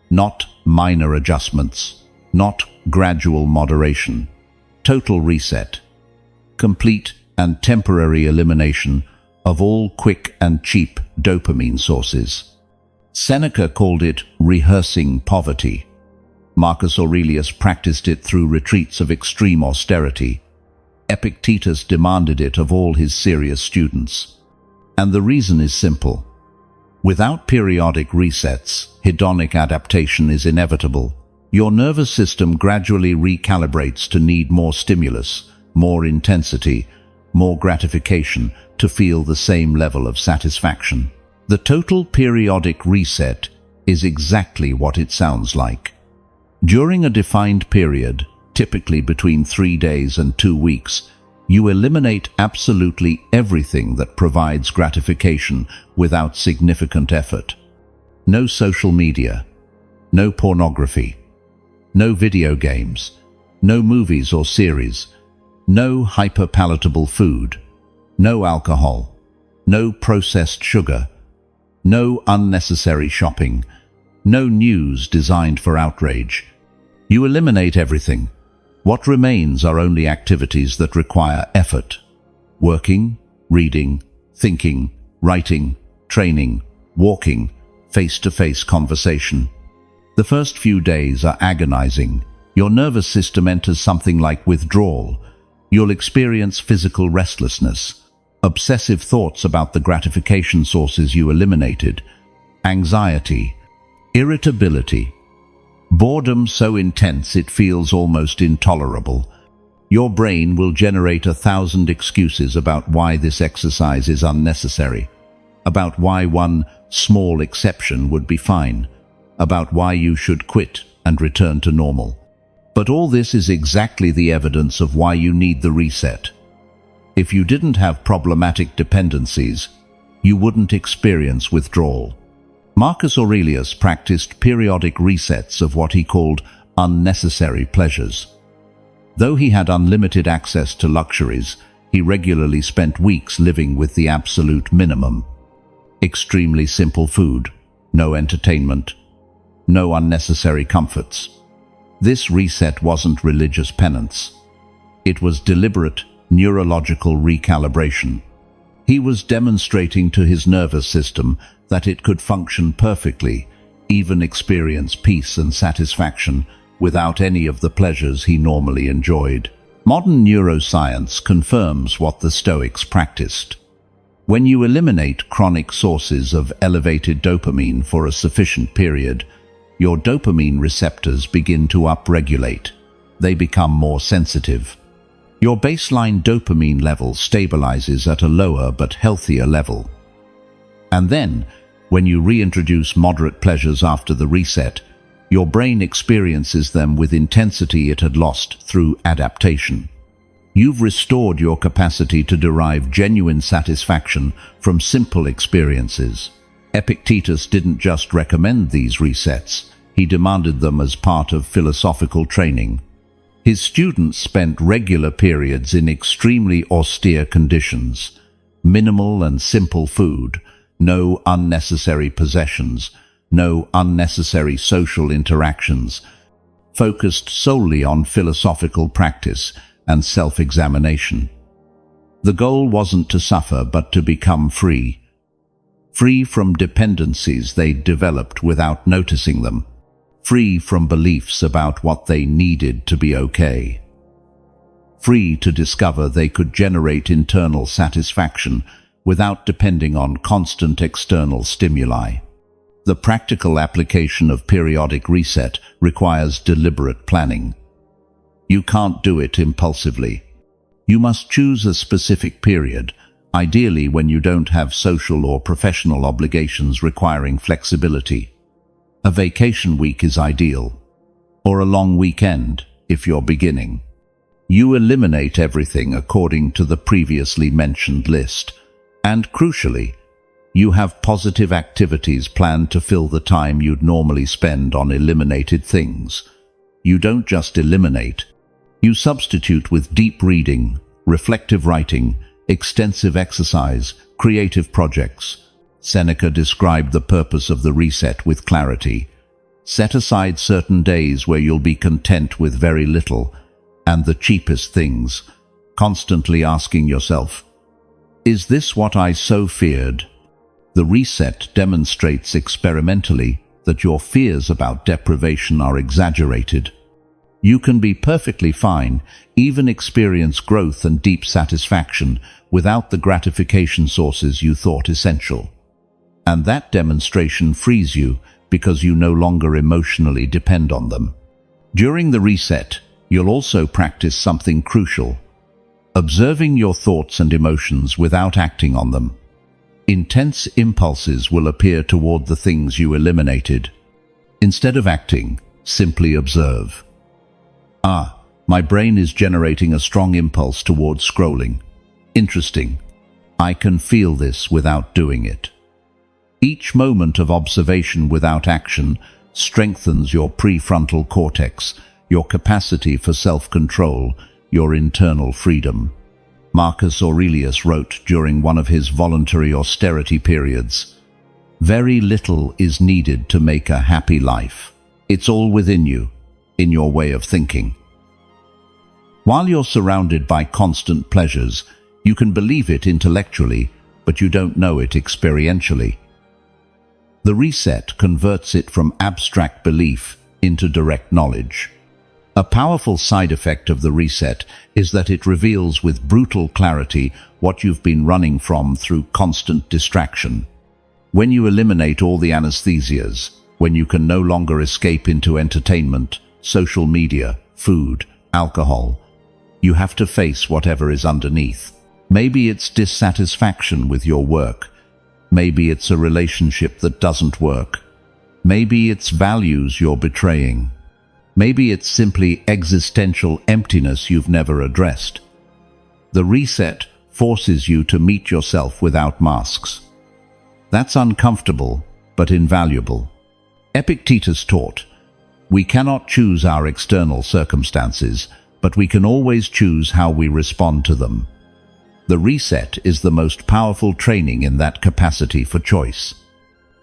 not minor adjustments, not gradual moderation. Total reset. Complete and temporary elimination of all quick and cheap dopamine sources. Seneca called it rehearsing poverty. Marcus Aurelius practiced it through retreats of extreme austerity. Epictetus demanded it of all his serious students. And the reason is simple. Without periodic resets, hedonic adaptation is inevitable. Your nervous system gradually recalibrates to need more stimulus, more intensity, more gratification to feel the same level of satisfaction. The total periodic reset is exactly what it sounds like. During a defined period, typically between 3 days and 2 weeks, you eliminate absolutely everything that provides gratification without significant effort. No social media, no pornography, no video games, no movies or series, no hyper-palatable food, no alcohol, no processed sugar, no unnecessary shopping, no news designed for outrage. You eliminate everything. What remains are only activities that require effort. Working, reading, thinking, writing, training, walking, face-to-face conversation. The first few days are agonizing. Your nervous system enters something like withdrawal. You'll experience physical restlessness, obsessive thoughts about the gratification sources you eliminated, anxiety, irritability, boredom so intense it feels almost intolerable. Your brain will generate 1,000 excuses about why this exercise is unnecessary. about why one small exception would be fine, about why you should quit and return to normal. But all this is exactly the evidence of why you need the reset. If you didn't have problematic dependencies, you wouldn't experience withdrawal. Marcus Aurelius practiced periodic resets of what he called unnecessary pleasures. Though he had unlimited access to luxuries, he regularly spent weeks living with the absolute minimum. Extremely simple food, no entertainment, no unnecessary comforts. This reset wasn't religious penance. It was deliberate neurological recalibration. He was demonstrating to his nervous system that it could function perfectly, even experience peace and satisfaction without any of the pleasures he normally enjoyed. Modern neuroscience confirms what the Stoics practiced. When you eliminate chronic sources of elevated dopamine for a sufficient period, your dopamine receptors begin to upregulate. They become more sensitive. Your baseline dopamine level stabilizes at a lower but healthier level. And then, when you reintroduce moderate pleasures after the reset, your brain experiences them with intensity it had lost through adaptation. You've restored your capacity to derive genuine satisfaction from simple experiences. Epictetus didn't just recommend these resets, he demanded them as part of philosophical training. His students spent regular periods in extremely austere conditions, minimal and simple food, no unnecessary possessions, no unnecessary social interactions, focused solely on philosophical practice and self-examination. The goal wasn't to suffer, but to become free. Free from dependencies they'd developed without noticing them. Free from beliefs about what they needed to be okay. Free to discover they could generate internal satisfaction without depending on constant external stimuli. The practical application of periodic reset requires deliberate planning. You can't do it impulsively. You must choose a specific period, ideally when you don't have social or professional obligations requiring flexibility. A vacation week is ideal, or a long weekend if you're beginning. You eliminate everything according to the previously mentioned list, and crucially, you have positive activities planned to fill the time you'd normally spend on eliminated things. You don't just eliminate, you substitute with deep reading, reflective writing, extensive exercise, creative projects. Seneca described the purpose of the reset with clarity. Set aside certain days where you'll be content with very little and the cheapest things, constantly asking yourself, is this what I so feared? The reset demonstrates experimentally that your fears about deprivation are exaggerated. You can be perfectly fine, even experience growth and deep satisfaction without the gratification sources you thought essential. And that demonstration frees you because you no longer emotionally depend on them. During the reset, you'll also practice something crucial: observing your thoughts and emotions without acting on them. Intense impulses will appear toward the things you eliminated. Instead of acting, simply observe. My brain is generating a strong impulse towards scrolling. Interesting. I can feel this without doing it. Each moment of observation without action strengthens your prefrontal cortex, your capacity for self-control, your internal freedom. Marcus Aurelius wrote during one of his voluntary austerity periods, "Very little is needed to make a happy life. It's all within you, in your way of thinking." While you're surrounded by constant pleasures, you can believe it intellectually, but you don't know it experientially. The reset converts it from abstract belief into direct knowledge. A powerful side effect of the reset is that it reveals with brutal clarity what you've been running from through constant distraction. When you eliminate all the anesthesias, when you can no longer escape into entertainment, social media, food, alcohol, you have to face whatever is underneath. Maybe it's dissatisfaction with your work. Maybe it's a relationship that doesn't work. Maybe it's values you're betraying. Maybe it's simply existential emptiness you've never addressed. The reset forces you to meet yourself without masks. That's uncomfortable, but invaluable. Epictetus taught, "We cannot choose our external circumstances, but we can always choose how we respond to them." The reset is the most powerful training in that capacity for choice.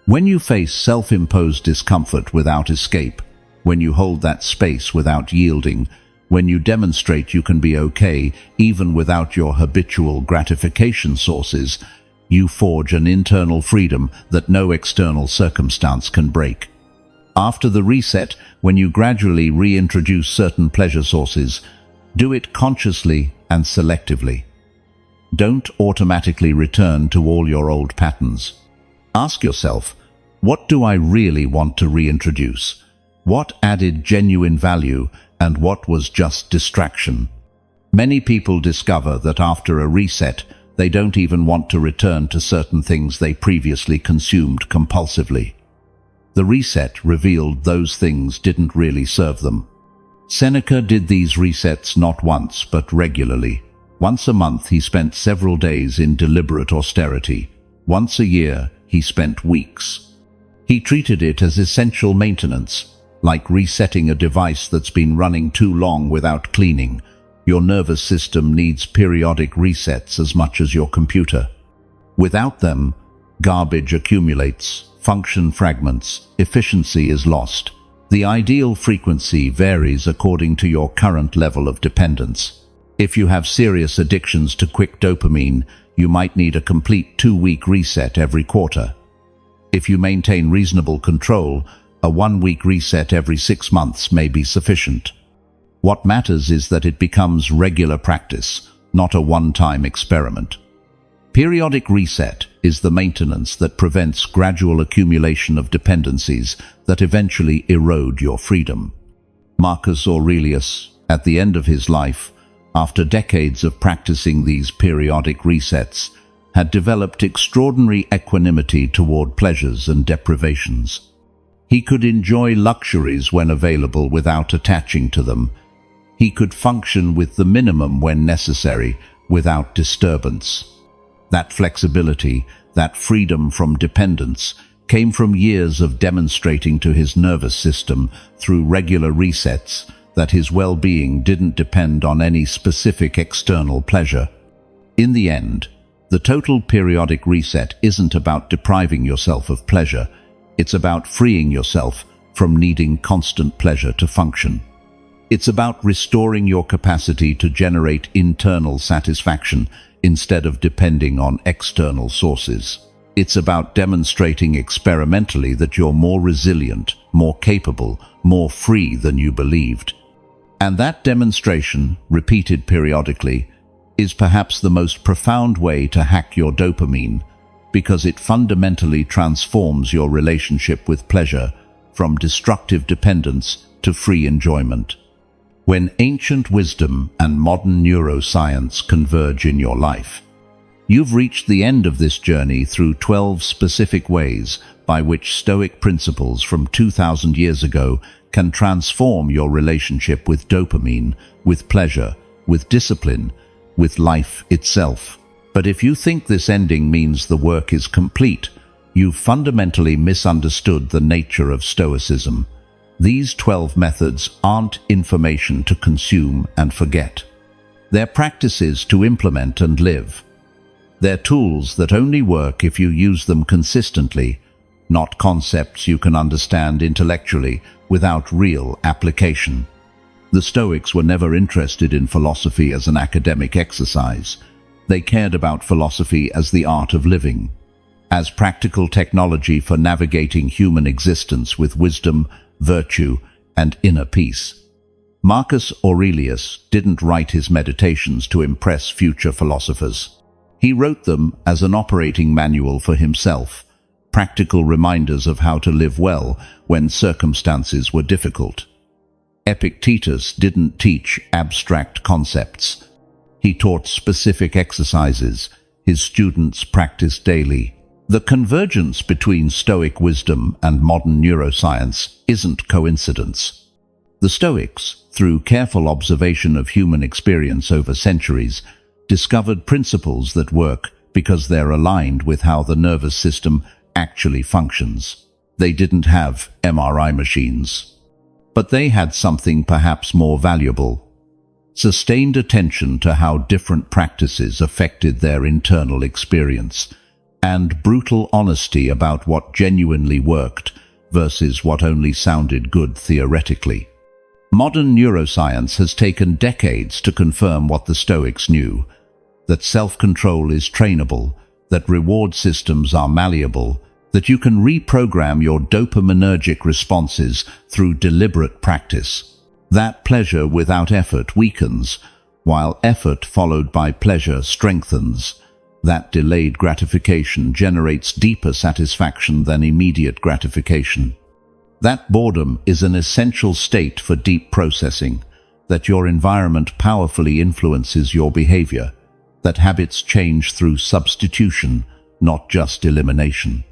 When you face self-imposed discomfort without escape, when you hold that space without yielding, when you demonstrate you can be okay even without your habitual gratification sources, you forge an internal freedom that no external circumstance can break. After the reset, when you gradually reintroduce certain pleasure sources, do it consciously and selectively. Don't automatically return to all your old patterns. Ask yourself, what do I really want to reintroduce? What added genuine value and what was just distraction? Many people discover that after a reset, they don't even want to return to certain things they previously consumed compulsively. The reset revealed those things didn't really serve them. Seneca did these resets not once but regularly. Once a month he spent several days in deliberate austerity. Once a year he spent weeks. He treated it as essential maintenance, like resetting a device that's been running too long without cleaning. Your nervous system needs periodic resets as much as your computer. Without them, garbage accumulates, function fragments, efficiency is lost. The ideal frequency varies according to your current level of dependence. If you have serious addictions to quick dopamine, you might need a complete 2-week reset every quarter. If you maintain reasonable control, a 1-week reset every 6 months may be sufficient. What matters is that it becomes regular practice, not a one-time experiment. Periodic reset is the maintenance that prevents gradual accumulation of dependencies that eventually erode your freedom. Marcus Aurelius, at the end of his life, after decades of practicing these periodic resets, had developed extraordinary equanimity toward pleasures and deprivations. He could enjoy luxuries when available without attaching to them. He could function with the minimum when necessary, without disturbance. That flexibility, that freedom from dependence, came from years of demonstrating to his nervous system through regular resets that his well-being didn't depend on any specific external pleasure. In the end, the total periodic reset isn't about depriving yourself of pleasure. It's about freeing yourself from needing constant pleasure to function. It's about restoring your capacity to generate internal satisfaction instead of depending on external sources. It's about demonstrating experimentally that you're more resilient, more capable, more free than you believed. And that demonstration, repeated periodically, is perhaps the most profound way to hack your dopamine, because it fundamentally transforms your relationship with pleasure from destructive dependence to free enjoyment. When ancient wisdom and modern neuroscience converge in your life, you've reached the end of this journey through 12 specific ways by which Stoic principles from 2,000 years ago can transform your relationship with dopamine, with pleasure, with discipline, with life itself. But if you think this ending means the work is complete, you've fundamentally misunderstood the nature of Stoicism. These 12 methods aren't information to consume and forget. They're practices to implement and live. They're tools that only work if you use them consistently, not concepts you can understand intellectually without real application. The Stoics were never interested in philosophy as an academic exercise. They cared about philosophy as the art of living, as practical technology for navigating human existence with wisdom, virtue, and inner peace. Marcus Aurelius didn't write his meditations to impress future philosophers. He wrote them as an operating manual for himself, practical reminders of how to live well when circumstances were difficult. Epictetus didn't teach abstract concepts. He taught specific exercises his students practiced daily. The convergence between Stoic wisdom and modern neuroscience isn't coincidence. The Stoics, through careful observation of human experience over centuries, discovered principles that work because they're aligned with how the nervous system actually functions. They didn't have MRI machines. But they had something perhaps more valuable: sustained attention to how different practices affected their internal experience, and brutal honesty about what genuinely worked versus what only sounded good theoretically. Modern neuroscience has taken decades to confirm what the Stoics knew: that self-control is trainable, that reward systems are malleable, that you can reprogram your dopaminergic responses through deliberate practice. That pleasure without effort weakens, while effort followed by pleasure strengthens. That delayed gratification generates deeper satisfaction than immediate gratification. That boredom is an essential state for deep processing, that your environment powerfully influences your behavior, that habits change through substitution, not just elimination.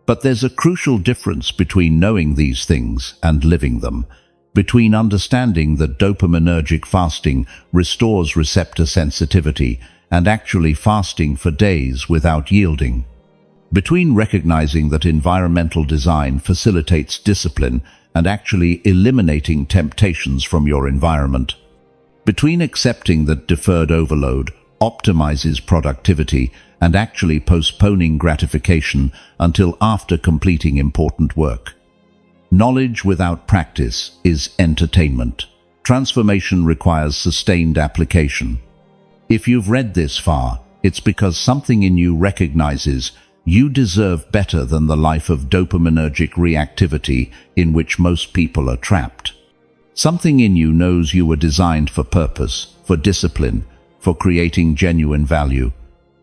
But there's a crucial difference between knowing these things and living them, between understanding that dopaminergic fasting restores receptor sensitivity and actually fasting for days without yielding, between recognizing that environmental design facilitates discipline and actually eliminating temptations from your environment, between accepting that deferred overload optimizes productivity and actually postponing gratification until after completing important work. Knowledge without practice is entertainment. Transformation requires sustained application. If you've read this far, it's because something in you recognizes you deserve better than the life of dopaminergic reactivity in which most people are trapped. Something in you knows you were designed for purpose, for discipline, for creating genuine value,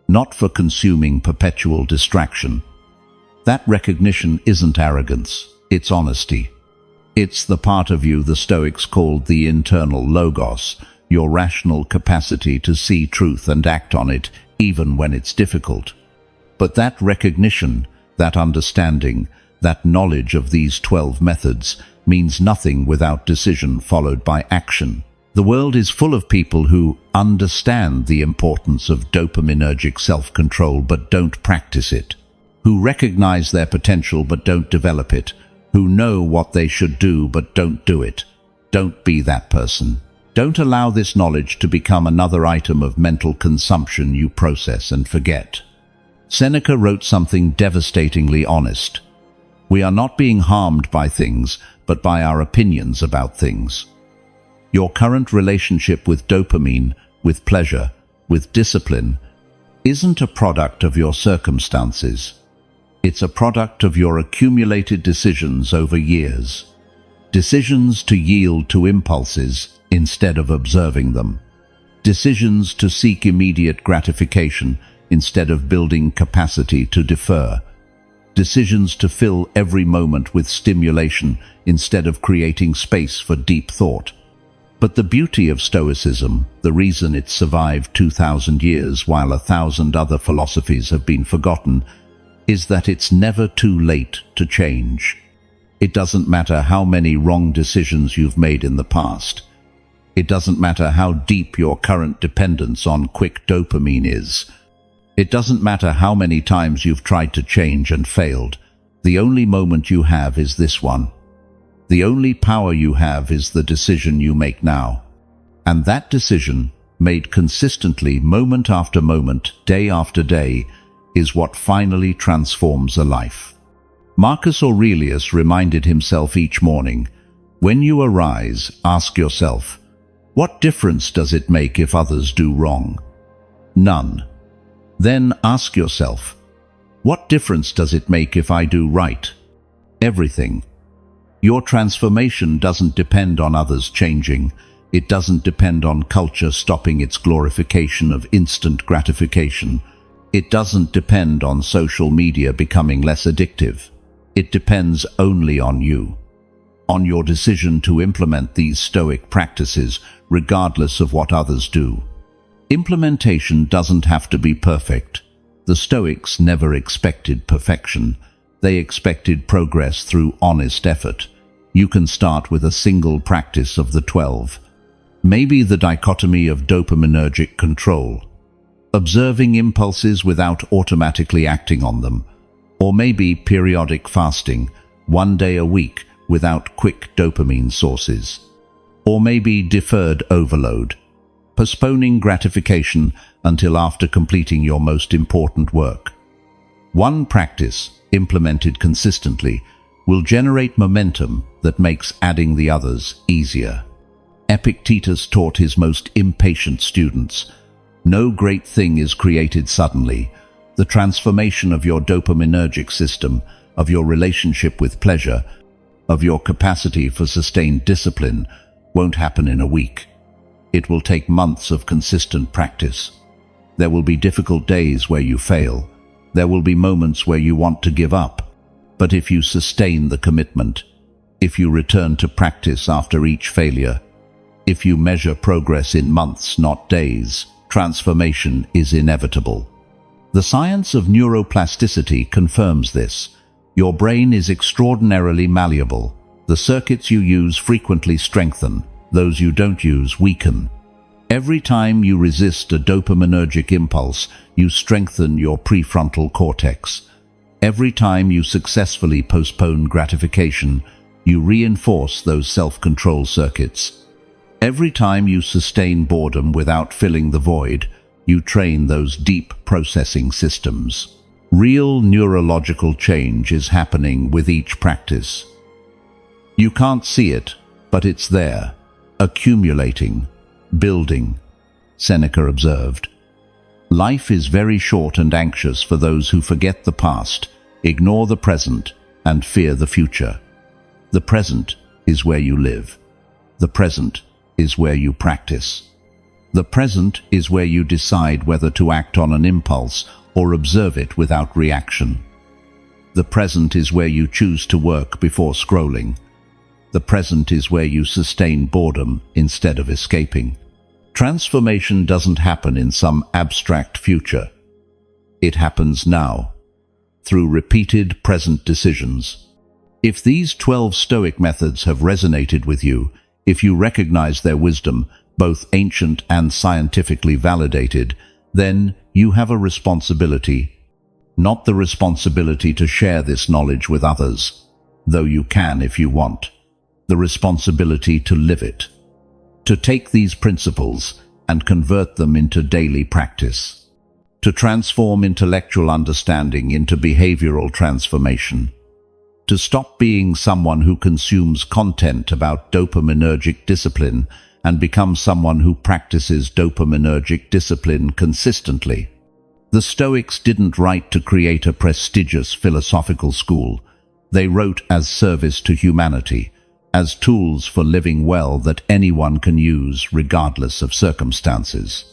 not for consuming perpetual distraction. That recognition isn't arrogance, it's honesty. It's the part of you the Stoics called the internal logos, your rational capacity to see truth and act on it even when it's difficult. But that recognition, that understanding, that knowledge of these 12 methods means nothing without decision followed by action. The world is full of people who understand the importance of dopaminergic self-control but don't practice it, who recognize their potential but don't develop it, who know what they should do but don't do it. Don't be that person. Don't allow this knowledge to become another item of mental consumption you process and forget. Seneca wrote something devastatingly honest. We are not being harmed by things, but by our opinions about things. Your current relationship with dopamine, with pleasure, with discipline, isn't a product of your circumstances. It's a product of your accumulated decisions over years. Decisions to yield to impulses instead of observing them. Decisions to seek immediate gratification instead of building capacity to defer. Decisions to fill every moment with stimulation instead of creating space for deep thought. But the beauty of Stoicism, the reason it survived 2,000 years while 1,000 other philosophies have been forgotten, is that it's never too late to change. It doesn't matter how many wrong decisions you've made in the past. It doesn't matter how deep your current dependence on quick dopamine is. It doesn't matter how many times you've tried to change and failed. The only moment you have is this one. The only power you have is the decision you make now. And that decision, made consistently moment after moment, day after day, is what finally transforms a life. Marcus Aurelius reminded himself each morning, when you arise, ask yourself, what difference does it make if others do wrong? None. Then ask yourself, what difference does it make if I do right? Everything. Your transformation doesn't depend on others changing. It doesn't depend on culture stopping its glorification of instant gratification. It doesn't depend on social media becoming less addictive. It depends only on you, on your decision to implement these Stoic practices regardless of what others do. Implementation doesn't have to be perfect. The Stoics never expected perfection. They expected progress through honest effort. You can start with a single practice of the 12. Maybe the dichotomy of dopaminergic control, observing impulses without automatically acting on them. Or maybe periodic fasting, 1 day a week without quick dopamine sources. Or maybe deferred overload, postponing gratification until after completing your most important work. One practice, implemented consistently, will generate momentum that makes adding the others easier. Epictetus taught his most impatient students, "No great thing is created suddenly. The transformation of your dopaminergic system, of your relationship with pleasure, of your capacity for sustained discipline, won't happen in a week. It will take months of consistent practice. There will be difficult days where you fail. There will be moments where you want to give up. But if you sustain the commitment, if you return to practice after each failure, if you measure progress in months, not days, transformation is inevitable." The science of neuroplasticity confirms this. Your brain is extraordinarily malleable. The circuits you use frequently strengthen, those you don't use weaken. Every time you resist a dopaminergic impulse, you strengthen your prefrontal cortex. Every time you successfully postpone gratification, you reinforce those self-control circuits. Every time you sustain boredom without filling the void, you train those deep processing systems. Real neurological change is happening with each practice. You can't see it, but it's there, accumulating, building, Seneca observed. Life is very short and anxious for those who forget the past, ignore the present, and fear the future. The present is where you live. The present is where you practice. The present is where you decide whether to act on an impulse or observe it without reaction. The present is where you choose to work before scrolling. The present is where you sustain boredom instead of escaping. Transformation doesn't happen in some abstract future. It happens now, through repeated present decisions. If these 12 Stoic methods have resonated with you, if you recognize their wisdom, both ancient and scientifically validated, then you have a responsibility. Not the responsibility to share this knowledge with others, though you can if you want. The responsibility to live it. To take these principles and convert them into daily practice. To transform intellectual understanding into behavioral transformation. To stop being someone who consumes content about dopaminergic discipline and become someone who practices dopaminergic discipline consistently. The Stoics didn't write to create a prestigious philosophical school. They wrote as service to humanity, as tools for living well that anyone can use regardless of circumstances.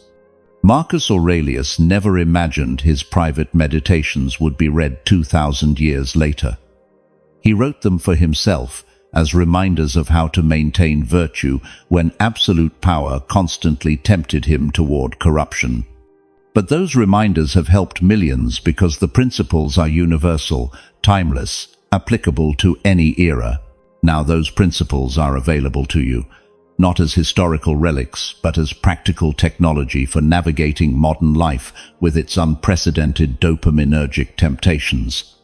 Marcus Aurelius never imagined his private meditations would be read 2,000 years later. He wrote them for himself as reminders of how to maintain virtue when absolute power constantly tempted him toward corruption. But those reminders have helped millions because the principles are universal, timeless, applicable to any era. Now those principles are available to you, not as historical relics, but as practical technology for navigating modern life with its unprecedented dopaminergic temptations.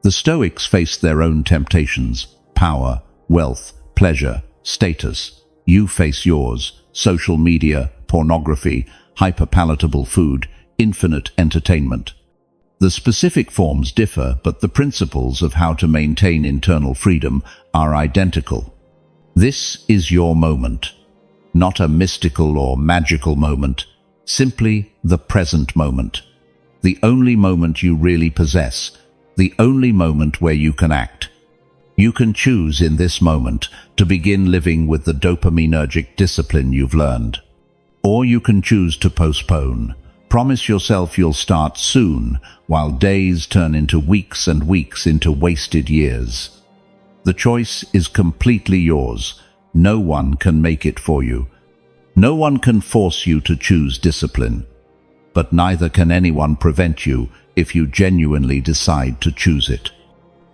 The Stoics faced their own temptations: power, wealth, pleasure, status. You face yours: social media, pornography, hyperpalatable food, infinite entertainment. The specific forms differ, but the principles of how to maintain internal freedom are identical. This is your moment, not a mystical or magical moment, simply the present moment. The only moment you really possess, the only moment where you can act. You can choose in this moment to begin living with the dopaminergic discipline you've learned. Or you can choose to postpone. Promise yourself you'll start soon, while days turn into weeks and weeks into wasted years. The choice is completely yours. No one can make it for you. No one can force you to choose discipline. But neither can anyone prevent you if you genuinely decide to choose it.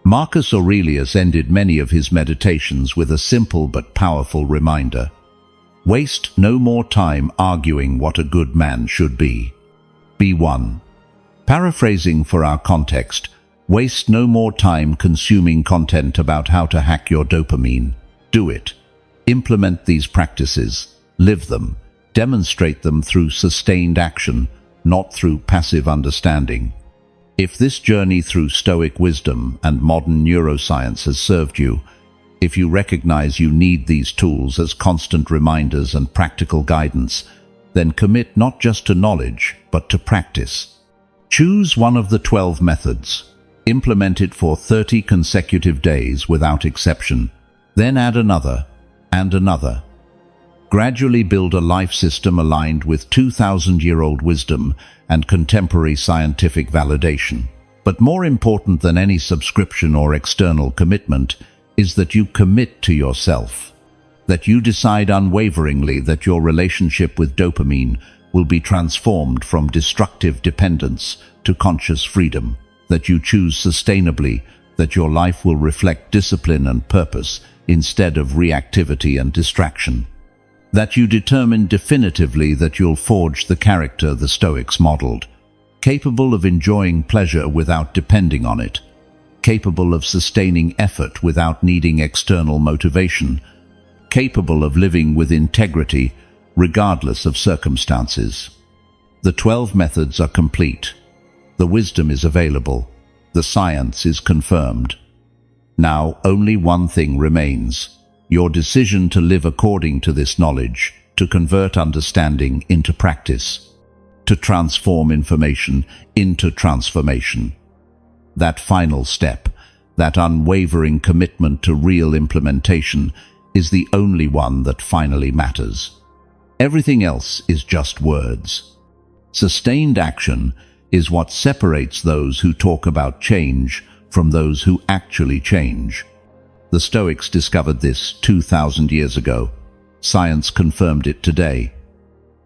Marcus Aurelius ended many of his meditations with a simple but powerful reminder: waste no more time arguing what a good man should be. Be one. Paraphrasing for our context, waste no more time consuming content about how to hack your dopamine. Do it. Implement these practices. Live them. Demonstrate them through sustained action, not through passive understanding. If this journey through Stoic wisdom and modern neuroscience has served you, if you recognize you need these tools as constant reminders and practical guidance, then commit not just to knowledge, but to practice. Choose one of the 12 methods. Implement it for 30 consecutive days without exception. Then add another, and another. Gradually build a life system aligned with 2,000-year-old wisdom and contemporary scientific validation. But more important than any subscription or external commitment is that you commit to yourself, that you decide unwaveringly that your relationship with dopamine will be transformed from destructive dependence to conscious freedom, that you choose sustainably, that your life will reflect discipline and purpose instead of reactivity and distraction, that you determine definitively that you'll forge the character the Stoics modeled, capable of enjoying pleasure without depending on it, capable of sustaining effort without needing external motivation, capable of living with integrity regardless of circumstances. The 12 methods are complete. The wisdom is available. The science is confirmed. Now only one thing remains: your decision to live according to this knowledge, to convert understanding into practice, to transform information into transformation. That final step, that unwavering commitment to real implementation, is the only one that finally matters. Everything else is just words. Sustained action is what separates those who talk about change from those who actually change. The Stoics discovered this 2,000 years ago. Science confirmed it today.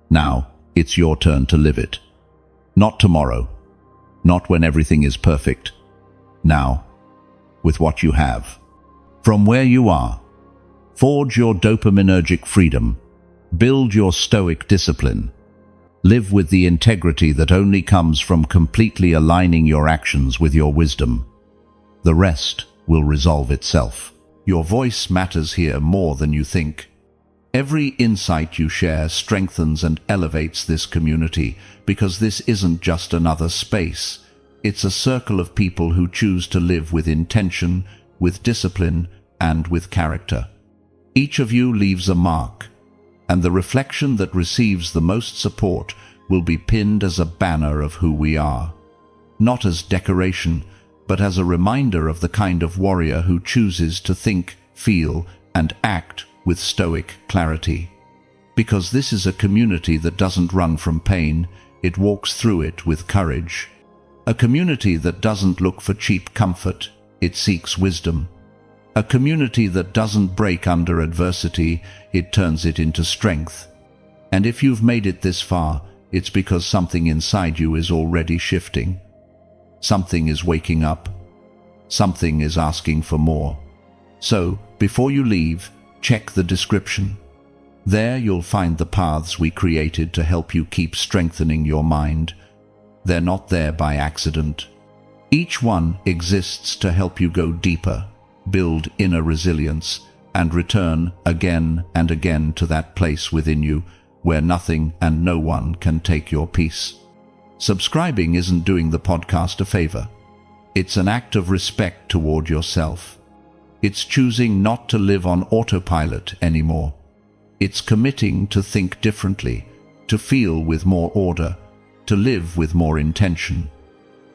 Now, it's your turn to live it. Not tomorrow. Not when everything is perfect. Now, with what you have. From where you are. Forge your dopaminergic freedom. Build your Stoic discipline. Live with the integrity that only comes from completely aligning your actions with your wisdom. The rest will resolve itself. Your voice matters here more than you think. Every insight you share strengthens and elevates this community, because this isn't just another space. It's a circle of people who choose to live with intention, with discipline, and with character. Each of you leaves a mark, and the reflection that receives the most support will be pinned as a banner of who we are. Not as decoration, but as a reminder of the kind of warrior who chooses to think, feel, and act with Stoic clarity. Because this is a community that doesn't run from pain, it walks through it with courage. A community that doesn't look for cheap comfort, it seeks wisdom. A community that doesn't break under adversity, it turns it into strength. And if you've made it this far, it's because something inside you is already shifting. Something is waking up. Something is asking for more. So, before you leave, check the description. There you'll find the paths we created to help you keep strengthening your mind. They're not there by accident. Each one exists to help you go deeper, build inner resilience, and return again and again to that place within you where nothing and no one can take your peace. Subscribing isn't doing the podcast a favor. It's an act of respect toward yourself. It's choosing not to live on autopilot anymore. It's committing to think differently, to feel with more order, to live with more intention.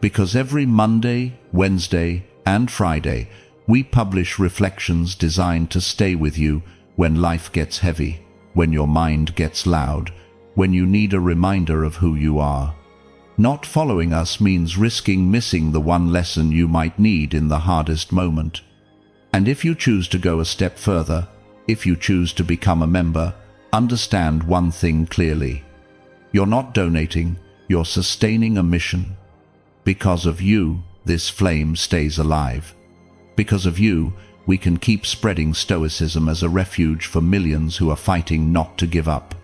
Because every Monday, Wednesday, and Friday, we publish reflections designed to stay with you when life gets heavy, when your mind gets loud, when you need a reminder of who you are. Not following us means risking missing the one lesson you might need in the hardest moment. And if you choose to go a step further, if you choose to become a member, understand one thing clearly. You're not donating, you're sustaining a mission. Because of you, this flame stays alive. Because of you, we can keep spreading Stoicism as a refuge for millions who are fighting not to give up.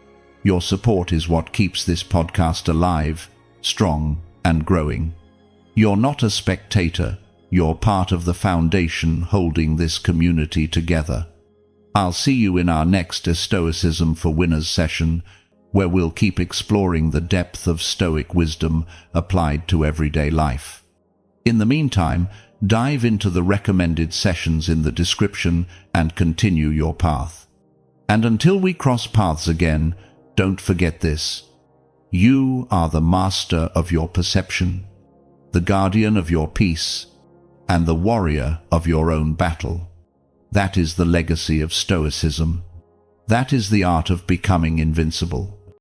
Your support is what keeps this podcast alive, strong, and growing. You're not a spectator, you're part of the foundation holding this community together. I'll see you in our next Stoicism for Winners session, where we'll keep exploring the depth of Stoic wisdom applied to everyday life. In the meantime, dive into the recommended sessions in the description and continue your path. And until we cross paths again, don't forget this: you are the master of your perception, the guardian of your peace, and the warrior of your own battle. That is the legacy of Stoicism. That is the art of becoming invincible.